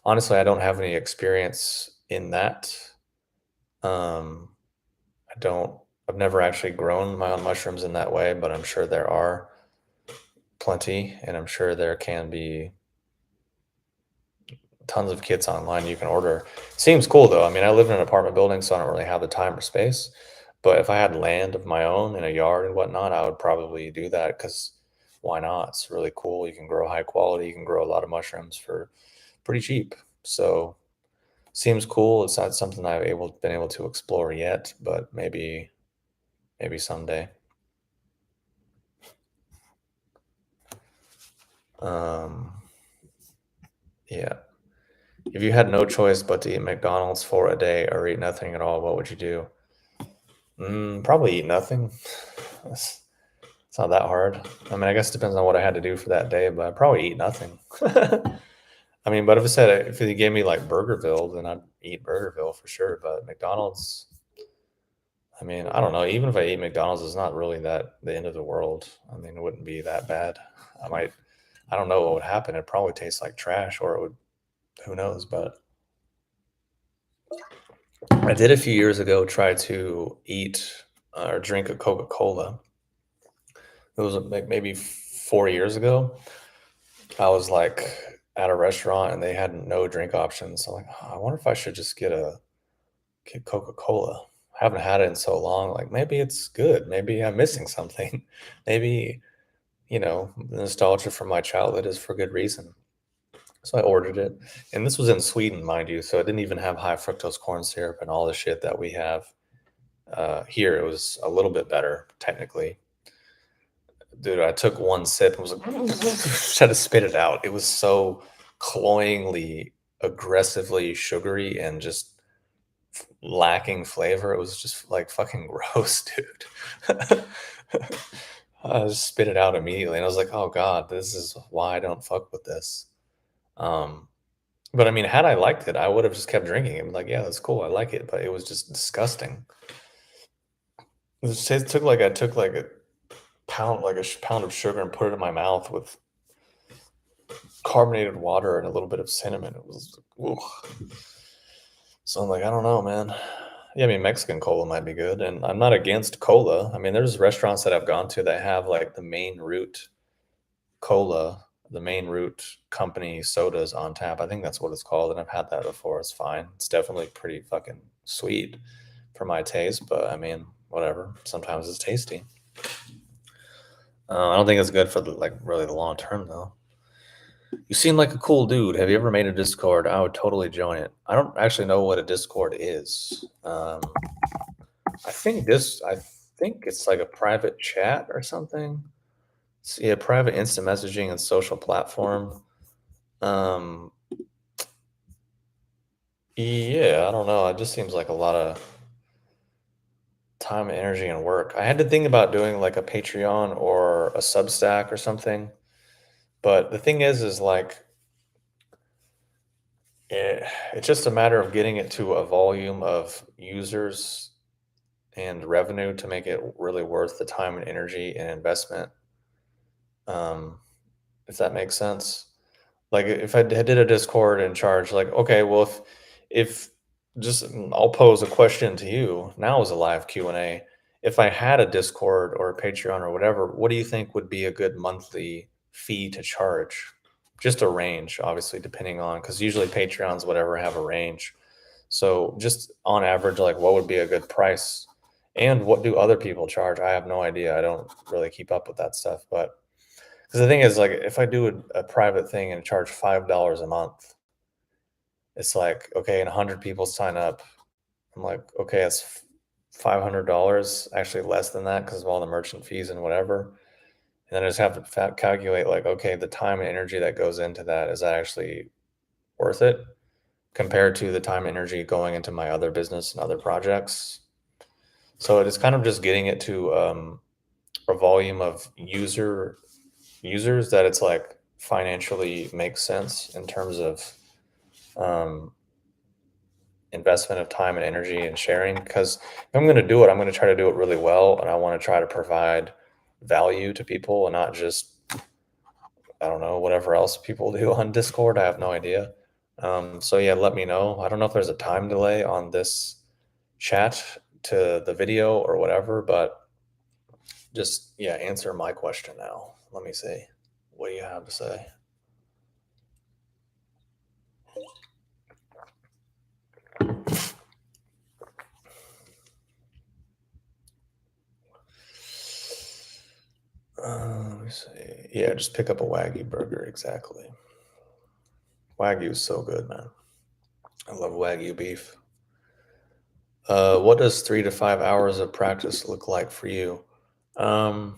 Honestly, I don't have any experience in that. Um, I don't. I've never actually grown my own mushrooms in that way, but I'm sure there are plenty, and I'm sure there can be tons of kits online you can order. Seems cool though. I mean, I live in an apartment building, so I don't really have the time or space. But if I had land of my own in a yard and whatnot, I would probably do that because why not? It's really cool. You can grow high quality. You can grow a lot of mushrooms for pretty cheap. So seems cool. It's not something been able to explore yet, but maybe someday. Um, yeah. If you had no choice but to eat McDonald's for a day or eat nothing at all, what would you do? Probably eat nothing. It's, it's not that hard. I mean, I guess it depends on what I had to do for that day, but I'd probably eat nothing. I mean, but if it gave me like Burgerville, then I'd eat Burgerville for sure. But McDonald's, I mean, I don't know. Even if I eat McDonald's, it's not really that the end of the world. I mean, it wouldn't be that bad. I might, I don't know what would happen. It'd probably taste like trash, or it would, who knows? But I did a few years ago try to eat or drink a Coca-Cola. It was like maybe 4 years ago. I was like at a restaurant and they had no drink options. So I'm like, "Oh, I wonder if I should just get Coca-Cola. I haven't had it in so long. Like maybe it's good. Maybe I'm missing something. Maybe, the nostalgia from my childhood is for good reason." So I ordered it. And this was in Sweden, mind you. So it didn't even have high fructose corn syrup and all the shit that we have here. It was a little bit better, technically. Dude, I took one sip and was like, tried to spit it out. It was so cloyingly, aggressively sugary and just lacking flavor. It was just like fucking gross, dude. I just spit it out immediately, and I was like, "Oh God, this is why I don't fuck with this." Um, but I mean, had I liked it, I would have just kept drinking it. I'm like, "Yeah, that's cool. I like it," but it was just disgusting. It took like I took like a pound of sugar and put it in my mouth with carbonated water and a little bit of cinnamon. It was, ooh. So I'm like, I don't know, man. Yeah, I mean, Mexican cola might be good, and I'm not against cola. I mean, there's restaurants that I've gone to that have like the main root cola, the main root company sodas on tap. I think that's what it's called, and I've had that before. It's fine. It's definitely pretty fucking sweet for my taste, but I mean, whatever. Sometimes it's tasty. I don't think it's good for like really the long term though. You seem like a cool dude. Have you ever made a Discord? I would totally join it. I don't actually know what a Discord is. I think it's like a private chat or something. Yeah, private instant messaging and social platform. Um, yeah, I don't know. It just seems like a lot of time, energy, and work. I had to think about doing like a Patreon or a Substack or something. But the thing is like it's just a matter of getting it to a volume of users and revenue to make it really worth the time and energy and investment. Um, if that makes sense. Like if I did a Discord and charge like, okay, well if just I'll pose a question to you. Now is a live Q&A. If I had a Discord or a Patreon or whatever, what do you think would be a good monthly fee to charge? Just a range, obviously, depending on because usually Patreons, whatever, have a range. So just on average, like what would be a good price? And what do other people charge? I have no idea. I don't really keep up with that stuff. But because the thing is, like, if I do a private thing and charge $5 a month, it's like, okay, and 100 people sign up. I'm like, okay, it's $500, actually less than that because of all the merchant fees and whatever. And then I just have to calculate like, okay, the time and energy that goes into that, is that actually worth it compared to the time and energy going into my other business and other projects? So it is kind of just getting it to a volume of users that it's like financially makes sense in terms of um, investment of time and energy and sharing. Because if I'm going to do it, I'm going to try to do it really well, and I want to try to provide value to people and not just, I don't know, whatever else people do on Discord. I have no idea. So yeah, let me know. I don't know if there's a time delay on this chat to the video or whatever, but just, yeah, answer my question now. Let me see. What do you have to say? Let me see. Yeah, just pick up a Wagyu burger. Exactly. Wagyu is so good, man. I love Wagyu beef. What does 3 to 5 hours of practice look like for you? Um,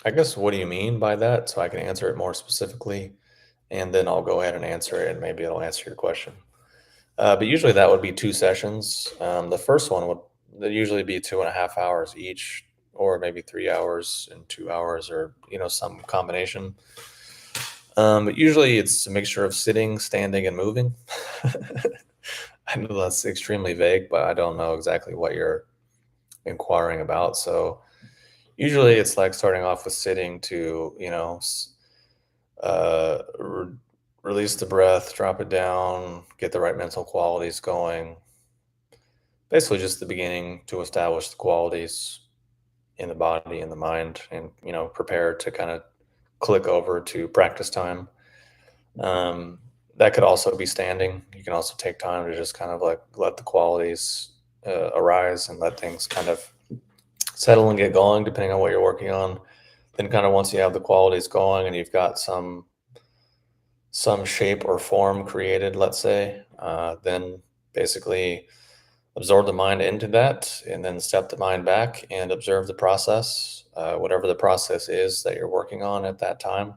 I guess, what do you mean by that? So I can answer it more specifically, and then I'll go ahead and answer it, and maybe it'll answer your question. But usually that would be 2 sessions. The first one would usually be 2.5 hours each, or maybe 3 hours and 2 hours, or some combination. But usually it's a mixture of sitting, standing, and moving. I know that's extremely vague, but I don't know exactly what you're inquiring about. So usually it's like starting off with sitting to, re- release the breath, drop it down, get the right mental qualities going. Basically, just the beginning to establish the qualities in the body and the mind, and prepare to kind of click over to practice time. Um, that could also be standing. You can also take time to just kind of like let the qualities arise and let things kind of settle and get going, depending on what you're working on. Then, kind of once you have the qualities going and you've got some shape or form created, let's say, then basically absorb the mind into that, and then step the mind back and observe the process, whatever the process is that you're working on at that time.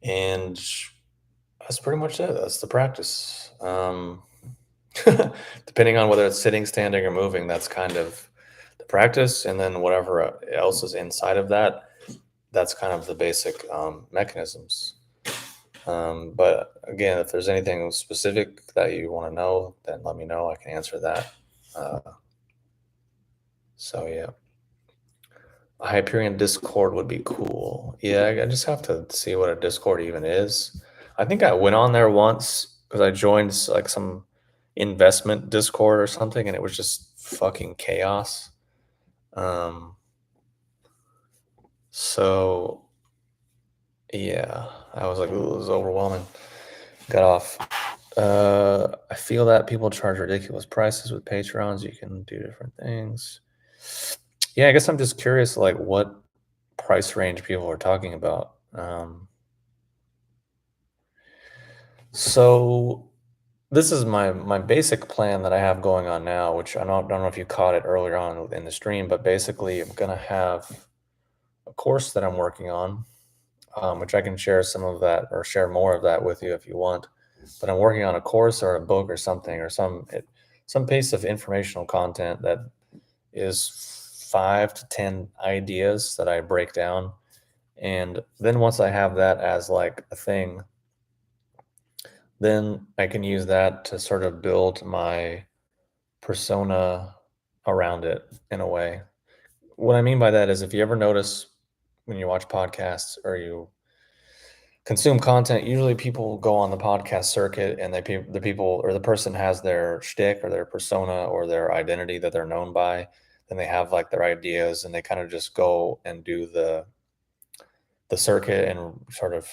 And that's pretty much it. That's the practice. Depending on whether it's sitting, standing, or moving, that's kind of the practice. And then whatever else is inside of that, that's kind of the basic mechanisms. But again, if there's anything specific that you want to know, then let me know. I can answer that. Uh, so yeah, a Hyperion Discord would be cool. Yeah, I just have to see what a Discord even is. I think I went on there once because I joined like some investment Discord or something, and it was just fucking chaos. Um, so yeah, I was like, ooh, it was overwhelming. Got off. I feel that people charge ridiculous prices with Patreons. You can do different things. Yeah, I guess I'm just curious, like what price range people are talking about. So this is my basic plan that I have going on now, which don't know if you caught it earlier on in the stream, but basically I'm gonna have a course that I'm working on, which I can share some of that or share more of that with you if you want. But I'm working on a course or a book or something, or some piece of informational content that is 5 to 10 ideas that I break down. And then once I have that as like a thing, then I can use that to sort of build my persona around it in a way. What I mean by that is, if you ever notice when you watch podcasts or you consume content, usually people go on the podcast circuit and the people or the person has their shtick or their persona or their identity that they're known by. Then they have like their ideas and they kind of just go and do the circuit and sort of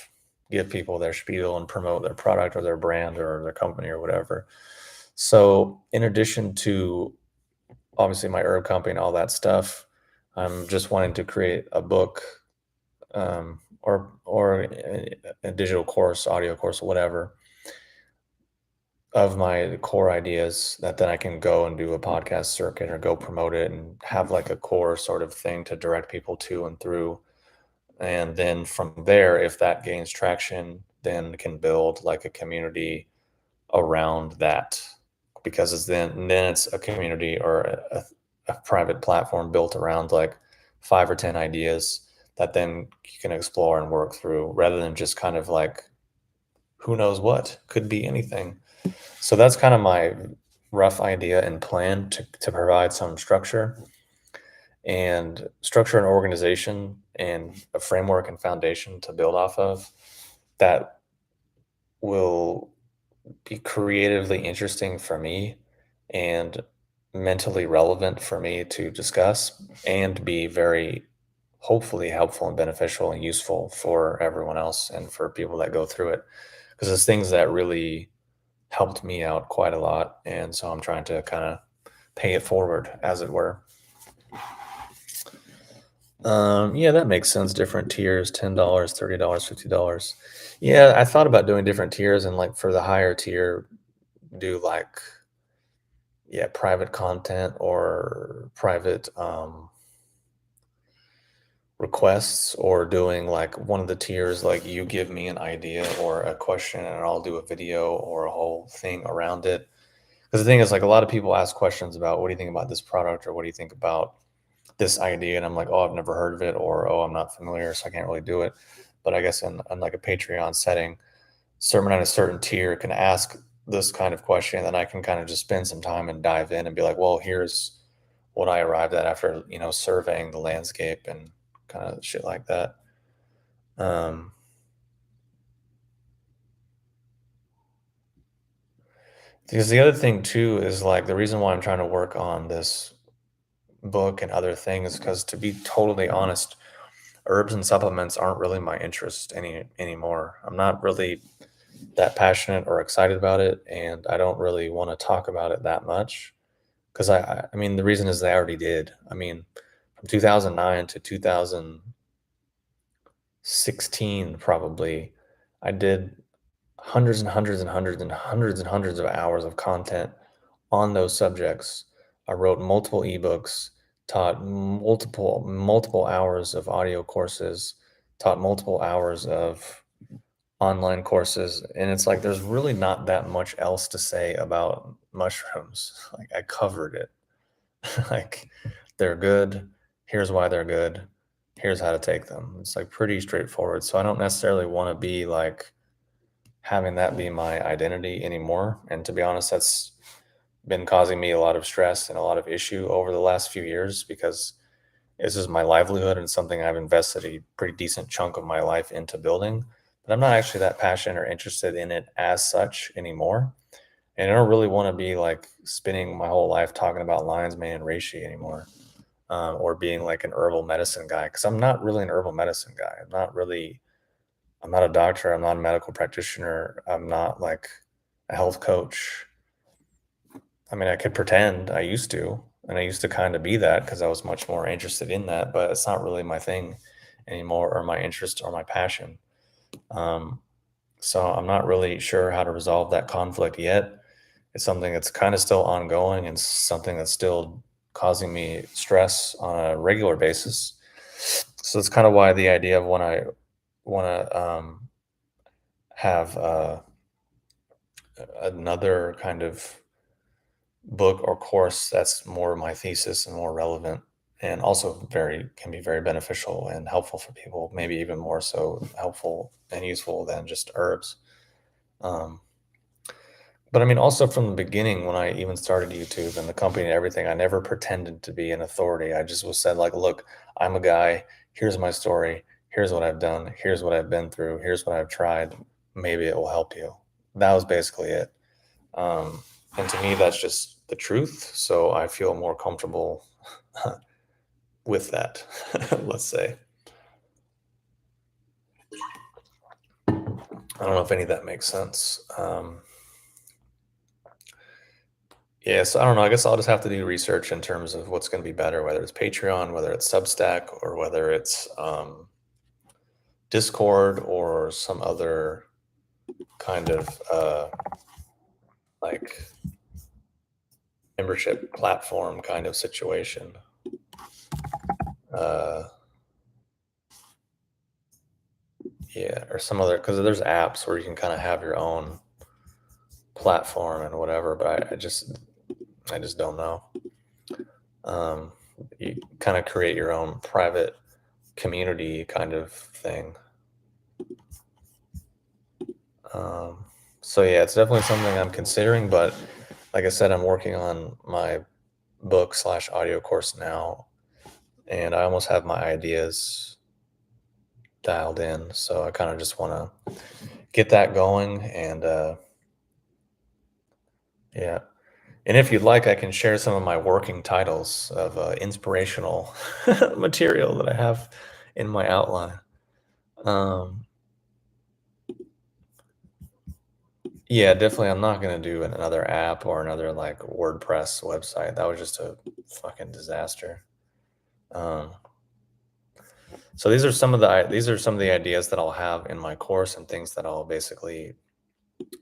give people their spiel and promote their product or their brand or their company or whatever. So in addition to obviously my herb company and all that stuff, I'm just wanting to create a book, or a digital course, audio course, whatever, of my core ideas that then I can go and do a podcast circuit or go promote it and have like a core sort of thing to direct people to and through. And then from there, if that gains traction, then can build like a community around that, because then it's a community or a private platform built around like 5 or 10 ideas that then you can explore and work through, rather than just kind of like who knows what could be anything. So that's kind of my rough idea and plan to provide some structure and organization and a framework and foundation to build off of that will be creatively interesting for me and mentally relevant for me to discuss, and be very hopefully helpful and beneficial and useful for everyone else and for people that go through it, because it's things that really helped me out quite a lot, and so I'm trying to kind of pay it forward, as it were. Yeah, that makes sense. Different tiers, $10, $30, $50. Yeah, I thought about doing different tiers, and like for the higher tier, do like, yeah, private content or private requests, or doing like one of the tiers, like you give me an idea or a question and I'll do a video or a whole thing around it. Because the thing is, like, a lot of people ask questions about, what do you think about this product, or what do you think about this idea? And I'm like, oh, I've never heard of it, or oh, I'm not familiar, so I can't really do it. But I guess in like a Patreon setting, someone on a certain tier can ask this kind of question, and I can kind of just spend some time and dive in and be like, well, here's what I arrived at after, surveying the landscape and kind of shit like that. Um, because the other thing too is, like, the reason why I'm trying to work on this book and other things, because, to be totally honest, herbs and supplements aren't really my interest anymore. I'm not really that passionate or excited about it, and I don't really want to talk about it that much. Because I mean, the reason is they already did. I mean, from 2009 to 2016, probably, I did hundreds and hundreds and hundreds and hundreds and hundreds of hours of content on those subjects. I wrote multiple ebooks, taught multiple hours of audio courses, taught multiple hours of online courses, and it's like there's really not that much else to say about mushrooms. Like, I covered it. Like, they're good. Here's why they're good. Here's how to take them. It's like pretty straightforward. So I don't necessarily want to be like having that be my identity anymore. And to be honest, that's been causing me a lot of stress and a lot of issue over the last few years, because this is my livelihood and something I've invested a pretty decent chunk of my life into building. But I'm not actually that passionate or interested in it as such anymore. And I don't really want to be like spending my whole life talking about lion's mane and reishi anymore, or being like an herbal medicine guy, because I'm not really an herbal medicine guy. I'm not a doctor. I'm not a medical practitioner. I'm not like a health coach. I mean, I could pretend. I used to, and I used to kind of be that because I was much more interested in that, but it's not really my thing anymore, or my interest or my passion. Um, so I'm not really sure how to resolve that conflict yet. It's something that's kind of still ongoing, and something that's still causing me stress on a regular basis. So it's kind of why the idea of when I want to have another kind of book or course that's more my thesis and more relevant, and also very can be very beneficial and helpful for people, maybe even more so helpful and useful than just herbs. Um, but I mean, also from the beginning, when I even started YouTube and the company and everything, I never pretended to be an authority. I just was said, like, look, I'm a guy. Here's my story. Here's what I've done. Here's what I've been through. Here's what I've tried. Maybe it will help you. That was basically it. And to me, that's just the truth. So I feel more comfortable with that, let's say. I don't know if any of that makes sense. Yeah, so I don't know. I guess I'll just have to do research in terms of what's going to be better, whether it's Patreon, whether it's Substack, or whether it's Discord, or some other kind of like membership platform kind of situation. Uh, yeah, or some other, because there's apps where you can kind of have your own platform and whatever, but I just don't know. Um, you kind of create your own private community kind of thing. Um, so yeah, it's definitely something I'm considering, but like I said, I'm working on my book slash audio course now, and I almost have my ideas dialed in. So I kind of just want to get that going, and yeah. And if you'd like, I can share some of my working titles of inspirational material that I have in my outline. Um, yeah, definitely. I'm not gonna do another app or another like WordPress website. That was just a fucking disaster. Um, so these are some of the ideas that I'll have in my course and things that I'll basically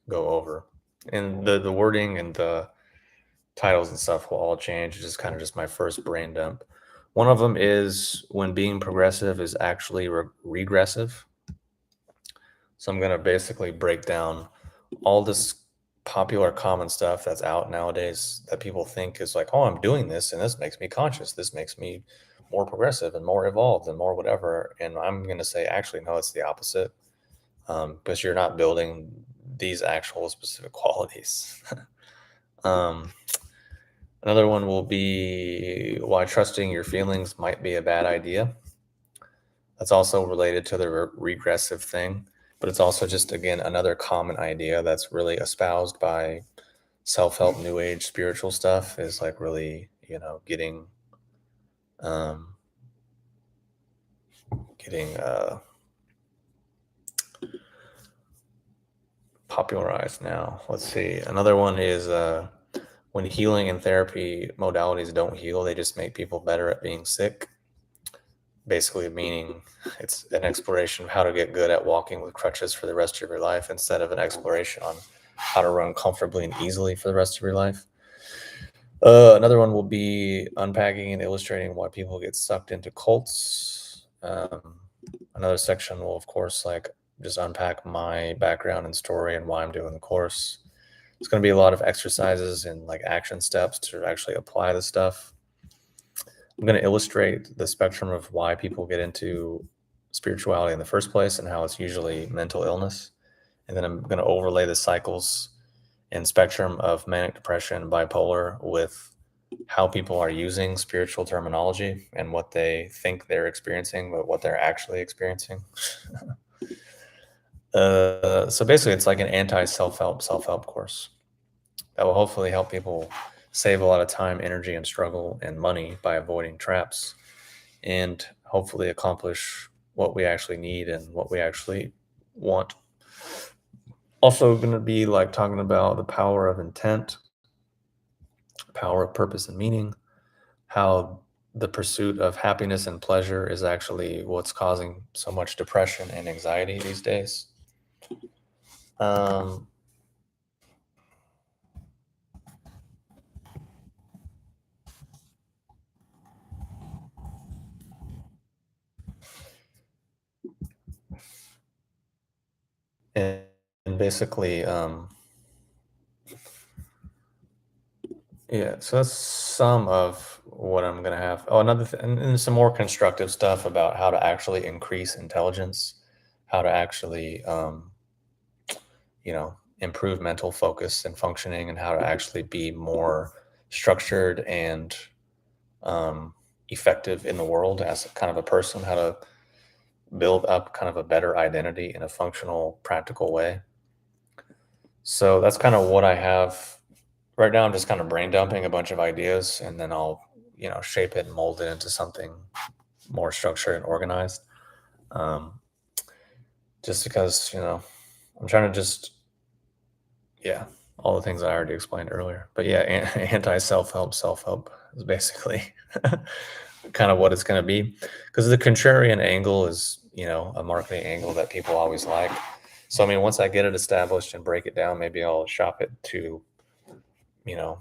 go over. And the wording and the titles and stuff will all change. It's just kind of just my first brain dump. One of them is when being progressive is actually regressive. So I'm going to basically break down all this popular common stuff that's out nowadays that people think is like, oh, I'm doing this and this makes me conscious. This makes me more progressive and more evolved and more whatever. And I'm going to say, actually, no, it's the opposite, because you're not building these actual specific qualities. um, Another one will be why trusting your feelings might be a bad idea. That's also related to the regressive thing, but it's also just, again, another common idea that's really espoused by self-help, new age, spiritual stuff is like really, um, getting popularized now. Let's see. Another one is when healing and therapy modalities don't heal, they just make people better at being sick. Basically meaning it's an exploration of how to get good at walking with crutches for the rest of your life instead of an exploration on how to run comfortably and easily for the rest of your life. Another one will be unpacking and illustrating why people get sucked into cults. Another section will, of course, like just unpack my background and story and why I'm doing the course. It's going to be a lot of exercises and like action steps to actually apply the stuff. I'm going to illustrate the spectrum of why people get into spirituality in the first place and how it's usually mental illness. And then I'm going to overlay the cycles and spectrum of manic depression, bipolar with how people are using spiritual terminology and what they think they're experiencing, but what they're actually experiencing. So basically, it's like an anti-self-help course that will hopefully help people save a lot of time, energy, and struggle and money by avoiding traps and hopefully accomplish what we actually need and what we actually want. Also going to be like talking about the power of intent, power of purpose and meaning, how the pursuit of happiness and pleasure is actually what's causing so much depression and anxiety these days. Um, and, and basically, yeah, so that's some of what I'm going to have. Oh, and some more constructive stuff about how to actually increase intelligence, how to actually, improve mental focus and functioning, and how to actually be more structured and um, effective in the world as kind of a person, how to build up kind of a better identity in a functional, practical way. So that's kind of what I have right now. I'm just kind of brain dumping a bunch of ideas, and then I'll, shape it and mold it into something more structured and organized. Um, just because, I'm trying to just, yeah, all the things I already explained earlier. But yeah, anti self help is basically kind of what it's going to be, because the contrarian angle is, a marketing angle that people always like. So I mean, once I get it established and break it down, maybe I'll shop it to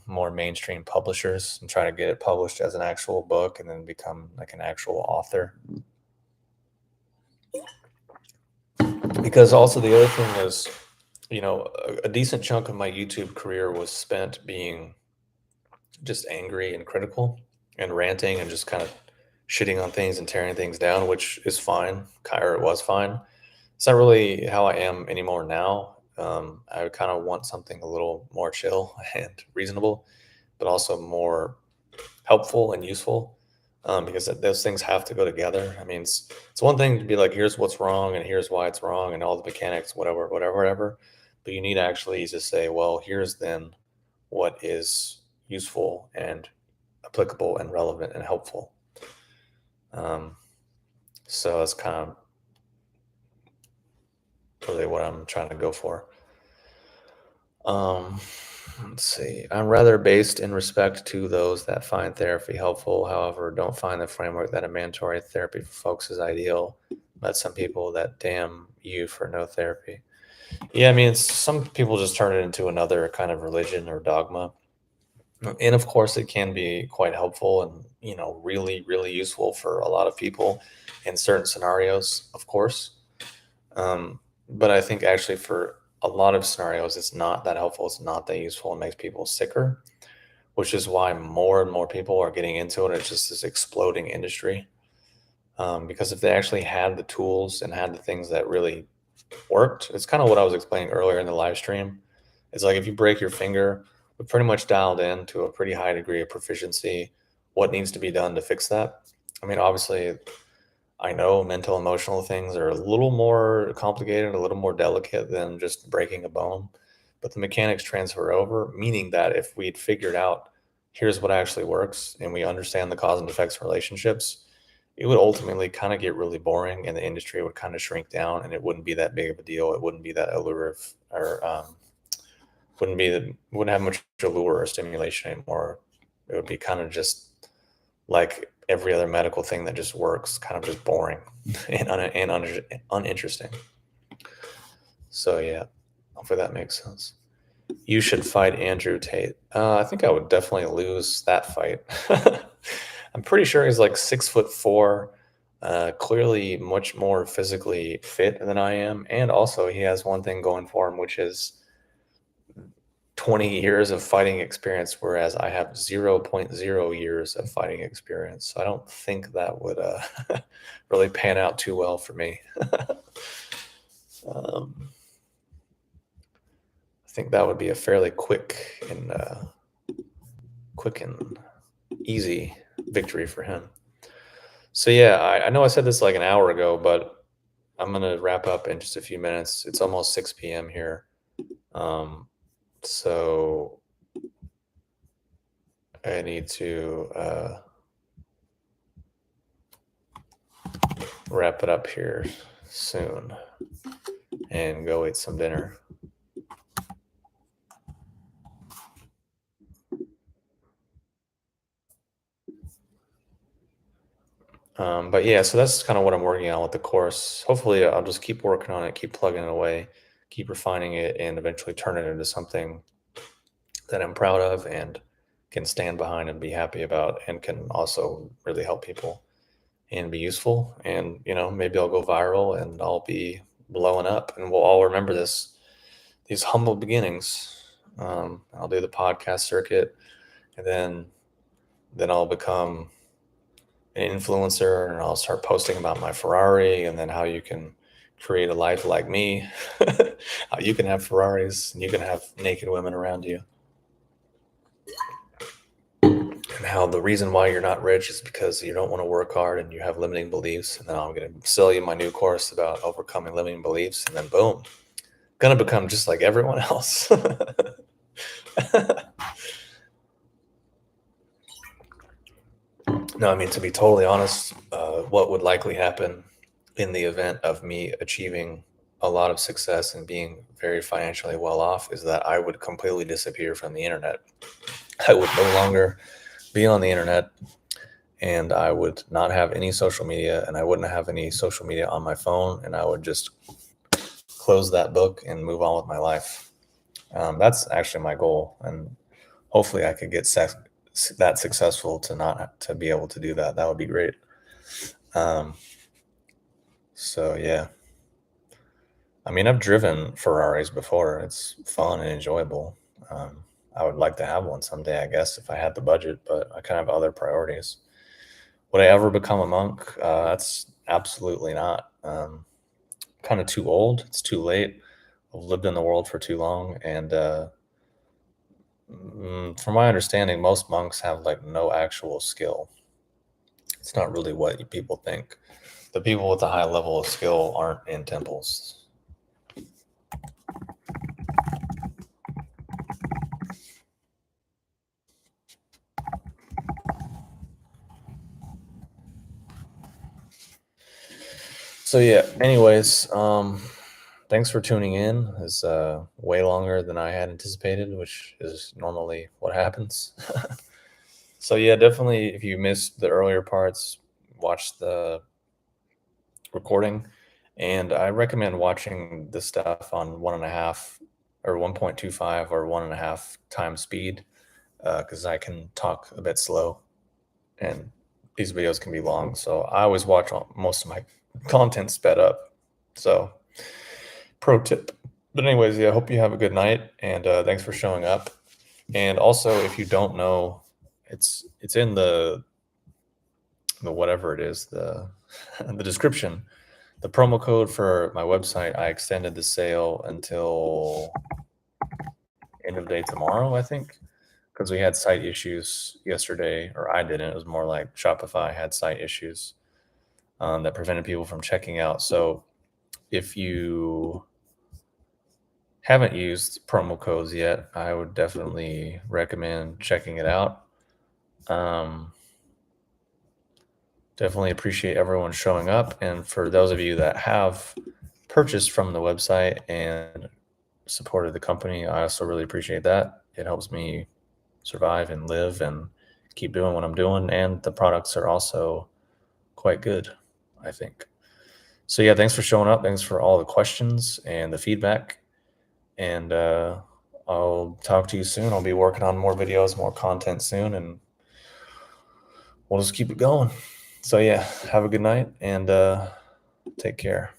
more mainstream publishers and try to get it published as an actual book and then become like an actual author. Because also the other thing is, a decent chunk of my YouTube career was spent being just angry and critical and ranting and just kind of shitting on things and tearing things down, which is fine. Or it was fine. It's not really how I am anymore now. I kind of want something a little more chill and reasonable, but also more helpful and useful, because those things have to go together. I mean, it's one thing to be like, here's what's wrong and here's why it's wrong and all the mechanics, whatever, whatever, whatever. But you need to actually just say, well, here's then what is useful and applicable and relevant and helpful. So that's kind of really what I'm trying to go for. Let's see. I'm rather based in respect to those that find therapy helpful, however, don't find the framework that a mandatory therapy for folks is ideal. But some people that damn you for no therapy. Yeah, I mean, some people just turn it into another kind of religion or dogma. And of course, it can be quite helpful and, really, really useful for a lot of people in certain scenarios, of course. But I think actually for a lot of scenarios, it's not that helpful. It's not that useful. It makes people sicker, which is why more and more people are getting into it. It's just this exploding industry. Because if they actually had the tools and had the things that really worked, it's kind of what I was explaining earlier in the live stream. It's like if you break your finger, we pretty much dialed in to a pretty high degree of proficiency what needs to be done to fix that. I mean, obviously, I know mental, emotional things are a little more complicated, a little more delicate than just breaking a bone, but the mechanics transfer over, meaning that if we'd figured out here's what actually works and we understand the cause and effects relationships, it would ultimately kind of get really boring and the industry would kind of shrink down and it wouldn't be that big of a deal. It wouldn't be that alluring or wouldn't have much allure or stimulation anymore. It would be kind of just like every other medical thing that just works, kind of just boring and uninteresting. So yeah, hopefully that makes sense. You should fight Andrew Tate. I think I would definitely lose that fight. I'm pretty sure he's like 6'4", clearly much more physically fit than I am, and also he has one thing going for him, which is 20 years of fighting experience, whereas I have 0.0 years of fighting experience. So I don't think that would really pan out too well for me. I think that would be a fairly quick and easy victory for him. So yeah, I know I said this like an hour ago, but I'm gonna wrap up in just a few minutes. It's almost 6 p.m. here. So I need to wrap it up here soon and go eat some dinner. But yeah, so that's kind of what I'm working on with the course. Hopefully I'll just keep working on it, keep plugging it away, keep refining it, and eventually turn it into something that I'm proud of and can stand behind and be happy about, and can also really help people and be useful. And, maybe I'll go viral and I'll be blowing up and we'll all remember these humble beginnings. I'll do the podcast circuit and then I'll become an influencer and I'll start posting about my Ferrari and then how you can create a life like me. How you can have Ferraris and you can have naked women around you. And how the reason why you're not rich is because you don't want to work hard and you have limiting beliefs. And then I'm going to sell you my new course about overcoming limiting beliefs. And then boom, going to become just like everyone else. No, I mean, to be totally honest, what would likely happen in the event of me achieving a lot of success and being very financially well off is that I would completely disappear from the internet. I would no longer be on the internet and I would not have any social media and I wouldn't have any social media on my phone and I would just close that book and move on with my life. That's actually my goal. And hopefully I could get that successful to not to be able to do that. That would be great. Um, so yeah, I mean, I've driven Ferraris before. It's fun and enjoyable. Um, I would like to have one someday, I guess, if I had the budget, but I kind of have other priorities. Would I ever become a monk? That's absolutely not. Kind of too old. It's too late. I've lived in the world for too long, and from my understanding, most monks have like no actual skill. It's not really what people think. The people with a high level of skill aren't in temples. So yeah, anyways, thanks for tuning in. It's way longer than I had anticipated, which is normally what happens. So yeah, definitely if you missed the earlier parts, watch the recording. And I recommend watching the stuff on 1.5 or 1.25 or 1.5 times speed, because I can talk a bit slow and these videos can be long. So I always watch most of my content sped up. So pro tip. But anyways, yeah, I hope you have a good night, and thanks for showing up. And also, if you don't know, it's in the whatever it is, the the description. The promo code for my website, I extended the sale until end of day tomorrow, I think, because we had site issues yesterday, or I didn't. It was more like Shopify had site issues that prevented people from checking out. So if you haven't used promo codes yet, I would definitely recommend checking it out. Um, Definitely appreciate everyone showing up. And for those of you that have purchased from the website and supported the company, I also really appreciate that. It helps me survive and live and keep doing what I'm doing. And the products are also quite good, I think. So, yeah, thanks for showing up. Thanks for all the questions and the feedback. And I'll talk to you soon. I'll be working on more videos, more content soon, and we'll just keep it going. So, yeah, have a good night and take care.